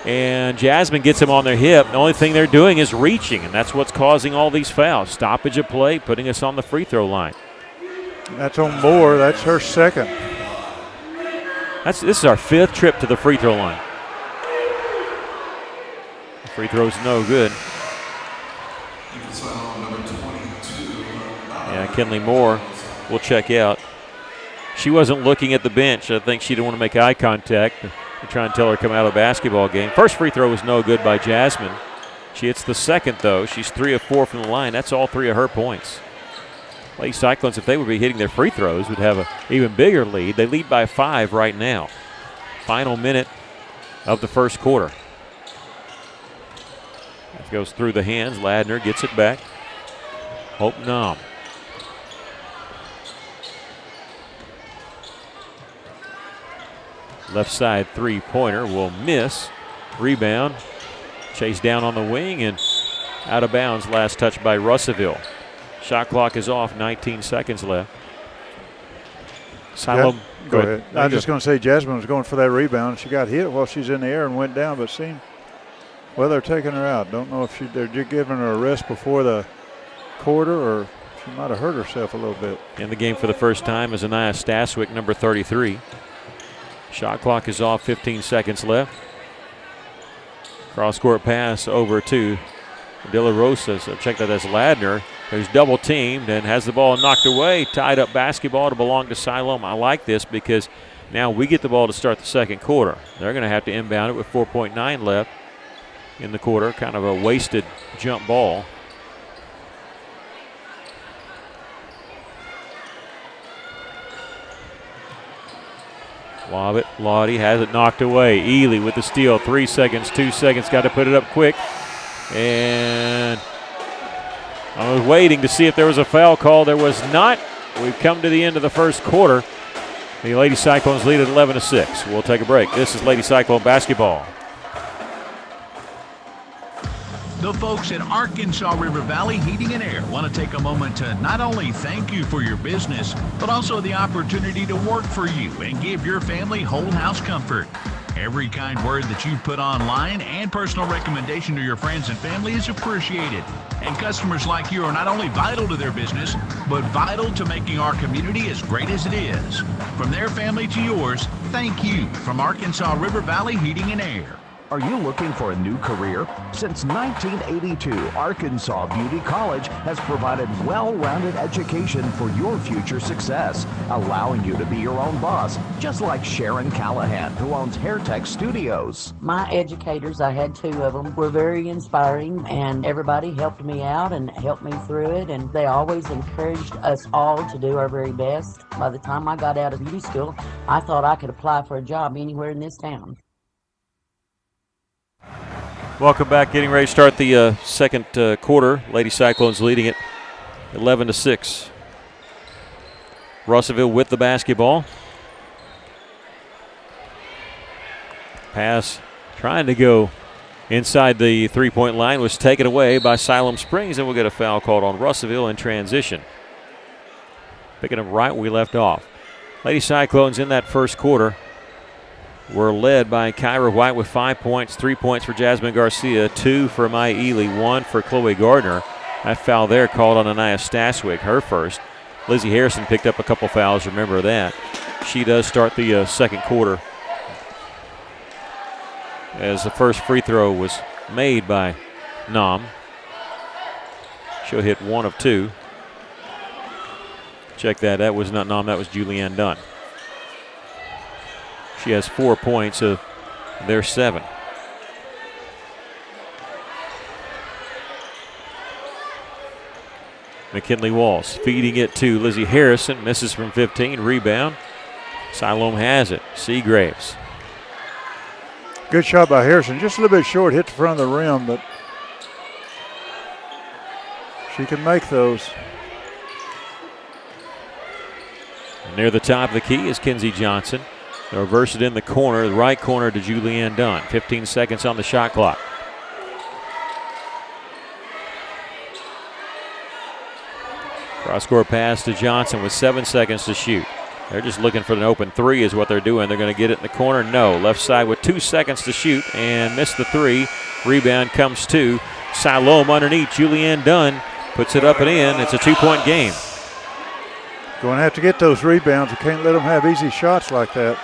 And Jasmine gets them on their hip. The only thing they're doing is reaching, and that's what's causing all these fouls. Stoppage of play, putting us on the free throw line. That's on Moore. That's her second. This is our 5th trip to the free throw line. The free throw's no good. Yeah, Kenley Moore will check out. She wasn't looking at the bench. I think she didn't want to make eye contact. They're trying to tell her to come out of the basketball game. First free throw was no good by Jasmine. She hits the second, though. She's 3 of 4 from the line. That's all 3 of her points. Lady Cyclones, if they would be hitting their free throws, would have an even bigger lead. They lead by 5 right now. Final minute of the first quarter. It goes through the hands. Ladner gets it back. Hope Nom. Left side three-pointer will miss. Rebound. Chased down on the wing and out of bounds. Last touch by Russellville. Shot clock is off. 19 seconds left. Siloam. Yeah, go ahead. I was just going to say Jasmine was going for that rebound. She got hit while she's in the air and went down, but seemed, well, they're taking her out. Don't know if they're giving her a rest before the quarter or she might have hurt herself a little bit. In the game for the first time is Anaya Staswick, number 33. Shot clock is off, 15 seconds left. Cross-court pass over to De La Rosa. So check that as Ladner, who's double teamed and has the ball knocked away. Tied up basketball to belong to Siloam. I like this because now we get the ball to start the second quarter. They're going to have to inbound it with 4.9 left in the quarter. Kind of a wasted jump ball. Lob it. Lottie has it knocked away. Ely with the steal. 3 seconds, 2 seconds. Got to put it up quick. And I was waiting to see if there was a foul call. There was not. We've come to the end of the first quarter. The Lady Cyclones lead at 11-6. We'll take a break. This is Lady Cyclone basketball. The folks at Arkansas River Valley Heating and Air want to take a moment to not only thank you for your business, but also the opportunity to work for you and give your family whole house comfort. Every kind word that you put online and personal recommendation to your friends and family is appreciated. And customers like you are not only vital to their business, but vital to making our community as great as it is. From their family to yours, thank you from Arkansas River Valley Heating and Air. Are you looking for a new career? Since 1982, Arkansas Beauty College has provided well-rounded education for your future success, allowing you to be your own boss, just like Sharon Callahan, who owns Hair Tech Studios. My educators, I had 2 of them, were very inspiring, and everybody helped me out and helped me through it, and they always encouraged us all to do our very best. By the time I got out of beauty school, I thought I could apply for a job anywhere in this town. Welcome back. Getting ready to start the second quarter. Lady Cyclones leading it 11-6. Russellville with the basketball. Pass trying to go inside the three-point line was taken away by Siloam Springs, and we'll get a foul called on Russellville in transition. Picking up right where we left off. Lady Cyclones in that first quarter were led by Kyra White with 5 points, 3 points for Jasmine Garcia, 2 for Maya Ely, 1 for Chloe Gardner. That foul there called on Anaya Staswick, her first. Lizzie Harrison picked up a couple fouls, remember that. She does start the second quarter as the first free throw was made by Nam. She'll hit 1 of 2. Check that. That was not Nam. That was Julianne Dunn. She has 4 points of their 7. McKinley Walls feeding it to Lizzie Harrison. Misses from 15. Rebound. Siloam has it. Seagraves. Good shot by Harrison. Just a little bit short. Hit the front of the rim, but she can make those. And near the top of the key is Kinsey Johnson. They'll reverse it in the corner, the right corner to Julianne Dunn. 15 seconds on the shot clock. Cross-court pass to Johnson with 7 seconds to shoot. They're just looking for an open 3 is what they're doing. They're going to get it in the corner. No. Left side with 2 seconds to shoot and missed the 3. Rebound comes to Siloam underneath. Julianne Dunn puts it up and in. It's a 2-point game. Going to have to get those rebounds. We can't let them have easy shots like that.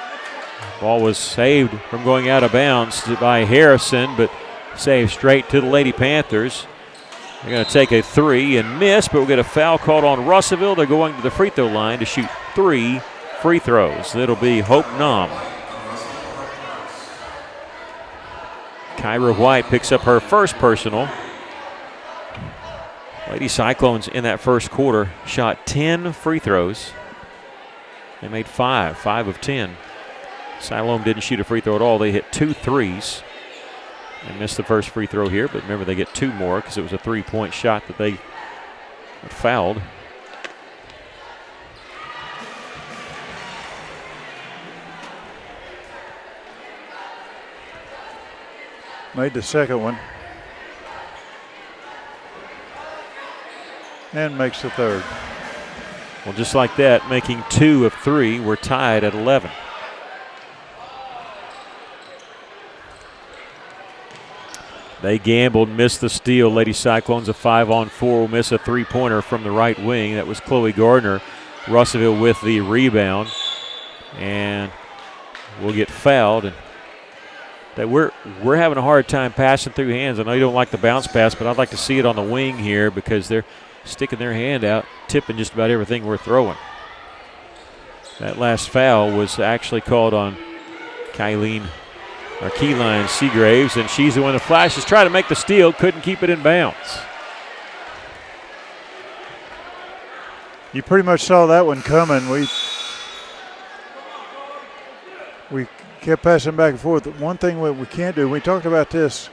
Ball was saved from going out of bounds by Harrison, but saved straight to the Lady Panthers. They're going to take a 3 and miss, but we'll get a foul called on Russellville. They're going to the free throw line to shoot 3 free throws. It'll be Hope Nam. Kyra White picks up her first personal. Lady Cyclones in that first quarter shot 10 free throws. They made 5 of 10. Siloam didn't shoot a free throw at all. They hit 2 threes and missed the first free throw here, but remember they get 2 more because it was a 3-point shot that they fouled. Made the second one. And makes the third. Well, just like that, making 2 of 3, we're tied at 11. They gambled, missed the steal. Lady Cyclones a 5-on-4 will miss a 3-pointer from the right wing. That was Chloe Gardner. Russellville with the rebound. And will get fouled. And that we're having a hard time passing through hands. I know you don't like the bounce pass, but I'd like to see it on the wing here because they're sticking their hand out, tipping just about everything we're throwing. That last foul was actually called on Keyline Seagraves, and she's the one that flashes, try to make the steal, couldn't keep it in bounds. You pretty much saw that one coming. We kept passing back and forth. One thing we can't do, we talked about this,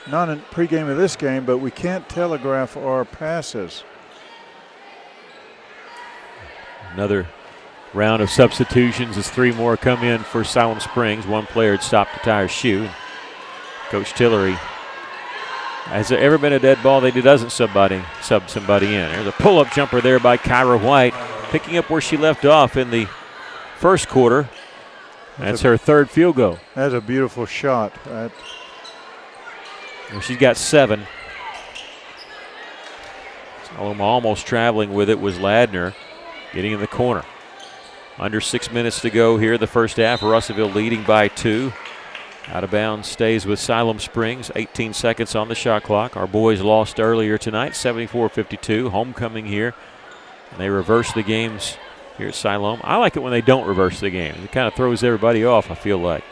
not in pregame of this game, but we can't telegraph our passes. Another round of substitutions as 3 more come in for Siloam Springs. One player had stopped to tie her shoe. Coach Tillery, has there ever been a dead ball that he doesn't sub somebody in? There's a pull-up jumper there by Kyra White, picking up where she left off in the first quarter. That's her 3rd field goal. That's a beautiful shot. She's got 7. Siloam almost traveling with it was Ladner, getting in the corner. Under 6 minutes to go here, the first half. Russellville leading by 2. Out of bounds stays with Siloam Springs. 18 seconds on the shot clock. Our boys lost earlier tonight, 74-52. Homecoming here. And they reverse the games here at Siloam. I like it when they don't reverse the game. It kind of throws everybody off, I feel like.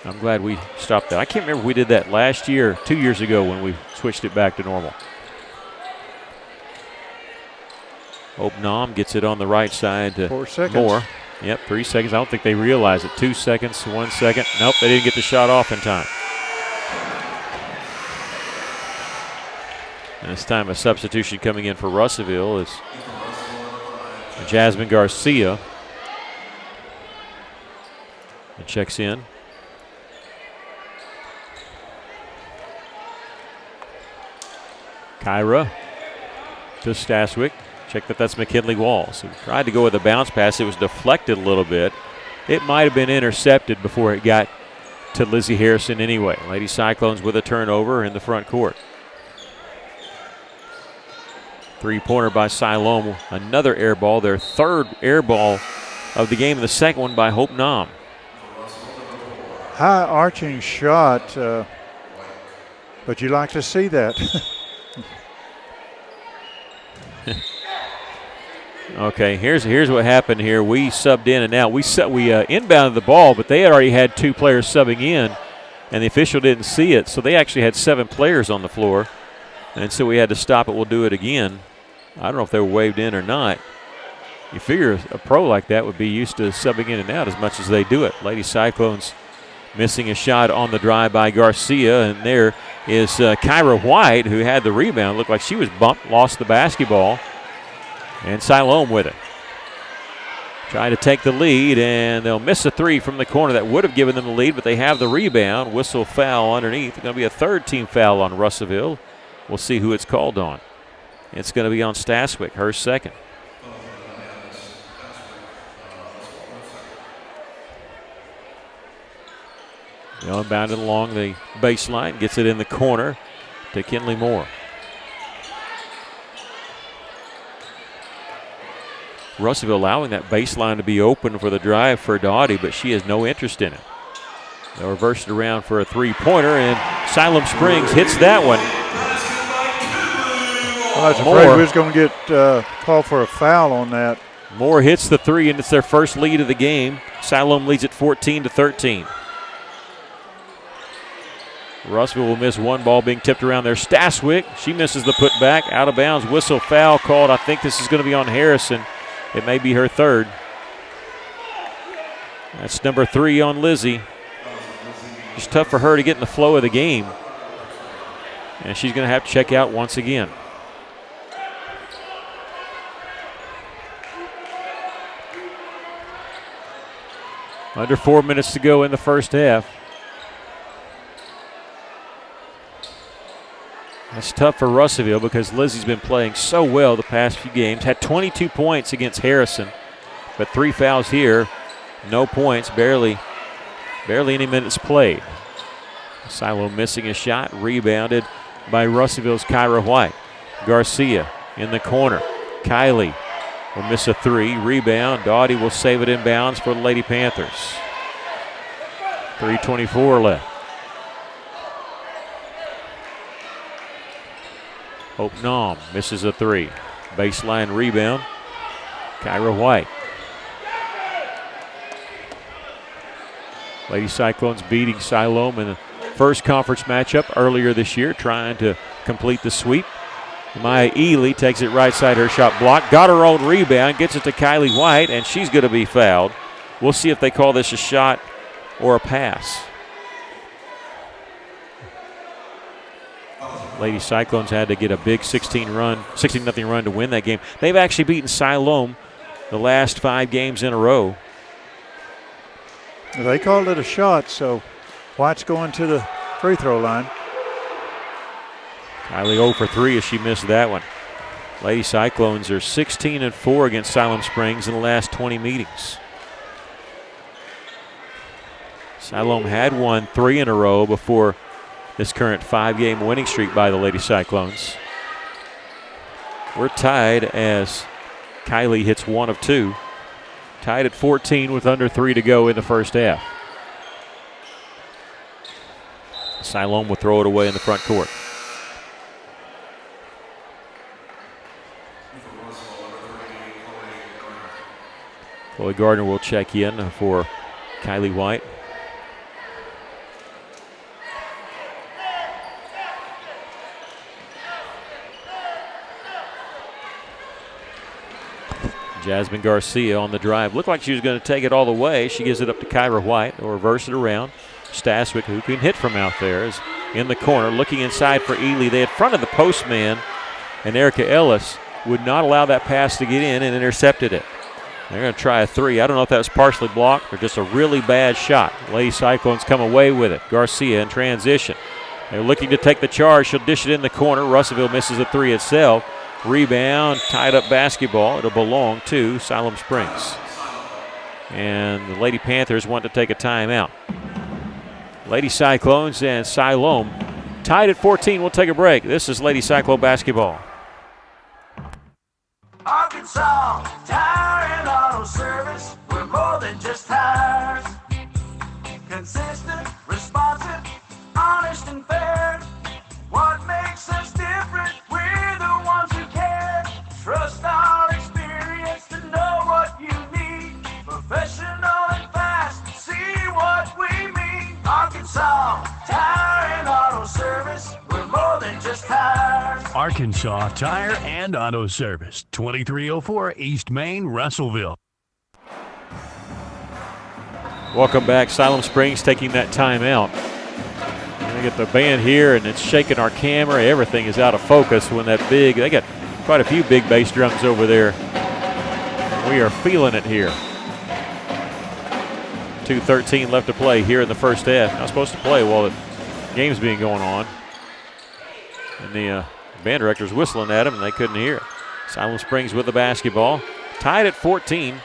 I'm glad we stopped that. I can't remember if we did that last year, 2 years ago when we switched it back to normal. Hope Nam gets it on the right side to 4 seconds. Moore. Yep, 3 seconds. I don't think they realize it. 2 seconds, 1 second. Nope, they didn't get the shot off in time. And this time a substitution coming in for Russellville is Jasmine Garcia. And checks in. Kyra to Staswick. Check that's McKinley Walls. So tried to go with a bounce pass. It was deflected a little bit. It might have been intercepted before it got to Lizzie Harrison anyway. Lady Cyclones with a turnover in the front court. 3-pointer by Siloam. Another air ball. Their 3rd air ball of the game. And the second one by Hope Nam. high arching shot, but you like to see that. Okay, here's what happened here. We subbed in and out. We inbounded the ball, but they had already had 2 players subbing in, and the official didn't see it. So they actually had 7 players on the floor, and so we had to stop it. We'll do it again. I don't know if they were waved in or not. You figure a pro like that would be used to subbing in and out as much as they do it. Lady Cyclones missing a shot on the drive by Garcia, and there is Kyra White, who had the rebound. Looked like she was bumped, lost the basketball. And Siloam with it. Trying to take the lead, and they'll miss a 3 from the corner that would have given them the lead, but they have the rebound. Whistle foul underneath. It's going to be a 3rd team foul on Russellville. We'll see who it's called on. It's going to be on Staswick, her 2nd. Bounded along the baseline, gets it in the corner to Kinley Moore. Russellville allowing that baseline to be open for the drive for Doughty, but she has no interest in it. They'll reverse it around for a 3-pointer, and Siloam Springs hits that one. I was afraid we was going to get called for a foul on that. Moore hits the 3, and it's their first lead of the game. Siloam leads at 14-13. Russellville will miss 1 ball being tipped around there. Staswick, she misses the putback, out of bounds. Whistle foul called. I think this is going to be on Harrison. It may be her 3rd. That's number 3 on Lizzie. It's tough for her to get in the flow of the game. And she's going to have to check out once again. Under 4 minutes to go in the first half. That's tough for Russellville because Lizzie's been playing so well the past few games. Had 22 points against Harrison, but 3 fouls here. No points, barely any minutes played. Siloam missing a shot, rebounded by Russellville's Kyra White. Garcia in the corner. Kylie will miss a 3. Rebound. Doughty will save it in bounds for the Lady Panthers. 3:24 left. Hope Nom misses a 3. Baseline rebound. Kyra White. Lady Cyclones beating Siloam in the first conference matchup earlier this year, trying to complete the sweep. Maya Ely takes it right side, her shot blocked. Got her own rebound, gets it to Kylie White, and she's going to be fouled. We'll see if they call this a shot or a pass. Lady Cyclones had to get a big 16-0 run to win that game. They've actually beaten Siloam the last 5 games in a row. They called it a shot, so White's going to the free throw line. Kylie 0 for 3 as she missed that one. Lady Cyclones are 16-4 against Siloam Springs in the last 20 meetings. Siloam had won 3 in a row before this current 5-game winning streak by the Lady Cyclones. We're tied as Kylie hits 1 of 2. Tied at 14 with under 3 to go in the first half. Siloam will throw it away in the front court. Chloe Gardner will check in for Kylie White. Jasmine Garcia on the drive. Looked like she was going to take it all the way. She gives it up to Kyra White. They'll reverse it around. Staswick, who can hit from out there, is in the corner. Looking inside for Ely. They had fronted the postman, and Erica Ellis would not allow that pass to get in and intercepted it. They're going to try a 3. I don't know if that was partially blocked or just a really bad shot. Lady Cyclones come away with it. Garcia in transition. They're looking to take the charge. She'll dish it in the corner. Russellville misses a 3 itself. Rebound, tied up basketball. It'll belong to Siloam Springs. And the Lady Panthers want to take a timeout. Lady Cyclones and Siloam tied at 14. We'll take a break. This is Lady Cyclone basketball. Arkansas Tire and Auto Service. We're more than just tires. Consistent, Arkansas Tire and Auto Service, 2304 East Main, Russellville. Welcome back. Siloam Springs taking that timeout. We get the band here, and it's shaking our camera. Everything is out of focus when that big, they got quite a few big bass drums over there. We are feeling it here. 2:13 left to play here in the first half. Not supposed to play while the game's being going on. And the band director's whistling at them, and they couldn't hear. Siloam Springs with the basketball. Tied at 14.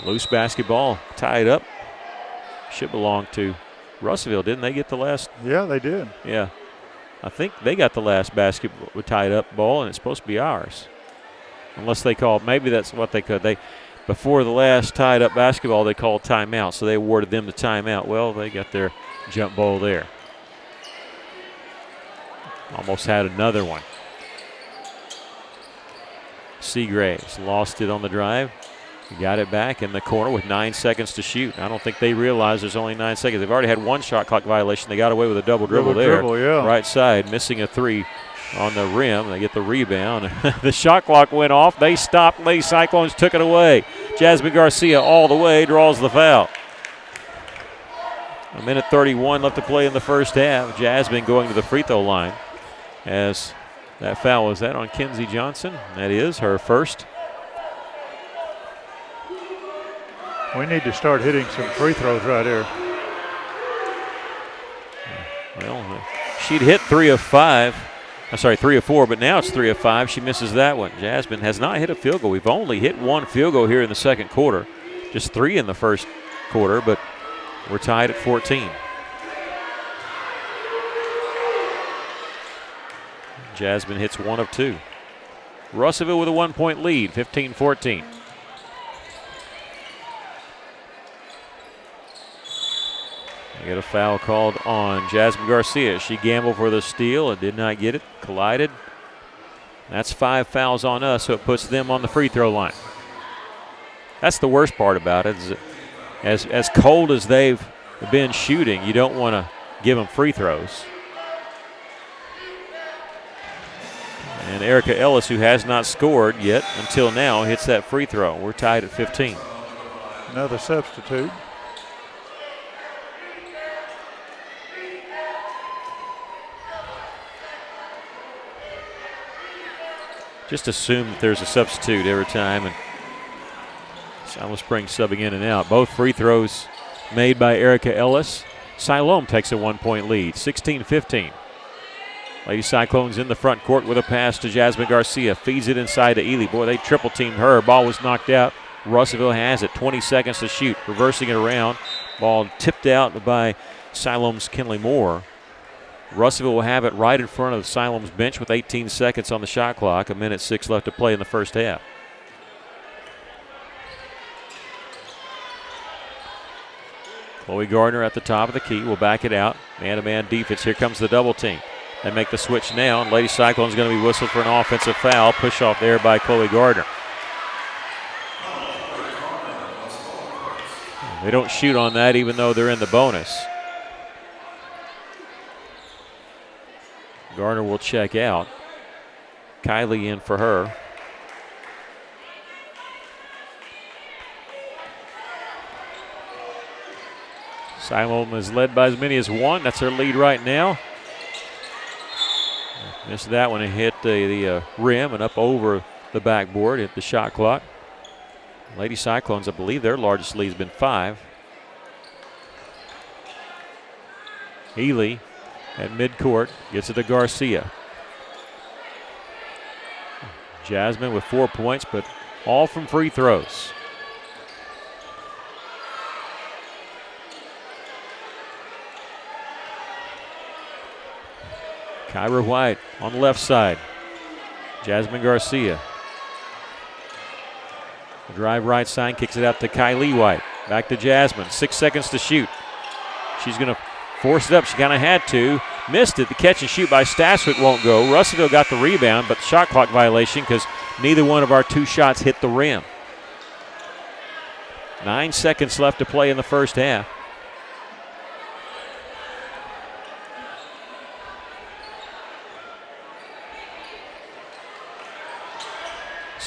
Loose basketball, tied up. Should belong to Russellville, didn't they get the last? Yeah, they did. Yeah. I think they got the last basketball with tied up ball, and it's supposed to be ours. Unless they called, maybe that's what they could. Before the last tied up basketball, they called timeout, so they awarded them the timeout. Well, they got their jump ball there. Almost had another one. Seagraves lost it on the drive. He got it back in the corner with 9 seconds to shoot. I don't think they realize there's only 9 seconds. They've already had one shot clock violation. They got away with a double dribble there. Yeah. Right side, missing a three on the rim. They get the rebound. The shot clock went off. They stopped. Lady Cyclones took it away. Jasmine Garcia all the way draws the foul. 1:31 left to play in the first half. Jasmine going to the free throw line. As that foul was that on Kenzie Johnson. That is her first. We need to start hitting some free throws right here. Well, she'd hit 3 of 4, but now it's 3 of 5. She misses that one. Jasmine has not hit a field goal. We've only hit one field goal here in the second quarter. Just 3 in the first quarter, but we're tied at 14. Jasmine hits 1 of 2. Russellville with a 1-point lead, 15-14. They get a foul called on Jasmine Garcia. She gambled for the steal and did not get it. Collided. That's 5 fouls on us, so it puts them on the free throw line. That's the worst part about it. Is as cold as they've been shooting, you don't want to give them free throws. And Erica Ellis, who has not scored yet until now, hits that free throw. We're tied at 15. Another substitute. Just assume that there's a substitute every time, and Siloam Springs subbing in and out. Both free throws made by Erica Ellis. Siloam takes a 1-point lead, 16-15. Lady Cyclones in the front court with a pass to Jasmine Garcia. Feeds it inside to Ely. Boy, they triple-teamed her. Ball was knocked out. Russellville has it. 20 seconds to shoot. Reversing it around. Ball tipped out by Siloam's Kinley Moore. Russellville will have it right in front of Siloam's bench with 18 seconds on the shot clock. 1:06 left to play in the first half. Chloe Gardner at the top of the key will back it out. Man-to-man defense. Here comes the double team. They make the switch now, and Lady Cyclone's going to be whistled for an offensive foul. Push off there by Chloe Gardner. They don't shoot on that even though they're in the bonus. Gardner will check out. Kylie in for her. Siloam is led by as many as 1. That's their lead right now. Missed that one and hit the rim and up over the backboard, hit the shot clock. Lady Cyclones, I believe their largest lead has been 5. Ely at midcourt gets it to Garcia. Jasmine with 4 points, but all from free throws. Kyra White on the left side. Jasmine Garcia. Drive right side, kicks it out to Kylie White. Back to Jasmine, 6 seconds to shoot. She's going to force it up. She kind of had to. Missed it. The catch and shoot by Stasswick won't go. Russellville got the rebound, but the shot clock violation because neither one of our 2 shots hit the rim. 9 seconds left to play in the first half.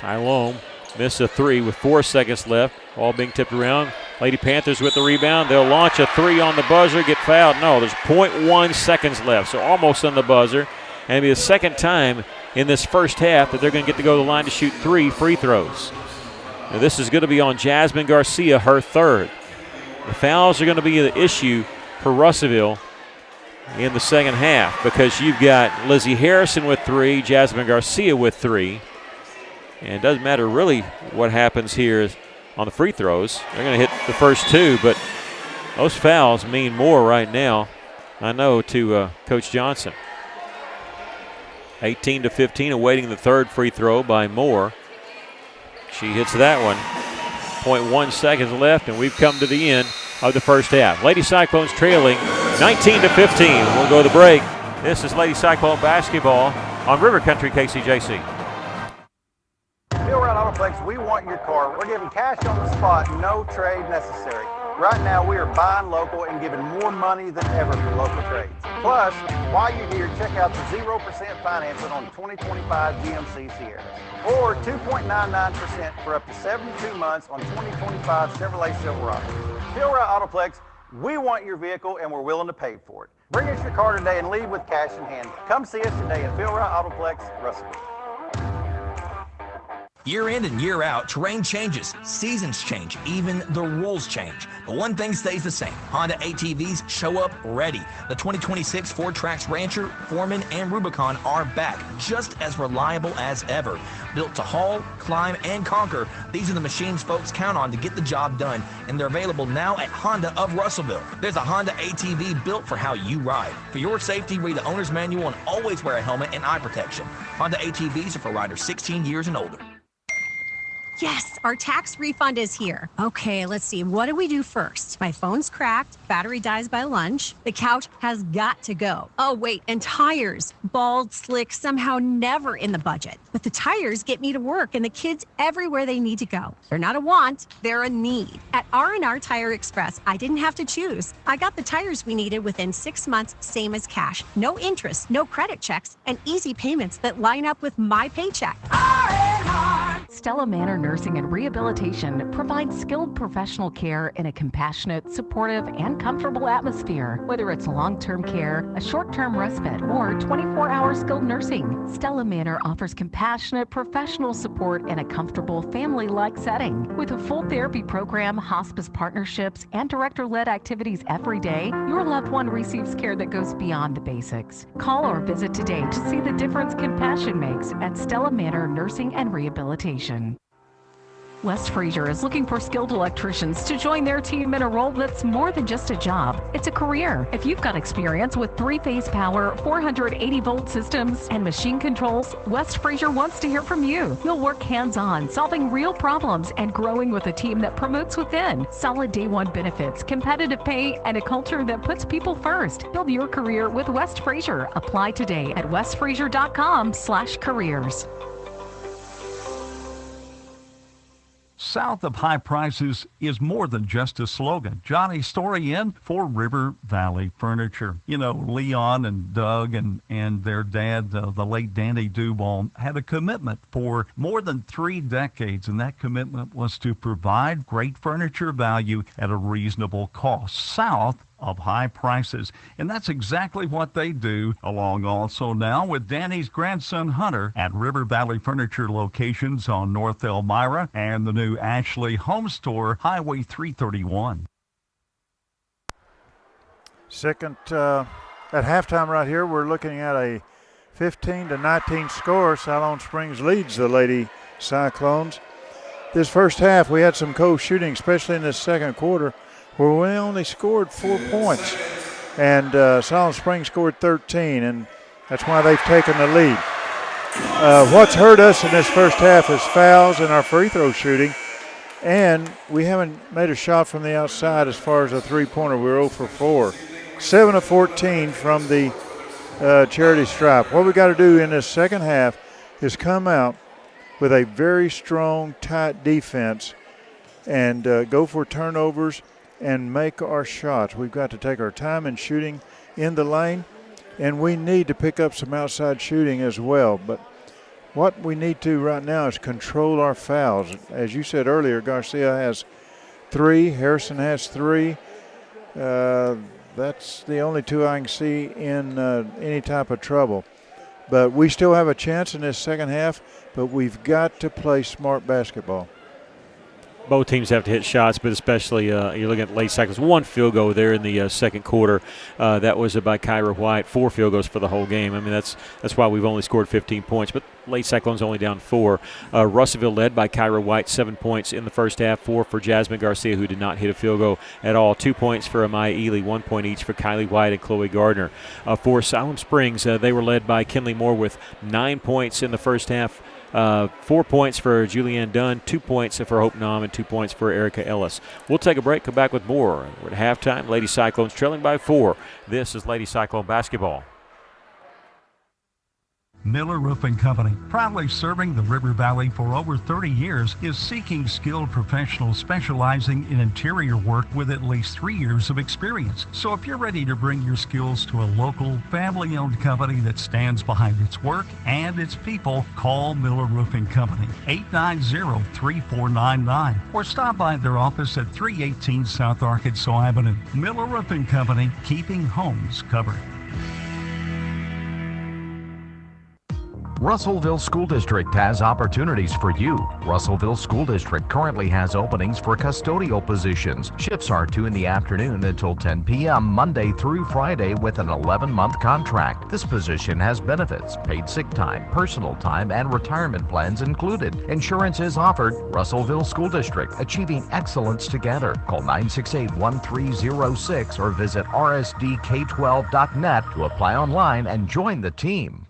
Siloam missed a three with 4 seconds left. Ball being tipped around. Lady Panthers with the rebound. They'll launch a three on the buzzer, get fouled. No, there's 0.1 seconds left, so almost on the buzzer. And it'll be the second time in this first half that they're going to get to go to the line to shoot 3 free throws. Now, this is going to be on Jasmine Garcia, her third. The fouls are going to be the issue for Russellville in the second half because you've got Lizzie Harrison with 3, Jasmine Garcia with 3. And it doesn't matter really what happens here on the free throws. They're going to hit the first 2, but those fouls mean more right now, I know, to Coach Johnson. 18-15, awaiting the third free throw by Moore. She hits that one. 0.1 seconds left, and we've come to the end of the first half. Lady Cyclones trailing 19-15. We'll go to break. This is Lady Cyclone basketball on River Country KCJC. Autoplex, we want your car. We're giving cash on the spot, no trade necessary. Right now, we are buying local and giving more money than ever for local trades. Plus, while you're here, check out the 0% financing on 2025 GMC Sierra, or 2.99% for up to 72 months on 2025 Chevrolet Silverado. Philrite Autoplex, we want your vehicle and we're willing to pay for it. Bring us your car today and leave with cash in hand. Come see us today at Philrite Autoplex, Russellville. Year in and year out, terrain changes, seasons change, even the rules change. But one thing stays the same. Honda ATVs show up ready. The 2026 Ford Trax Rancher, Foreman, and Rubicon are back, just as reliable as ever. Built to haul, climb, and conquer, these are the machines folks count on to get the job done, and they're available now at Honda of Russellville. There's a Honda ATV built for how you ride. For your safety, read the owner's manual and always wear a helmet and eye protection. Honda ATVs are for riders 16 years and older. Yes, our tax refund is here. Okay, let's see. What do we do first? My phone's cracked. Battery dies by lunch. The couch has got to go. Oh, wait, and tires. Bald, slick, somehow never in the budget. But the tires get me to work and the kids everywhere they need to go. They're not a want, they're a need. At R&R Tire Express, I didn't have to choose. I got the tires we needed within 6 months, same as cash. No interest, no credit checks, and easy payments that line up with my paycheck. Stella Manor Nursing and Rehabilitation provides skilled professional care in a compassionate, supportive, and comfortable atmosphere. Whether it's long-term care, a short-term respite, or 24-hour skilled nursing, Stella Manor offers compassionate, professional support in a comfortable, family-like setting. With a full therapy program, hospice partnerships, and director-led activities every day, your loved one receives care that goes beyond the basics. Call or visit today to see the difference compassion makes at Stella Manor Nursing and Rehabilitation. West Fraser is looking for skilled electricians to join their team in a role that's more than just a job. It's a career. If you've got experience with 3-phase power, 480-volt systems, and machine controls, West Fraser wants to hear from you. You'll work hands-on, solving real problems and growing with a team that promotes within. Solid day one benefits, competitive pay, and a culture that puts people first. Build your career with West Fraser. Apply today at westfraser.com/careers. South of high prices is more than just a slogan. Johnny's story in for River Valley Furniture. You know, Leon and Doug and their dad, the late Danny Duvall, had a commitment for more than 3 decades, and that commitment was to provide great furniture value at a reasonable cost south of high prices. And that's exactly what they do, along also now with Danny's grandson Hunter at River Valley Furniture locations on North Elmira and the new Ashley Home Store, Highway 331. Second, at halftime right here, we're looking at a 15-19 score. Siloam Springs leads the Lady Cyclones. This first half, we had some cold shooting, especially in this second quarter, where we only scored 4 points. And Siloam Springs scored 13, and that's why they've taken the lead. What's hurt us in this first half is fouls and our free throw shooting, and we haven't made a shot from the outside as far as a three-pointer. We're 0 for 4. 7 of 14 from the charity stripe. What we got to do in this second half is come out with a very strong, tight defense and go for turnovers and make our shots. We've got to take our time in shooting in the lane, and we need to pick up some outside shooting as well. But what we need to right now is control our fouls. As you said earlier, Garcia has 3, Harrison has 3. That's the only 2 I can see in any type of trouble. But we still have a chance in this second half, but we've got to play smart basketball. Both teams have to hit shots, but especially you're looking at late cycles. 1 field goal there in the second quarter. That was by Kyra White. 4 field goals for the whole game. I mean, that's why we've only scored 15 points. But late Cyclones only down 4. Russellville led by Kyra White, 7 points in the first half. 4 for Jasmine Garcia, who did not hit a field goal at all. 2 points for Amaya Ely. 1 point each for Kylie White and Chloe Gardner. For Siloam Springs, they were led by Kinley Moore with 9 points in the first half. 4 points for Julianne Dunn, 2 points for Hope Nam, and 2 points for Erica Ellis. We'll take a break, come back with more. We're at halftime. Lady Cyclones trailing by 4. This is Lady Cyclone basketball. Miller Roofing Company, proudly serving the River Valley for over 30 years, is seeking skilled professionals specializing in interior work with at least 3 years of experience. So if you're ready to bring your skills to a local, family-owned company that stands behind its work and its people, call Miller Roofing Company, 890-3499, or stop by their office at 318 South Arkansas Avenue. Miller Roofing Company, keeping homes covered. Russellville School District has opportunities for you. Russellville School District currently has openings for custodial positions. Shifts are 2 in the afternoon until 10 p.m. Monday through Friday with an 11-month contract. This position has benefits, paid sick time, personal time, and retirement plans included. Insurance is offered. Russellville School District, achieving excellence together. Call 968-1306 or visit rsdk12.net to apply online and join the team.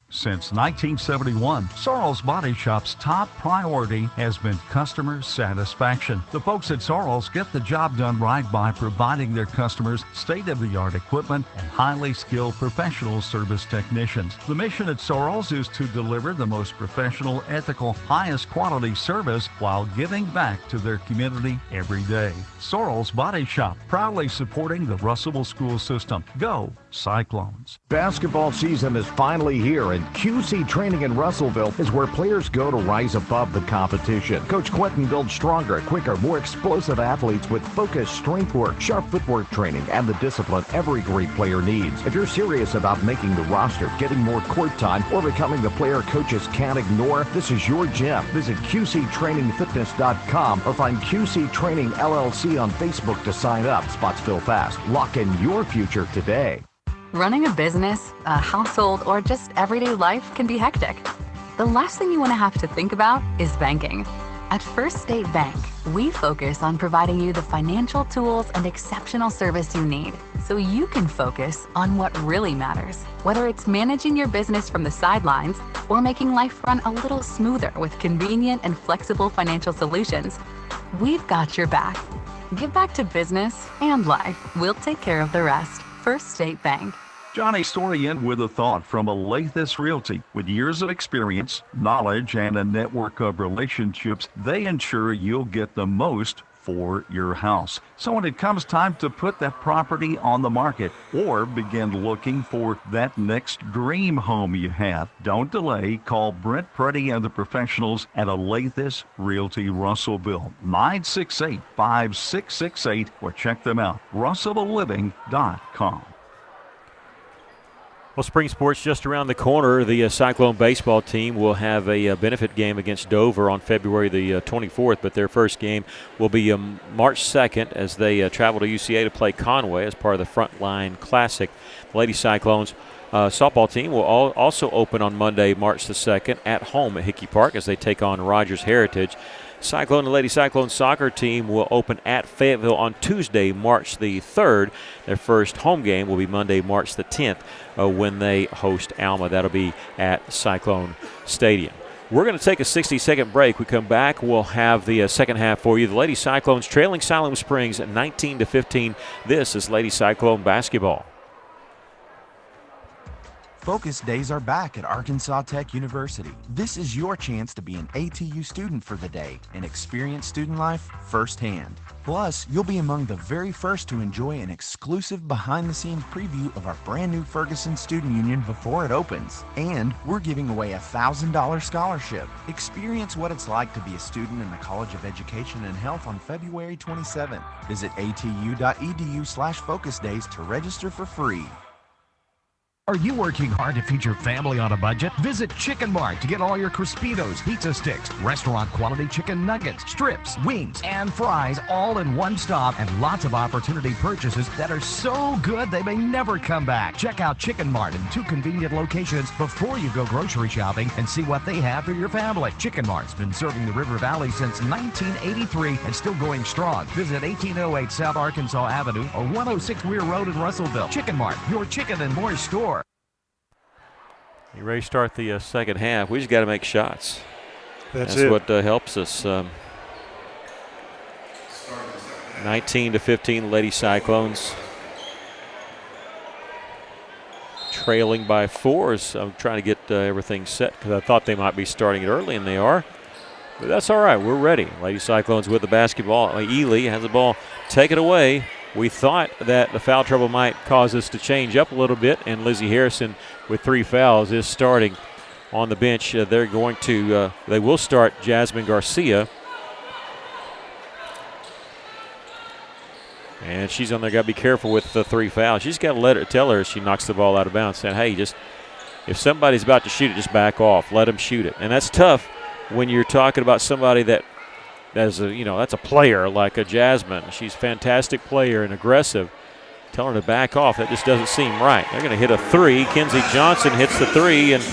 Since 1971, Sorrell's Body Shop's top priority has been customer satisfaction. The folks at Sorrell's get the job done right by providing their customers state-of-the-art equipment and highly skilled professional service technicians. The mission at Sorrell's is to deliver the most professional, ethical, highest quality service while giving back to their community every day. Sorrell's Body Shop, proudly supporting the Russellville school system. Go Cyclones. Basketball season is finally here, and QC Training in Russellville is where players go to rise above the competition. Coach Quentin builds stronger, quicker, more explosive athletes with focused strength work, sharp footwork training, and the discipline every great player needs. If you're serious about making the roster, getting more court time, or becoming the player coaches can't ignore, this is your gym. Visit QCTrainingFitness.com or find QC Training LLC on Facebook to sign up. Spots fill fast. Lock in your future today. Running a business, a household, or just everyday life can be hectic. The last thing you want to have to think about is banking. At First State Bank, we focus on providing you the financial tools and exceptional service you need so you can focus on what really matters. Whether it's managing your business from the sidelines or making life run a little smoother with convenient and flexible financial solutions, we've got your back. Give back to business and life. We'll take care of the rest. First State Bank. Johnny Storian with a thought from Alathus Realty. With years of experience, knowledge, and a network of relationships, they ensure you'll get the most for your house. So when it comes time to put that property on the market or begin looking for that next dream home you have, don't delay. Call Brent Preddy and the professionals at Alathus Realty Russellville, 968-5668, or check them out, russellvilleliving.com. Well, spring sports just around the corner. The Cyclone baseball team will have a benefit game against Dover on February the 24th, but their first game will be March 2nd as they travel to UCA to play Conway as part of the Frontline Classic. The Lady Cyclones softball team will also open on Monday, March the 2nd at home at Hickey Park as they take on Rogers Heritage. Cyclone and Lady Cyclone soccer team will open at Fayetteville on Tuesday, March the 3rd. Their first home game will be Monday, March the 10th when they host Alma. That'll be at Cyclone Stadium. We're going to take a 60-second break. We come back, we'll have the second half for you. The Lady Cyclones trailing Siloam Springs at 19-15. This is Lady Cyclone basketball. Focus days are back at Arkansas Tech University. This is your chance to be an ATU student for the day and experience student life firsthand. Plus, you'll be among the very first to enjoy an exclusive behind-the-scenes preview of our brand new Ferguson Student Union before it opens. And we're giving away a $1,000 scholarship. Experience what it's like to be a student in the College of Education and Health on February 27th. Visit atu.edu/focus days to register for free. Are you working hard to feed your family on a budget? Visit Chicken Mart to get all your Crispitos, pizza sticks, restaurant quality chicken nuggets, strips, wings, and fries all in one stop, and lots of opportunity purchases that are so good they may never come back. Check out Chicken Mart in 2 convenient locations before you go grocery shopping and see what they have for your family. Chicken Mart's been serving the River Valley since 1983 and still going strong. Visit 1808 South Arkansas Avenue or 106 Weir Road in Russellville. Chicken Mart, your chicken and more store. You ready to start the second half? We just got to make shots. That's what helps us. 19-15, Lady Cyclones. Trailing by 4 as I'm trying to get everything set because I thought they might be starting it early, and they are. But that's all right. We're ready. Lady Cyclones with the basketball. Ely has the ball. Take it away. We thought that the foul trouble might cause us to change up a little bit, and Lizzie Harrison with 3 fouls is starting on the bench. They're going to, they will start Jasmine Garcia. And she's on there, got to be careful with the 3 fouls. She's got to tell her as she knocks the ball out of bounds, saying, hey, just if somebody's about to shoot it, just back off. Let them shoot it. And that's tough when you're talking about somebody that's a player like a Jasmine. She's a fantastic player and aggressive. Tell her to back off. That just doesn't seem right. They're going to hit a 3. Kenzie Johnson hits the 3, and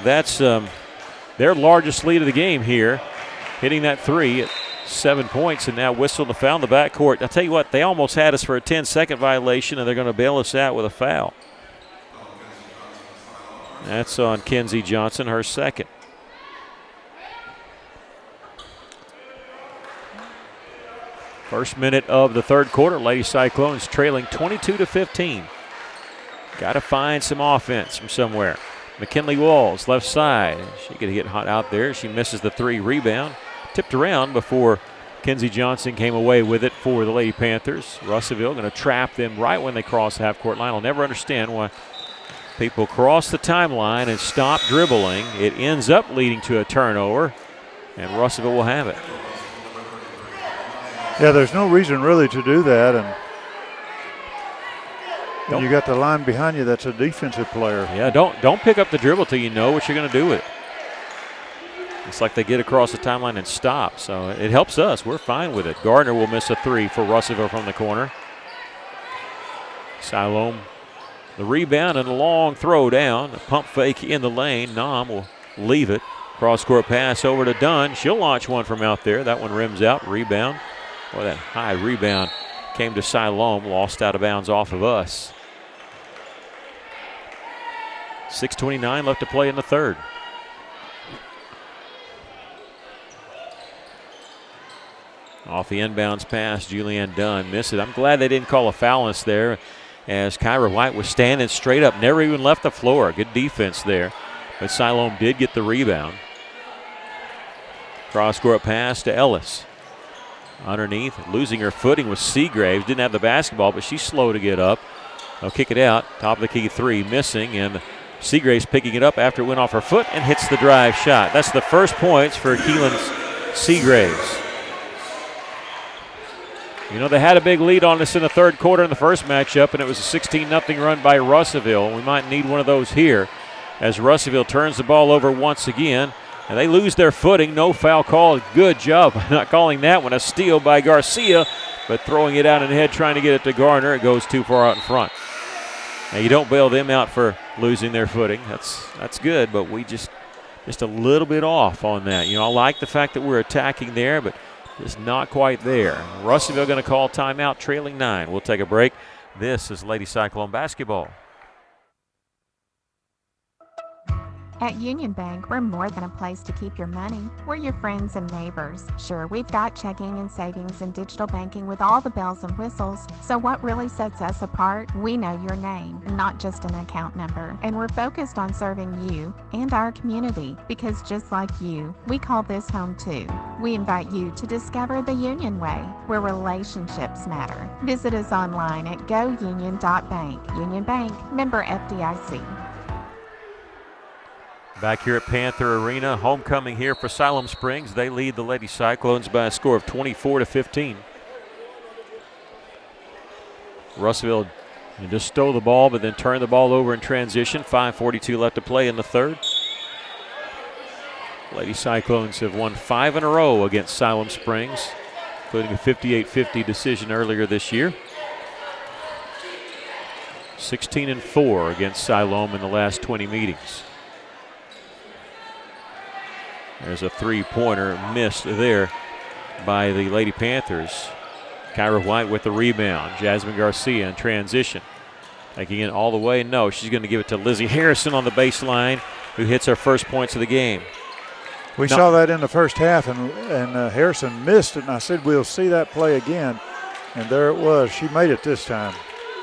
that's their largest lead of the game here, hitting that 3 at 7 points, and now Whistle to foul in the backcourt. I'll tell you what, they almost had us for a 10-second violation, and they're going to bail us out with a foul. That's on Kenzie Johnson, her second. First minute of the third quarter, Lady Cyclones trailing 22-15. Got to find some offense from somewhere. McKinley Walls, left side. She could get hot out there. She misses the 3 rebound. Tipped around before Kenzie Johnson came away with it for the Lady Panthers. Russellville going to trap them right when they cross the half-court line. I'll never understand why people cross the timeline and stop dribbling. It ends up leading to a turnover, and Russellville will have it. Yeah, there's no reason really to do that, and when you got the line behind you, that's a defensive player. Yeah, don't pick up the dribble till you know what you're going to do with it. It's like they get across the timeline and stop, so it helps us. We're fine with it. Gardner will miss a 3 for Russellville from the corner. Siloam, the rebound and a long throw down. A pump fake in the lane. Nam will leave it. Cross-court pass over to Dunn. She'll launch one from out there. That one rims out. Rebound. Boy, that high rebound came to Siloam. Lost out of bounds off of us. 6:29 left to play in the third. Off the inbounds pass, Julianne Dunn missed it. I'm glad they didn't call a foul on us there, as Kyra White was standing straight up, never even left the floor. Good defense there, but Siloam did get the rebound. Cross-court pass to Ellis. Underneath, losing her footing was Seagraves. Didn't have the basketball, but she's slow to get up. They'll kick it out. Top of the key 3 missing, and Seagraves picking it up after it went off her foot and hits the drive shot. That's the first points for Keelan Seagraves. You know, they had a big lead on us in the third quarter in the first matchup, and it was a 16-0 run by Russellville. We might need one of those here as Russellville turns the ball over once again, and they lose their footing. No foul call. Good job not calling that one. A steal by Garcia, but throwing it out in the head, trying to get it to Garner. It goes too far out in front. Now, you don't bail them out for losing their footing. That's good, but we just a little bit off on that. You know, I like the fact that we're attacking there, but just not quite there. Russellville going to call timeout, trailing 9. We'll take a break. This is Lady Cyclone basketball. At Union Bank, we're more than a place to keep your money. We're your friends and neighbors. Sure, we've got checking and savings and digital banking with all the bells and whistles. So what really sets us apart? We know your name, not just an account number. And we're focused on serving you and our community because just like you, we call this home too. We invite you to discover the Union Way, where relationships matter. Visit us online at gounion.bank. Union Bank, member FDIC. Back here at Panther Arena, homecoming here for Siloam Springs. They lead the Lady Cyclones by a score of 24-15. Russellville just stole the ball, but then turned the ball over in transition. 5:42 left to play in the third. Lady Cyclones have won 5 in a row against Siloam Springs, including a 58-50 decision earlier this year. 16-4 against Siloam in the last 20 meetings. There's a three-pointer missed there by the Lady Panthers. Kyra White with the rebound. Jasmine Garcia in transition. Taking it all the way. No, she's going to give it to Lizzie Harrison on the baseline, who hits her first points of the game. We saw that in the first half, and Harrison missed it, and I said we'll see that play again. And there it was. She made it this time.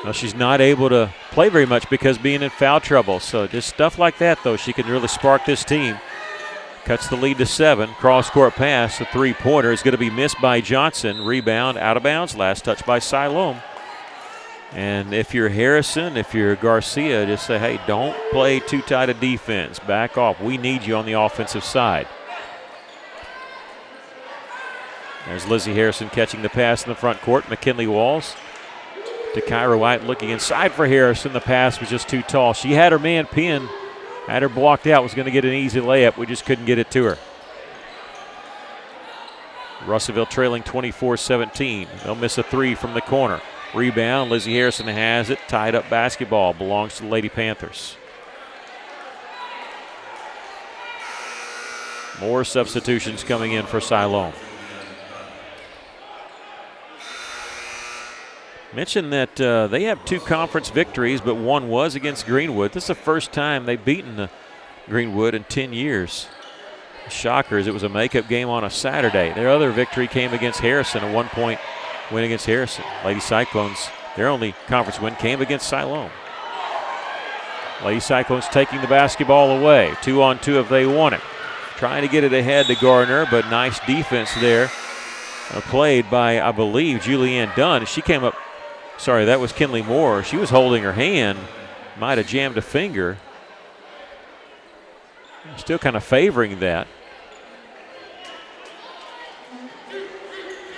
Well, she's not able to play very much because being in foul trouble. So just stuff like that, though, she can really spark this team. Cuts the lead to 7. Cross-court pass. The three-pointer is going to be missed by Johnson. Rebound out of bounds. Last touch by Siloam. And if you're Harrison, if you're Garcia, just say, hey, don't play too tight a defense. Back off. We need you on the offensive side. There's Lizzie Harrison catching the pass in the front court. McKinley Walls to Kyra White looking inside for Harrison. The pass was just too tall. She had her man pinned. Had her blocked out, was going to get an easy layup. We just couldn't get it to her. Russellville trailing 24-17. They'll miss a three from the corner. Rebound, Lizzie Harrison has it. Tied up basketball, belongs to the Lady Panthers. More substitutions coming in for Siloam. Mentioned that they have 2 conference victories, but one was against Greenwood. This is the first time they've beaten Greenwood in 10 years. Shockers, it was a makeup game on a Saturday. Their other victory came against Harrison, a 1-point win against Harrison. Lady Cyclones, their only conference win came against Siloam. Lady Cyclones taking the basketball away. 2-on-2 if they want it. Trying to get it ahead to Gardner, but nice defense there. Played by, I believe, Julianne Dunn. She came up. Sorry, that was Kinley Moore. She was holding her hand. Might have jammed a finger. Still kind of favoring that.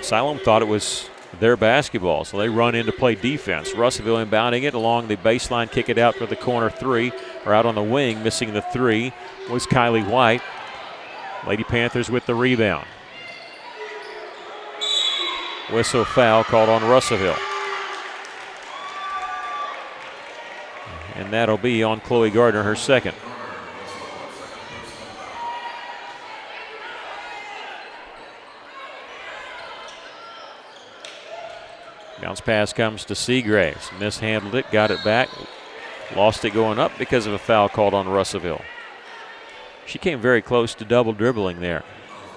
Siloam thought it was their basketball, so they run in to play defense. Russellville inbounding it along the baseline, kick it out for the corner three, or out on the wing, missing the three was Kylie White. Lady Panthers with the rebound. Whistle foul called on Russellville. And that'll be on Chloe Gardner, her second. Bounce pass comes to Seagraves. Mishandled it, got it back. Lost it going up because of a foul called on Russellville. She came very close to double dribbling there.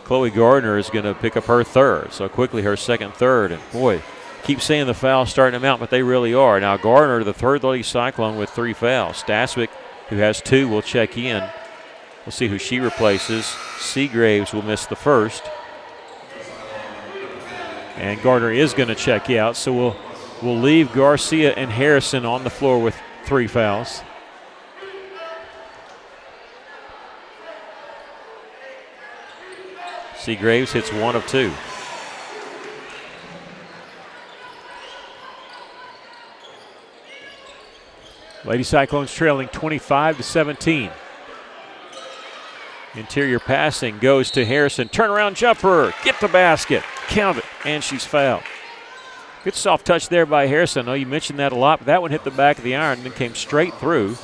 Chloe Gardner is going to pick up her third. So quickly her second third. And boy, keep saying the fouls starting them out, but they really are. Now Gardner, the third Lady Cyclone with 3 fouls. Staswick, who has 2, will check in. We'll see who she replaces. Seagraves will miss the first. And Gardner is going to check out, so we'll leave Garcia and Harrison on the floor with 3 fouls. Seagraves hits 1 of 2. Lady Cyclones trailing 25-17. Interior passing goes to Harrison. Turnaround jumper. Get the basket. Count it. And she's fouled. Good soft touch there by Harrison. I know you mentioned that a lot, but that one hit the back of the iron and then came straight through.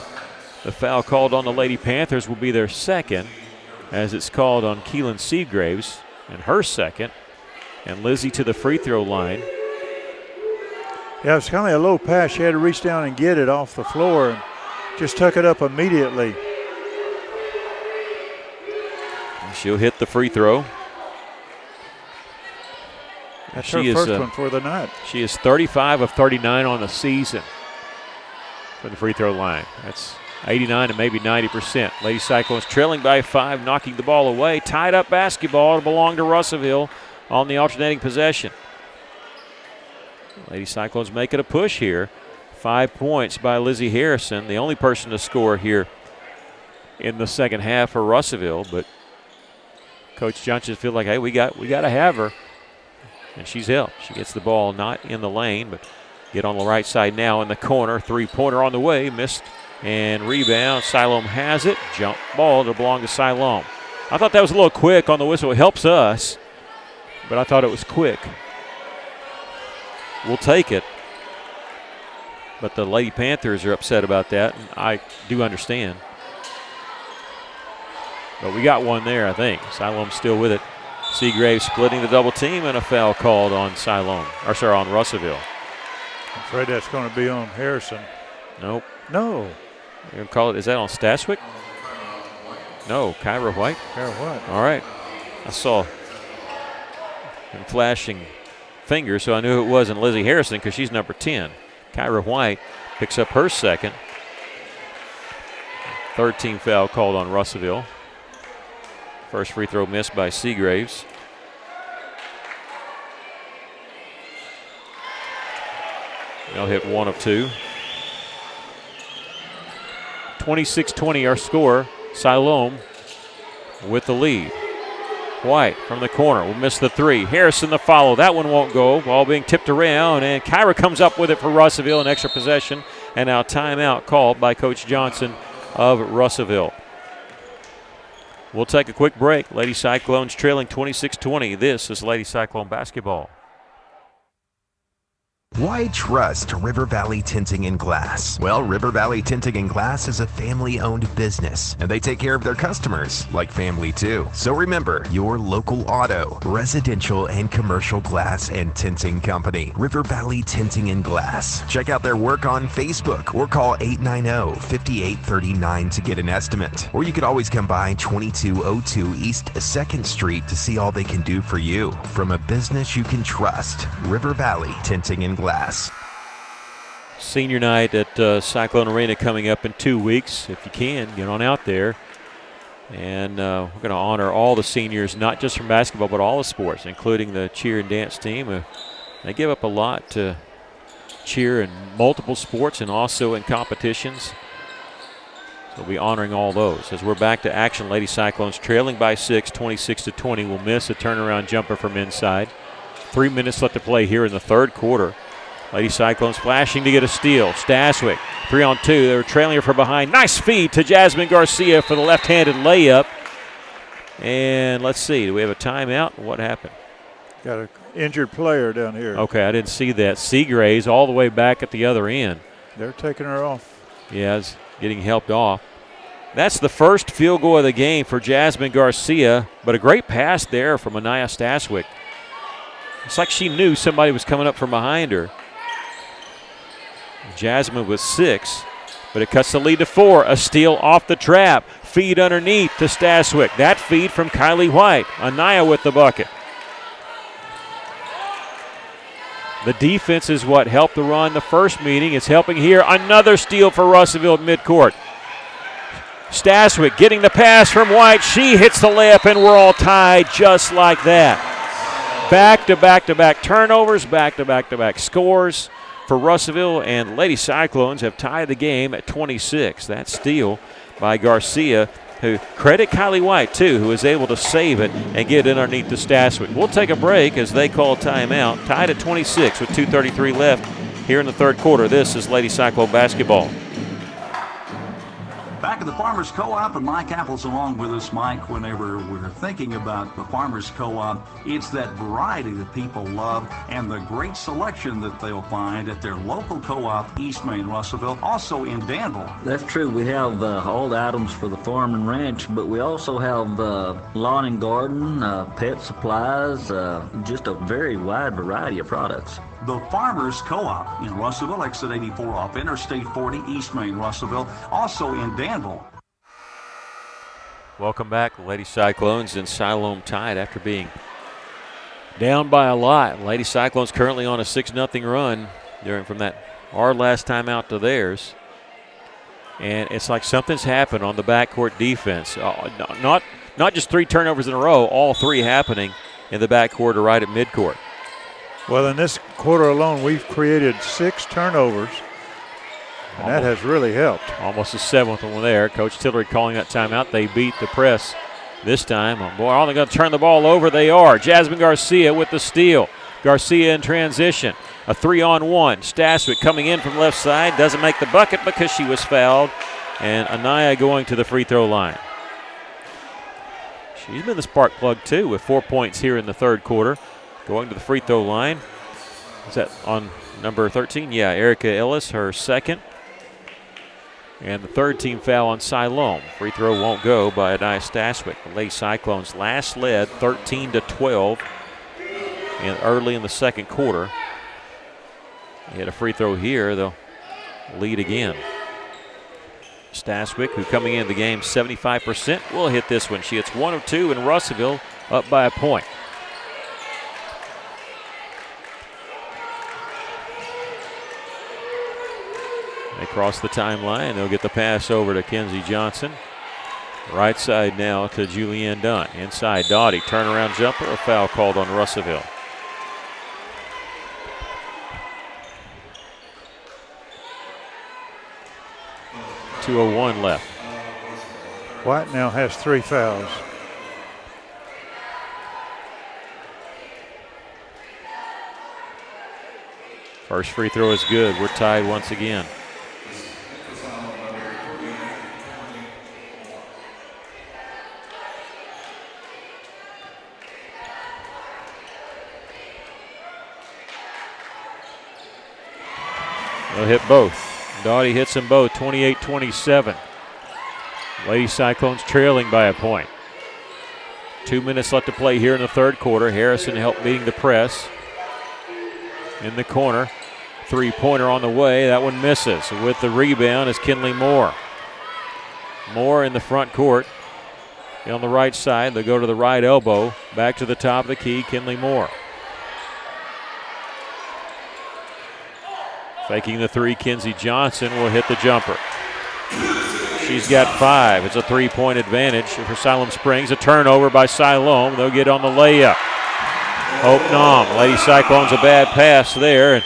The foul called on the Lady Panthers will be their second, as it's called on Keelan Seagraves, and her second. And Lizzie to the free throw line. Yeah, it was kind of a low pass. She had to reach down and get it off the floor and just took it up immediately. She'll hit the free throw. That's her first one for the night. She is 35 of 39 on the season from the free throw line. That's 89 and maybe 90%. Lady Cyclones trailing by 5, knocking the ball away. Tied up basketball to belong to Russellville on the alternating possession. Lady Cyclones making a push here. 5 points by Lizzie Harrison, the only person to score here in the second half for Russellville. But Coach Johnson feels like, hey, we got to have her. And she's helped. She gets the ball not in the lane, but get on the right side now in the corner. Three-pointer on the way, missed and rebound. Siloam has it. Jump ball to belong to Siloam. I thought that was a little quick on the whistle. It helps us, but I thought it was quick. We'll take it. But the Lady Panthers are upset about that, and I do understand. But we got one there, I think. Siloam's still with it. Seagrave splitting the double team, and a foul called on on Russellville. I'm afraid that's going to be on Harrison. Nope. No. You're going to call it, is that on Staswick? No, Kyra White. Kyra White. All right. I saw him flashing fingers, so I knew it wasn't Lizzie Harrison because she's number 10. Kyra White picks up her second. Third team foul called on Russellville. First free throw missed by Seagraves. They'll hit 1 of 2. 26-20 our score. Siloam with the lead. White from the corner will miss the 3. Harrison the follow. That one won't go. Ball being tipped around, and Kyra comes up with it for Russellville. An extra possession, and now timeout called by Coach Johnson of Russellville. We'll take a quick break. Lady Cyclones trailing 26-20. This is Lady Cyclone basketball. Why trust River Valley Tinting and Glass? Well, River Valley Tinting and Glass is a family-owned business, and they take care of their customers like family too. So remember, your local auto, residential, and commercial glass and tinting company, River Valley Tinting and Glass. Check out their work on Facebook or call 890-5839 to get an estimate. Or you could always come by 2202 East 2nd Street to see all they can do for you. From a business you can trust, River Valley Tinting and Glass. Senior night at Cyclone Arena coming up in 2 weeks. If you can, get on out there. And we're going to honor all the seniors, not just from basketball, but all the sports, including the cheer and dance team. They give up a lot to cheer in multiple sports and also in competitions. So we'll be honoring all those. As we're back to action, Lady Cyclones trailing by 6, 26-20. Will miss a turnaround jumper from inside. 3 minutes left to play here in the third quarter. Lady Cyclones flashing to get a steal. Staswick, 3-on-2. They were trailing her from behind. Nice feed to Jasmine Garcia for the left-handed layup. And let's see, do we have a timeout? What happened? Got an injured player down here. Okay, I didn't see that. Seagraves all the way back at the other end. They're taking her off. Yeah, it's getting helped off. That's the first field goal of the game for Jasmine Garcia, but a great pass there from Anaya Staswick. It's like she knew somebody was coming up from behind her. Jasmine with 6, but it cuts the lead to 4. A steal off the trap. Feed underneath to Staswick. That feed from Kylie White. Anaya with the bucket. The defense is what helped the run the first meeting. It's helping here. Another steal for Russellville at midcourt. Staswick getting the pass from White. She hits the layup, and we're all tied just like that. Back-to-back-to-back turnovers, back-to-back-to-back scores for Russellville, and Lady Cyclones have tied the game at 26. That steal by Garcia, who credit Kylie White, too, who was able to save it and get it underneath the Staswick. We'll take a break as they call timeout. Tied at 26 with 2:33 left here in the third quarter. This is Lady Cyclone basketball. Back at the Farmers Co-op, and Mike Apple's along with us. Mike, whenever we're thinking about the Farmers Co-op, it's that variety that people love and the great selection that they'll find at their local co-op, East Main Russellville, also in Danville. That's true. We have all the items for the farm and ranch, but we also have lawn and garden, pet supplies, just a very wide variety of products. The Farmers Co-op in Russellville, exit 84 off Interstate 40, East Main Russellville, also in Danville. Welcome back. The Lady Cyclones and Siloam tied after being down by a lot. Lady Cyclones currently on a 6-0 run from our last time out to theirs. And it's like something's happened on the backcourt defense. Not just 3 turnovers in a row, all 3 happening in the backcourt or right at midcourt. Well, in this quarter alone, we've created 6 turnovers, and that has really helped. Almost the 7th one there. Coach Tillery calling that timeout. They beat the press this time. Oh, boy, are they going to turn the ball over? They are. Jasmine Garcia with the steal. Garcia in transition. A 3-on-1. Staswick coming in from left side. Doesn't make the bucket because she was fouled. And Anaya going to the free throw line. She's been the spark plug, too, with 4 points here in the third quarter. Going to the free throw line. Is that on number 13? Yeah, Erica Ellis, her second. And the third team foul on Siloam. Free throw won't go by Anaya Staswick. The Lady Cyclones last led 13-12 early in the second quarter. They hit a free throw here. They'll lead again. Staswick, who coming into the game 75%, will hit this one. She hits 1 of 2, and Russellville up by a point. They cross the timeline. They'll get the pass over to Kenzie Johnson. Right side now to Julianne Dunn. Inside, Doughty. Turnaround jumper. A foul called on Russellville. .201 left. White now has 3 fouls. First free throw is good. We're tied once again. They'll hit both. Doughty hits them both, 28-27. Lady Cyclones trailing by a point. 2 minutes left to play here in the third quarter. Harrison helped beating the press. In the corner, 3-pointer on the way. That one misses. With the rebound is Kinley Moore. Moore in the front court. On the right side, they go to the right elbow. Back to the top of the key, Kinley Moore. Faking the 3, Kenzie Johnson will hit the jumper. She's got 5. It's a 3-point advantage for Siloam Springs. A turnover by Siloam. They'll get on the layup. Hope Nom. Lady Cyclones a bad pass there. And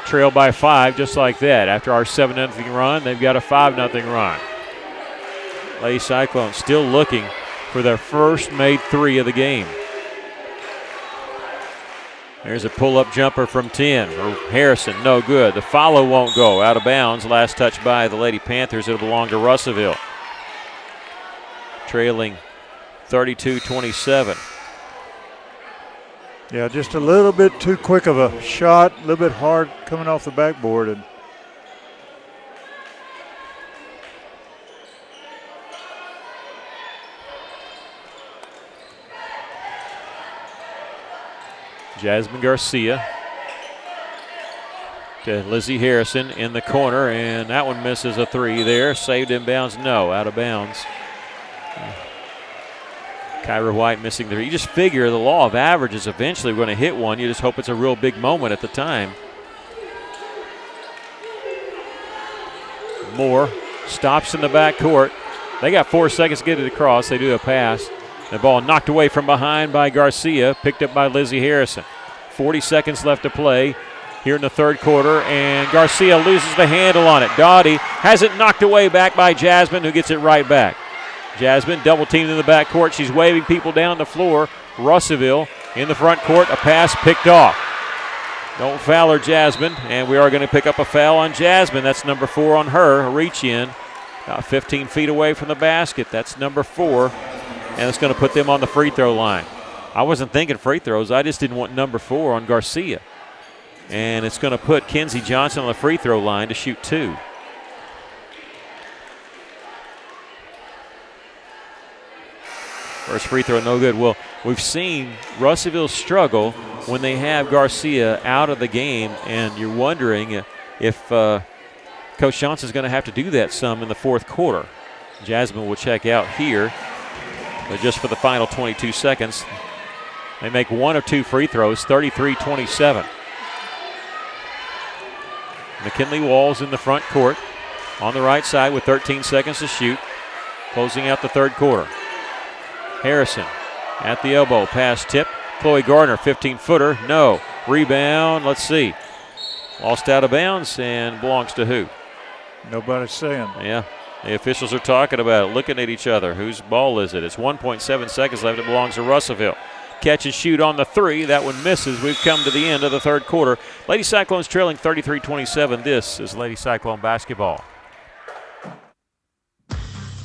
trail by 5 just like that. After our 7-0 run, they've got a 5-0 run. Lady Cyclones still looking for their first made 3 of the game. There's a pull-up jumper from 10. Harrison, no good. The follow won't go. Out of bounds. Last touch by the Lady Panthers. It'll belong to Russellville. Trailing 32-27. Yeah, just a little bit too quick of a shot. A little bit hard coming off the backboard. And Jasmine Garcia to Lizzie Harrison in the corner, and that one misses a 3 there. Saved in bounds, no, out of bounds. Kyra White missing the 3. You just figure the law of averages eventually we're going to hit one. You just hope it's a real big moment at the time. Moore stops in the backcourt. They got 4 seconds to get it across. They do a pass. The ball knocked away from behind by Garcia, picked up by Lizzie Harrison. 40 seconds left to play here in the third quarter, and Garcia loses the handle on it. Doughty has it knocked away back by Jasmine, who gets it right back. Jasmine double teamed in the backcourt. She's waving people down the floor. Russellville in the front court, a pass picked off. Don't foul her, Jasmine, and we are going to pick up a foul on Jasmine. That's number 4 on her, a reach in. About 15 feet away from the basket. That's number 4. And it's going to put them on the free throw line. I wasn't thinking free throws. I just didn't want number 4 on Garcia. And it's going to put Kenzie Johnson on the free throw line to shoot 2. First free throw, no good. Well, we've seen Russellville struggle when they have Garcia out of the game, and you're wondering if Coach Johnson's going to have to do that some in the fourth quarter. Jasmine will check out here, but just for the final 22 seconds. They make one of two free throws, 33-27. McKinley Walls in the front court on the right side with 13 seconds to shoot, closing out the third quarter. Harrison at the elbow, pass tip. Chloe Gardner, 15-footer, no. Rebound, let's see. Lost out of bounds and belongs to who? Nobody's saying. Yeah, the officials are talking about it, looking at each other. Whose ball is it? It's 1.7 seconds left. It belongs to Russellville. Catch and shoot on the three. That one misses. We've come to the end of the third quarter. Lady Cyclones trailing 33-27. This is Lady Cyclone basketball.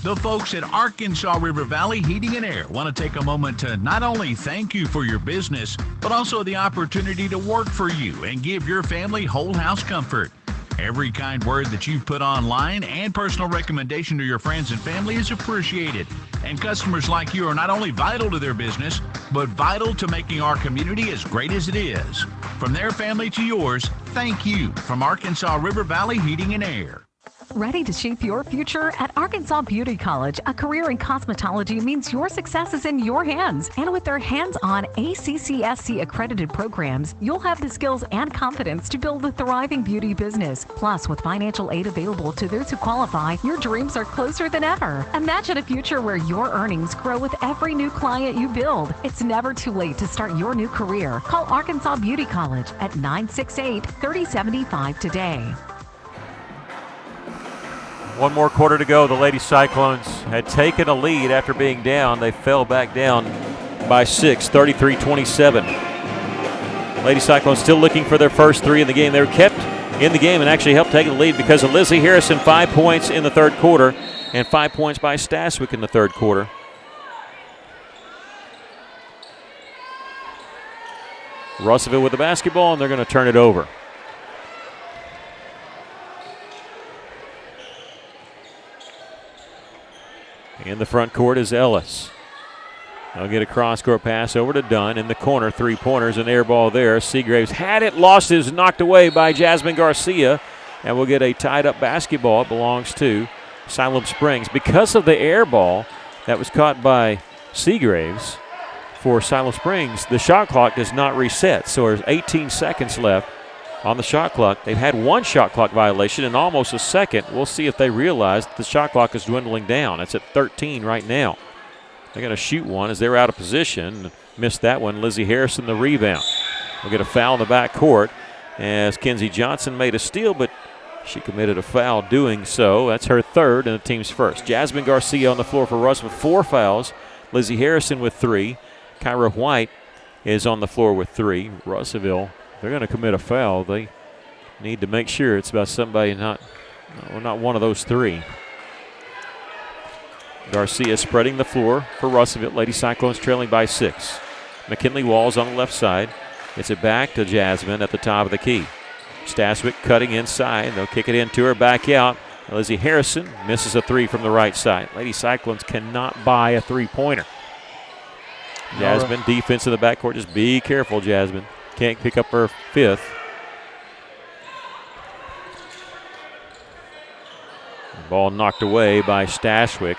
The folks at Arkansas River Valley Heating and Air want to take a moment to not only thank you for your business, but also the opportunity to work for you and give your family whole house comfort. Every kind word that you've put online and personal recommendation to your friends and family is appreciated. And customers like you are not only vital to their business, but vital to making our community as great as it is. From their family to yours, thank you from Arkansas River Valley Heating and Air. Ready to shape your future? At Arkansas Beauty College, a career in cosmetology means your success is in your hands. And with their hands-on ACCSC accredited programs, you'll have the skills and confidence to build a thriving beauty business. Plus, with financial aid available to those who qualify, your dreams are closer than ever. Imagine a future where your earnings grow with every new client you build. It's never too late to start your new career. Call Arkansas Beauty College at 968-3075 today. One more quarter to go. The Lady Cyclones had taken a lead after being down. They fell back down by 6, 33-27. Lady Cyclones still looking for their first three in the game. They were kept in the game and actually helped take the lead because of Lizzie Harrison, 5 points in the third quarter, and 5 points by Staswick in the third quarter. Russellville with the basketball, and they're going to turn it over. In the front court is Ellis. They'll get a cross-court pass over to Dunn. In the corner, three-pointers, an air ball there. Seagraves had it, lost it, knocked away by Jasmine Garcia. And we'll get a tied-up basketball. It belongs to Siloam Springs. Because of the air ball that was caught by Seagraves for Siloam Springs, the shot clock does not reset. So there's 18 seconds left on the shot clock. They've had one shot clock violation and almost a second. We'll see if they realize the shot clock is dwindling down. It's at 13 right now. They're going to shoot one as they're out of position. Missed that one. Lizzie Harrison the rebound. We'll get a foul in the back court as Kenzie Johnson made a steal, but she committed a foul doing so. That's her third and the team's first. Jasmine Garcia on the floor for Russ with 4 fouls. Lizzie Harrison with 3. Kyra White is on the floor with 3. Russellville, they're going to commit a foul. They need to make sure it's about somebody not one of those 3. Garcia spreading the floor for Russellville. Lady Cyclones trailing by 6. McKinley Walls on the left side. Gets it back to Jasmine at the top of the key. Staswick cutting inside. They'll kick it into her, back out. Lizzie Harrison misses a 3 from the right side. Lady Cyclones cannot buy a 3-pointer. Jasmine, defense in the backcourt. Just be careful, Jasmine. Can't pick up her 5th. Ball knocked away by Stashwick.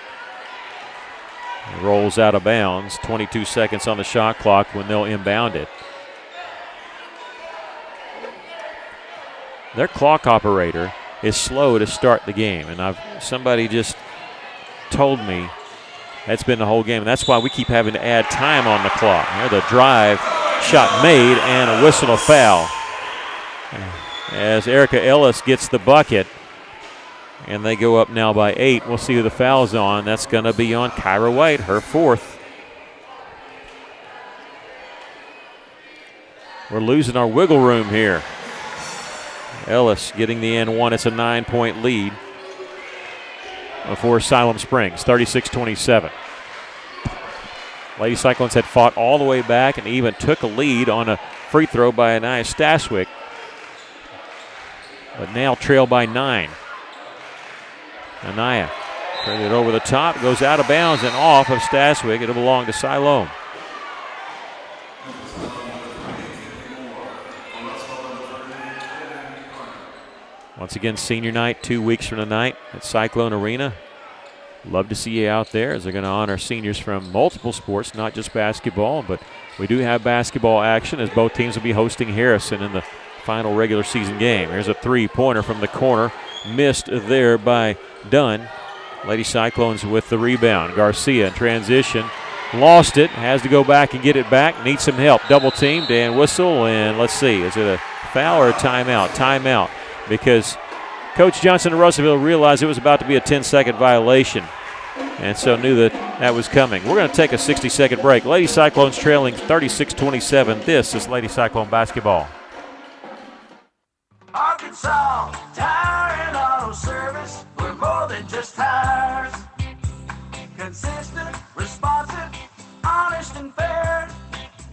It rolls out of bounds. 22 seconds on the shot clock when they'll inbound it. Their clock operator is slow to start the game, and somebody just told me that's been the whole game, and that's why we keep having to add time on the clock. Here, the drive. Shot made and a whistle of foul as Erica Ellis gets the bucket, and they go up now by 8. We'll see who the foul's on. That's going to be on Kyra White, her 4th. We're losing our wiggle room here. Ellis getting the N1. It's a 9-point lead for Siloam Springs, 36-27. Lady Cyclones had fought all the way back and even took a lead on a free throw by Anaya Stashwick, but now trail by 9. Anaya turned it over the top, goes out of bounds and off of Stashwick. It'll belong to Siloam. Once again, senior night, 2 weeks from tonight at Cyclone Arena. Love to see you out there as they're going to honor seniors from multiple sports, not just basketball, but we do have basketball action as both teams will be hosting Harrison in the final regular season game. Here's a three-pointer from the corner, missed there by Dunn. Lady Cyclones with the rebound. Garcia in transition, lost it, has to go back and get it back, needs some help. Double teamed and whistle, and let's see, is it a foul or a timeout? Timeout, because Coach Johnson of Russellville realized it was about to be a 10-second violation, and so knew that was coming. We're going to take a 60-second break. Lady Cyclones trailing 36-27. This is Lady Cyclone basketball. Arkansas Tire and Auto Service. We're more than just tires. Consistent, responsive, honest and fair.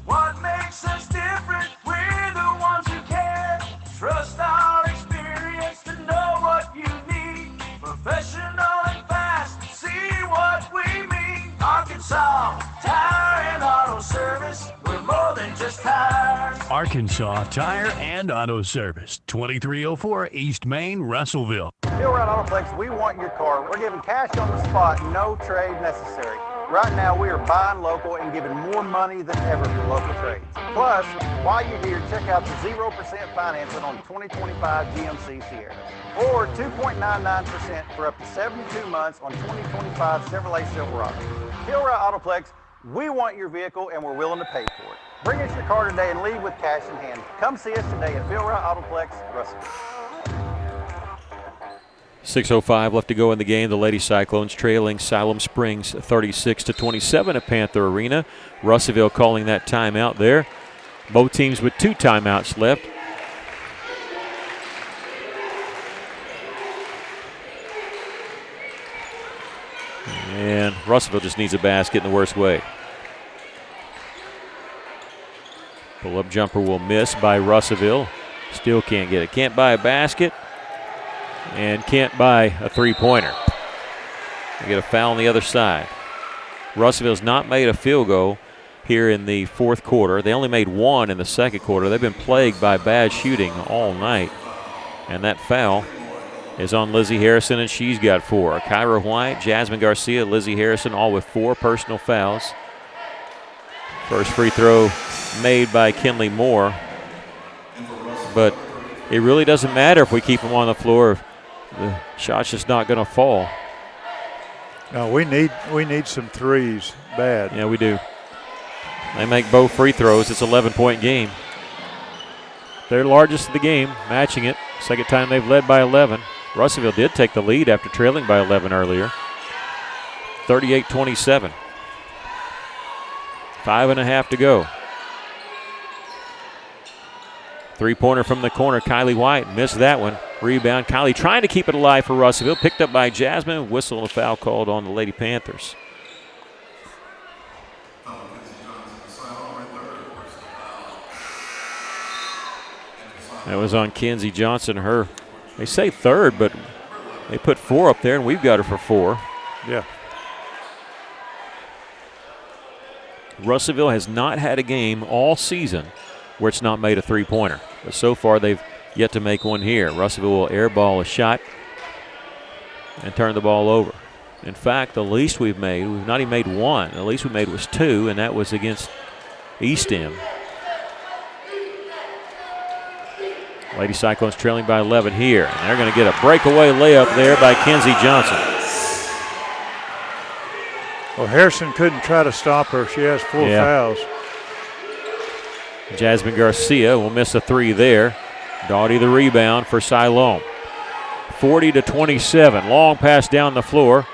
What makes us different? We're the ones who care. Trust our experience to know what you need. Professional and fast, see what we mean. Arkansas Tire and Auto Service. We're more than just tires. Arkansas Tire and Auto Service, 2304 East Main, Russellville. Fieldrite Autoplex, we want your car. We're giving cash on the spot, no trade necessary. Right now, we are buying local and giving more money than ever for local trades. Plus, while you're here, check out the 0% financing on 2025 GMC Sierra, or 2.99% for up to 72 months on 2025 Chevrolet Silverado. Fieldrite Autoplex, we want your vehicle and we're willing to pay for it. Bring us your car today and leave with cash in hand. Come see us today at Fieldrite Autoplex, Russellville. 6:05 left to go in the game. The Lady Cyclones trailing Siloam Springs 36-27 at Panther Arena. Russellville calling that timeout there. Both teams with 2 timeouts left. And Russellville just needs a basket in the worst way. Pull-up jumper will miss by Russellville. Still can't get it. Can't buy a basket. And can't buy a three-pointer. They get a foul on the other side. Russellville's not made a field goal here in the fourth quarter. They only made 1 in the second quarter. They've been plagued by bad shooting all night. And that foul is on Lizzie Harrison, and she's got 4. Kyra White, Jasmine Garcia, Lizzie Harrison, all with 4 personal fouls. First free throw made by Kinley Moore. But it really doesn't matter if we keep them on the floor. The shot's just not going to fall. No, we need some threes bad. Yeah, we do. They make both free throws. It's an 11-point game. They're largest of the game, matching it. Second time they've led by 11. Russellville did take the lead after trailing by 11 earlier. 38-27. 5.5 to go. Three-pointer from the corner. Kylie White missed that one. Rebound. Kylie trying to keep it alive for Russellville. Picked up by Jasmine. Whistle and a foul called on the Lady Panthers. That was on Kenzie Johnson. They say third, but they put 4 up there, and we've got her for 4. Yeah. Russellville has not had a game all season where it's not made a three-pointer. But so far they've yet to make one here. Russellville will airball a shot and turn the ball over. In fact, the least we've not even made 1. The least we made was 2, and that was against East End. Lady Cyclones trailing by 11 here. And they're going to get a breakaway layup there by Kenzie Johnson. Well, Harrison couldn't try to stop her. She has 4 fouls. Jasmine Garcia will miss a 3 there. Doughty the rebound for Siloam. 40-27. Long pass down the floor.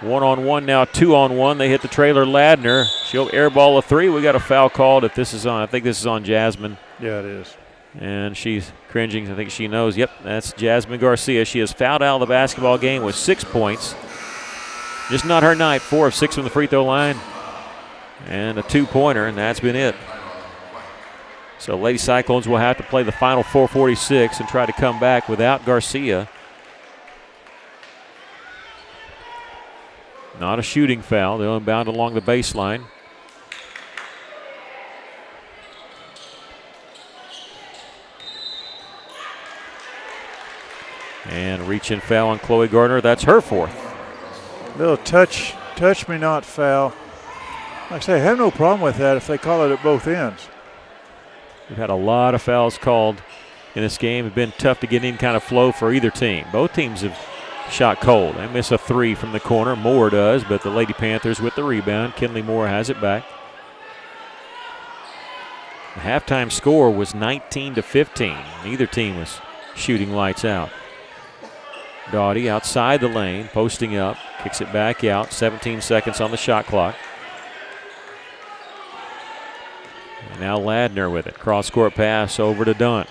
1-on-1 now, 2-on-1. They hit the trailer Ladner. She'll airball a 3. We got a foul called. I think this is on Jasmine. Yeah, it is. And she's cringing. I think she knows. Yep, that's Jasmine Garcia. She has fouled out of the basketball game with 6 points. Just not her night. 4 of 6 from the free throw line. And a 2-pointer, and that's been it. So Lady Cyclones will have to play the final 4:46 and try to come back without Garcia. Not a shooting foul. They'll inbound along the baseline. And reach-in foul on Chloe Gardner. That's her 4th. Little touch me not foul. Like I say, I have no problem with that if they call it at both ends. We've had a lot of fouls called in this game. It's been tough to get any kind of flow for either team. Both teams have shot cold. They miss a three from the corner. Moore does, but the Lady Panthers with the rebound. Kinley Moore has it back. The halftime score was 19-15. Neither team was shooting lights out. Doughty outside the lane, posting up, kicks it back out. 17 seconds on the shot clock. And now Ladner with it. Cross-court pass over to Dunn.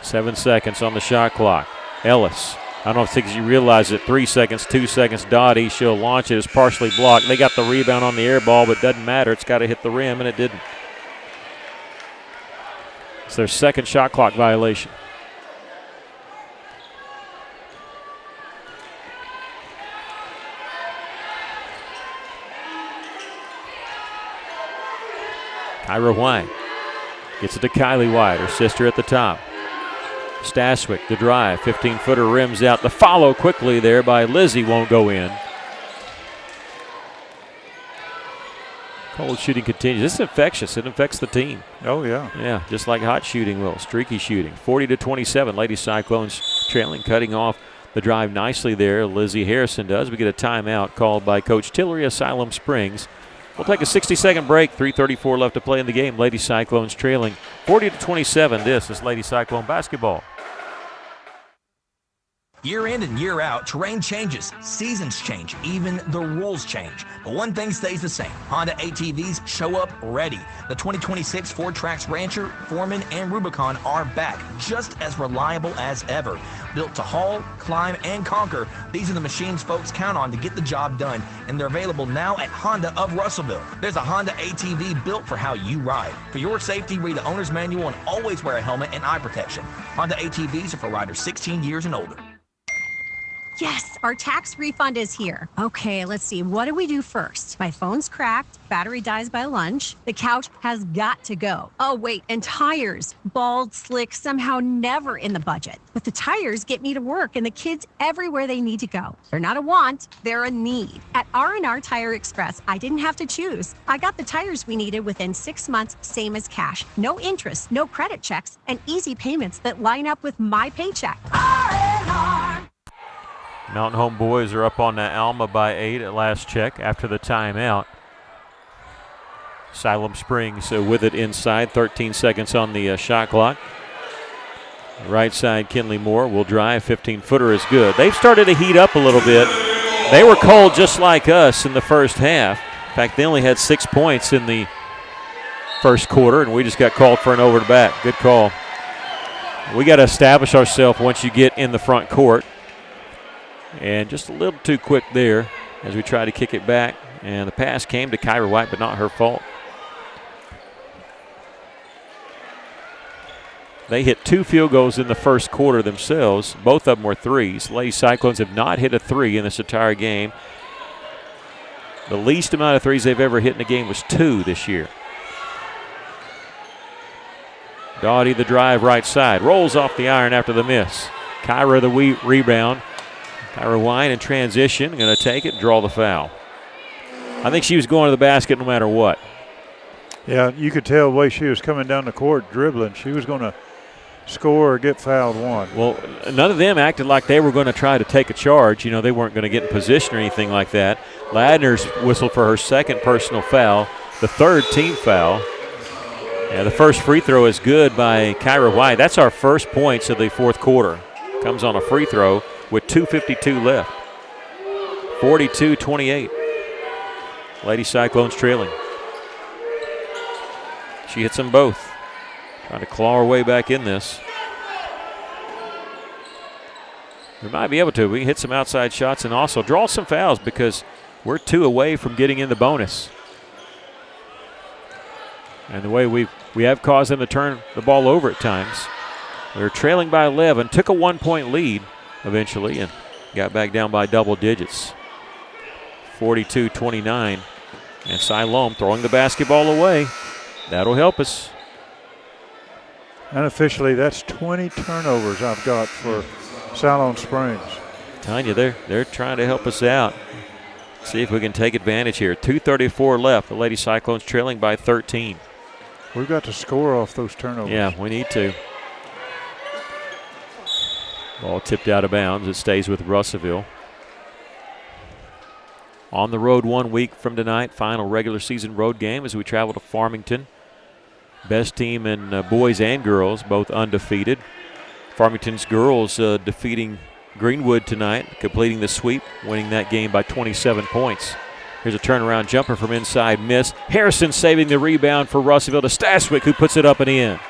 7 seconds on the shot clock. Ellis. I don't think you realize it. 3 seconds, 2 seconds. Doughty, she'll launch it. It's partially blocked. They got the rebound on the air ball, but it doesn't matter. It's got to hit the rim, and it didn't. It's their second shot clock violation. Kyra White gets it to Kylie White, her sister at the top. Staswick, the drive, 15-footer rims out. The follow quickly there by Lizzie won't go in. Cold shooting continues. This is infectious. It infects the team. Oh, yeah. Yeah, just like hot shooting will. Streaky shooting. 40-27. Lady Cyclones trailing, cutting off the drive nicely there. Lizzie Harrison does. We get a timeout called by Coach Tillery of Siloam Springs. We'll take a 60-second break. 3:34 left to play in the game. Lady Cyclones trailing 40-27. This is Lady Cyclone basketball. Year in and year out, terrain changes, seasons change, even the rules change. But one thing stays the same. Honda ATVs show up ready. The 2026 Ford Trax Rancher, Foreman, and Rubicon are back, just as reliable as ever. Built to haul, climb, and conquer, these are the machines folks count on to get the job done, and they're available now at Honda of Russellville. There's a Honda ATV built for how you ride. For your safety, read the owner's manual and always wear a helmet and eye protection. Honda ATVs are for riders 16 years and older. Yes, our tax refund is here. Okay, let's see. What do we do first? My phone's cracked. Battery dies by lunch. The couch has got to go. Oh, wait, and tires. Bald, slick, somehow never in the budget. But the tires get me to work and the kids everywhere they need to go. They're not a want, they're a need. At R&R Tire Express, I didn't have to choose. I got the tires we needed within 6 months, same as cash. No interest, no credit checks, and easy payments that line up with my paycheck. R&R. Mountain Home boys are up on the Alma by 8 at last check after the timeout. Siloam Springs with it inside. 13 seconds on the shot clock. Right side, Kinley Moore will drive. 15-footer is good. They've started to heat up a little bit. They were cold just like us in the first half. In fact, they only had 6 points in the first quarter, and we just got called for an over the back. Good call. We got to establish ourselves once you get in the front court. And just a little too quick there as we try to kick it back. And the pass came to Kyra White, but not her fault. They hit 2 field goals in the first quarter themselves. Both of them were threes. Lady Cyclones have not hit a three in this entire game. The least amount of threes they've ever hit in a game was 2 this year. Doughty the drive right side. Rolls off the iron after the miss. Kyra the rebound. Kyra White in transition, going to take it, draw the foul. I think she was going to the basket no matter what. Yeah, you could tell the way she was coming down the court dribbling. She was going to score or get fouled one. Well, none of them acted like they were going to try to take a charge. You know, they weren't going to get in position or anything like that. Ladner's whistled for her second personal foul, the third team foul. Yeah, the first free throw is good by Kyra White. That's our first points of the fourth quarter. Comes on a free throw with 2:52 left. 42-28. Lady Cyclones trailing. She hits them both. Trying to claw her way back in this. We might be able to. We can hit some outside shots and also draw some fouls because we're 2 away from getting in the bonus. And the way we have caused them to turn the ball over at times. We were trailing by 11, took a 1-point lead eventually and got back down by double digits. 42-29. And Siloam throwing the basketball away. That'll help us. Unofficially, that's 20 turnovers I've got for Siloam Springs. telling you, they're trying to help us out. See if we can take advantage here. 2:34 left. The Lady Cyclones trailing by 13. We've got to score off those turnovers. Yeah, we need to. Ball tipped out of bounds. It stays with Russellville. On the road 1 week from tonight, final regular season road game as we travel to Farmington. Best team in boys and girls, both undefeated. Farmington's girls defeating Greenwood tonight, completing the sweep, winning that game by 27 points. Here's a turnaround jumper from inside, miss. Harrison saving the rebound for Russellville to Staswick, who puts it up and in.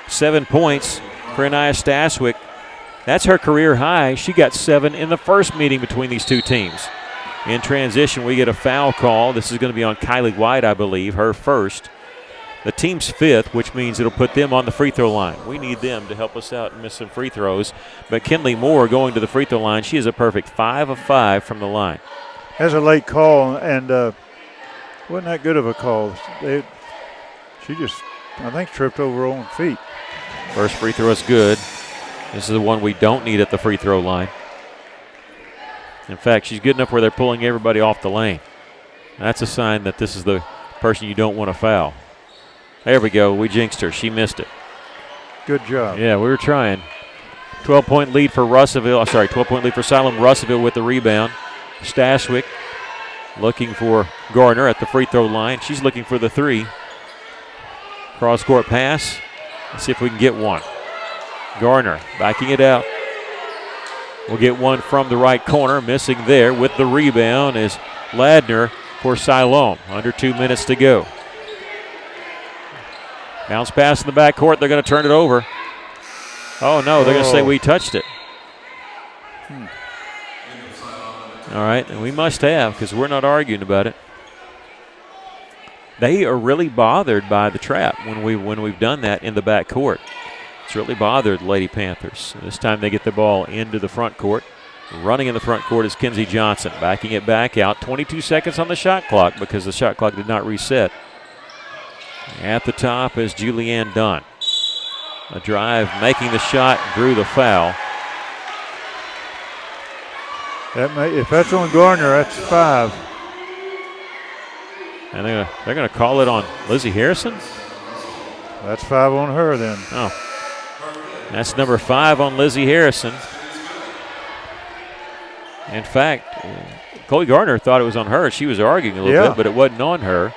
7 points for Anaya Staswick. That's her career high. She got 7 in the first meeting between these two teams. In transition, we get a foul call. This is going to be on Kylie White, I believe, her first. The team's 5th, which means it'll put them on the free throw line. We need them to help us out and miss some free throws. But Kinley Moore going to the free throw line. She is a perfect 5 of 5 from the line. That's a late call, and wasn't that good of a call. She just, I think, tripped over her own feet. First free throw is good. This is the one we don't need at the free throw line. In fact, she's good enough where they're pulling everybody off the lane. That's a sign that this is the person you don't want to foul. There we go. We jinxed her. She missed it. Good job. Yeah, we were trying. 12-point lead for Russellville. 12-point lead for Siloam. Russellville with the rebound. Staswick looking for Gardner at the free throw line. She's looking for the 3. Cross-court pass. Let's see if we can get one. Gardner backing it out. We'll get one from the right corner. Missing there with the rebound is Ladner for Siloam. Under 2 minutes to go. Bounce pass in the backcourt. They're going to turn it over. Oh, no, they're going to say we touched it. All right, and we must have because we're not arguing about it. They are really bothered by the trap when we've done that in the backcourt. It's really bothered the Lady Panthers. This time they get the ball into the front court. Running in the front court is Kinsey Johnson. Backing it back out. 22 seconds on the shot clock because the shot clock did not reset. At the top is Julianne Dunn. A drive, making the shot, drew the foul. If that's on Gardner, that's 5. And they're going to call it on Lizzie Harrison? That's 5 on her then. Oh. That's number 5 on Lizzie Harrison. In fact, Chloe Gardner thought it was on her. She was arguing a little bit, but it wasn't on her.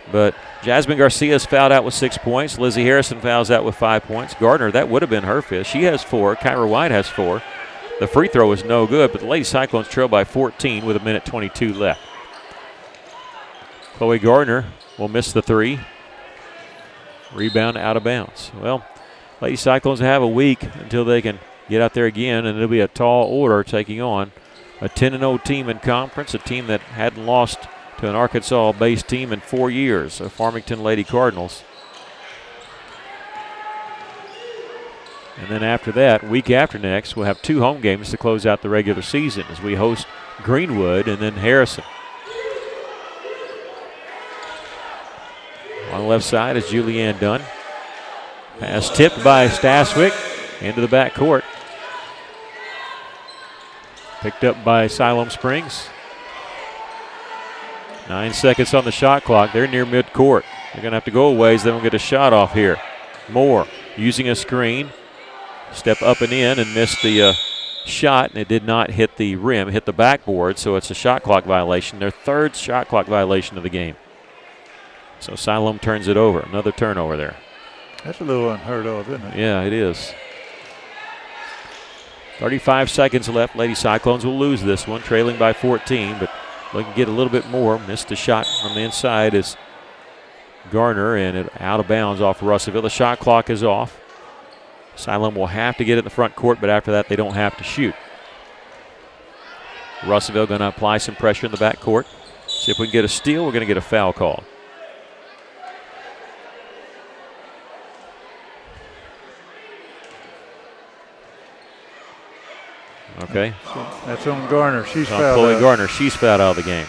But Jasmine Garcia's fouled out with 6 points. Lizzie Harrison fouls out with 5 points. Gardner, that would have been her 5th. She has 4. Kyra White has 4. The free throw is no good, but the Lady Cyclones trail by 14 with 1:22 left. Chloe Gardner will miss the 3. Rebound out of bounds. Well, Lady Cyclones have a week until they can get out there again, and it'll be a tall order taking on a 10-0 team in conference, a team that hadn't lost to an Arkansas-based team in 4 years, the Farmington Lady Cardinals. And then after that, week after next, we'll have 2 home games to close out the regular season as we host Greenwood and then Harrison. On the left side is Julianne Dunn. Pass tipped by Staswick into the backcourt. Picked up by Siloam Springs. 9 seconds on the shot clock. They're near midcourt. They're going to have to go a ways. Then we'll get a shot off here. Moore using a screen. Step up and in and missed the shot, and it did not hit the rim, hit the backboard, so it's a shot clock violation. Their 3rd shot clock violation of the game. So Siloam turns it over. Another turnover there. That's a little unheard of, isn't it? Yeah, it is. 35 seconds left. Lady Cyclones will lose this one, trailing by 14, but they can get a little bit more. Missed a shot from the inside is Garner, and it out of bounds off Russellville. The shot clock is off. Siloam will have to get it in the front court, but after that they don't have to shoot. Russellville going to apply some pressure in the back court. See if we can get a steal. We're going to get a foul call. Okay. That's on Garner. She's on fouled Chloe out. Garner. She's fouled out of the game.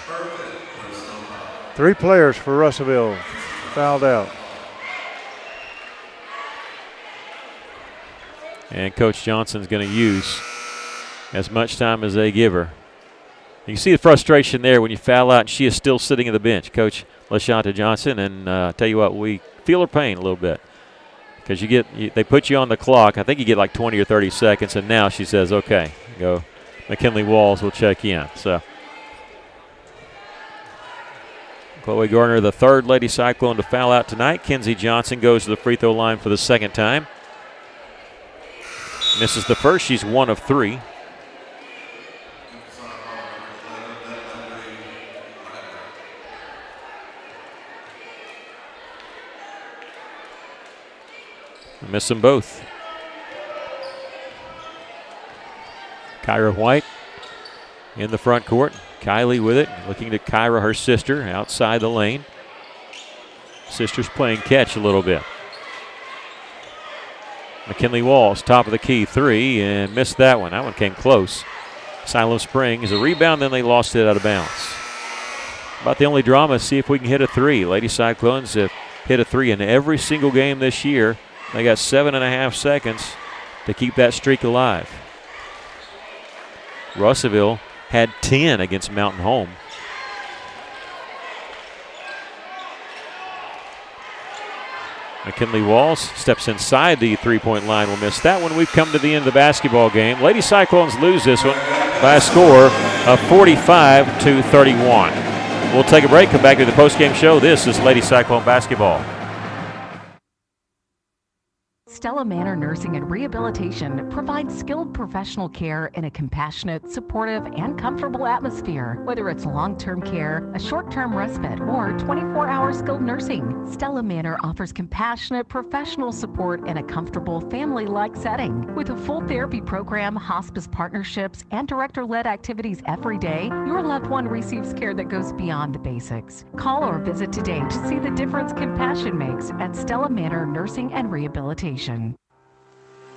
3 players for Russellville fouled out. And Coach Johnson's going to use as much time as they give her. You can see the frustration there when you foul out and she is still sitting in the bench, Coach LaShonta Johnson. And tell you what, we feel her pain a little bit because they put you on the clock. I think you get like 20 or 30 seconds, and now she says, okay, go. McKinley Walls will check in. So Chloe Gardner, the third Lady Cyclone to foul out tonight. Kenzie Johnson goes to the free throw line for the second time. Misses the first. She's 1 of 3. Miss them both. Kyra White in the front court. Kylie with it, looking to Kyra, her sister, outside the lane. Sister's playing catch a little bit. McKinley Walls, top of the key, 3, and missed that one. That one came close. Siloam Springs, a rebound, then they lost it out of bounds. About the only drama, see if we can hit a 3. Lady Cyclones have hit a 3 in every single game this year. They got 7.5 seconds to keep that streak alive. Russellville had 10 against Mountain Home. McKinley Walls steps inside the three-point line. Will miss that one. We've come to the end of the basketball game. Lady Cyclones lose this one by a score of 45-31. We'll take a break, come back to the post-game show. This is Lady Cyclone basketball. Stella Manor Nursing and Rehabilitation provides skilled professional care in a compassionate, supportive, and comfortable atmosphere. Whether it's long-term care, a short-term respite, or 24-hour skilled nursing, Stella Manor offers compassionate, professional support in a comfortable, family-like setting. With a full therapy program, hospice partnerships, and director-led activities every day, your loved one receives care that goes beyond the basics. Call or visit today to see the difference compassion makes at Stella Manor Nursing and Rehabilitation.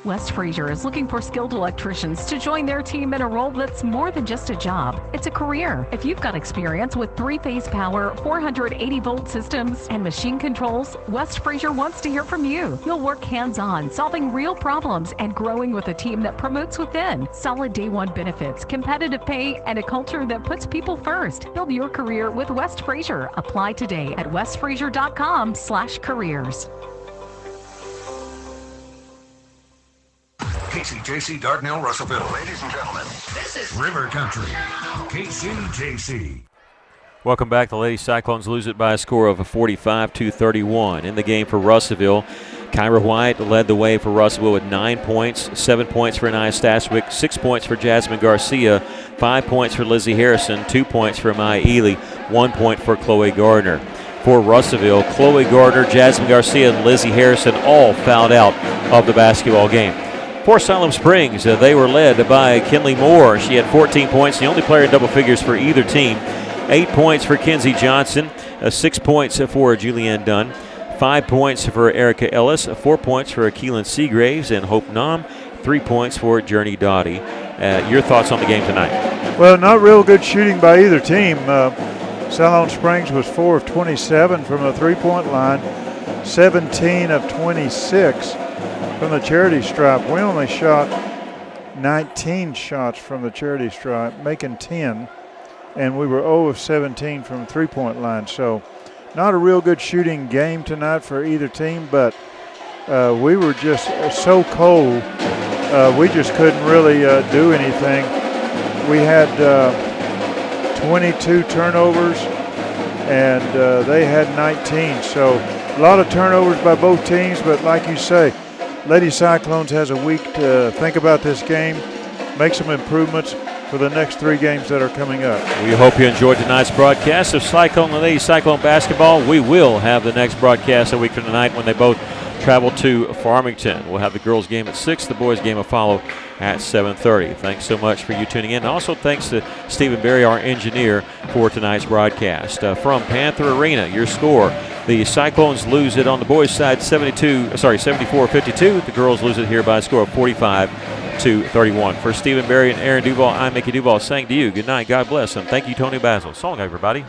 West Fraser is looking for skilled electricians to join their team in a role that's more than just a job. It's a career. If you've got experience with 3-phase power, 480-volt systems, and machine controls, West Fraser wants to hear from you. You'll work hands-on, solving real problems and growing with a team that promotes within. Solid day one benefits, competitive pay, and a culture that puts people first. Build your career with West Fraser. Apply today at westfraser.com/careers. KCJC, Dardanelle, Russellville. Ladies and gentlemen, this is River Country, KCJC. Welcome back. The Lady Cyclones lose it by a score of 45-31. In the game for Russellville, Kyra White led the way for Russellville with 9 points, 7 points for Anaya Stashwick, 6 points for Jasmine Garcia, 5 points for Lizzie Harrison, 2 points for Maya Ely, 1 point for Chloe Gardner. For Russellville, Chloe Gardner, Jasmine Garcia, and Lizzie Harrison all fouled out of the basketball game. For Siloam Springs, they were led by Kinley Moore. She had 14 points, the only player in double figures for either team. 8 points for Kenzie Johnson, 6 points for Julianne Dunn, 5 points for Erica Ellis, 4 points for Keelan Seagraves and Hope Nam, 3 points for Journey Dottie. Your thoughts on the game tonight? Well, not real good shooting by either team. Siloam Springs was 4 of 27 from the three-point line, 17 of 26 from the charity stripe. We only shot 19 shots from the charity stripe, making 10, and we were 0 of 17 from the three-point line. So not a real good shooting game tonight for either team, but we were just so cold. We just couldn't really do anything. We had 22 turnovers, and they had 19. So a lot of turnovers by both teams, but like you say, Lady Cyclones has a week to think about this game, make some improvements for the next 3 games that are coming up. We hope you enjoyed tonight's broadcast of Cyclone and Lady Cyclone basketball. We will have the next broadcast a week from tonight when they both travel to Farmington. We'll have the girls' game at 6, the boys' game will follow at 7:30. Thanks so much for you tuning in. Also, thanks to Stephen Berry, our engineer, for tonight's broadcast. From Panther Arena, your score. The Cyclones lose it on the boys' side 74-52. The girls lose it here by a score of 45-31. For Stephen Berry and Aaron Duval, I'm Mickey Duval saying to you, good night, God bless, and thank you, Tony Basil. So long, everybody.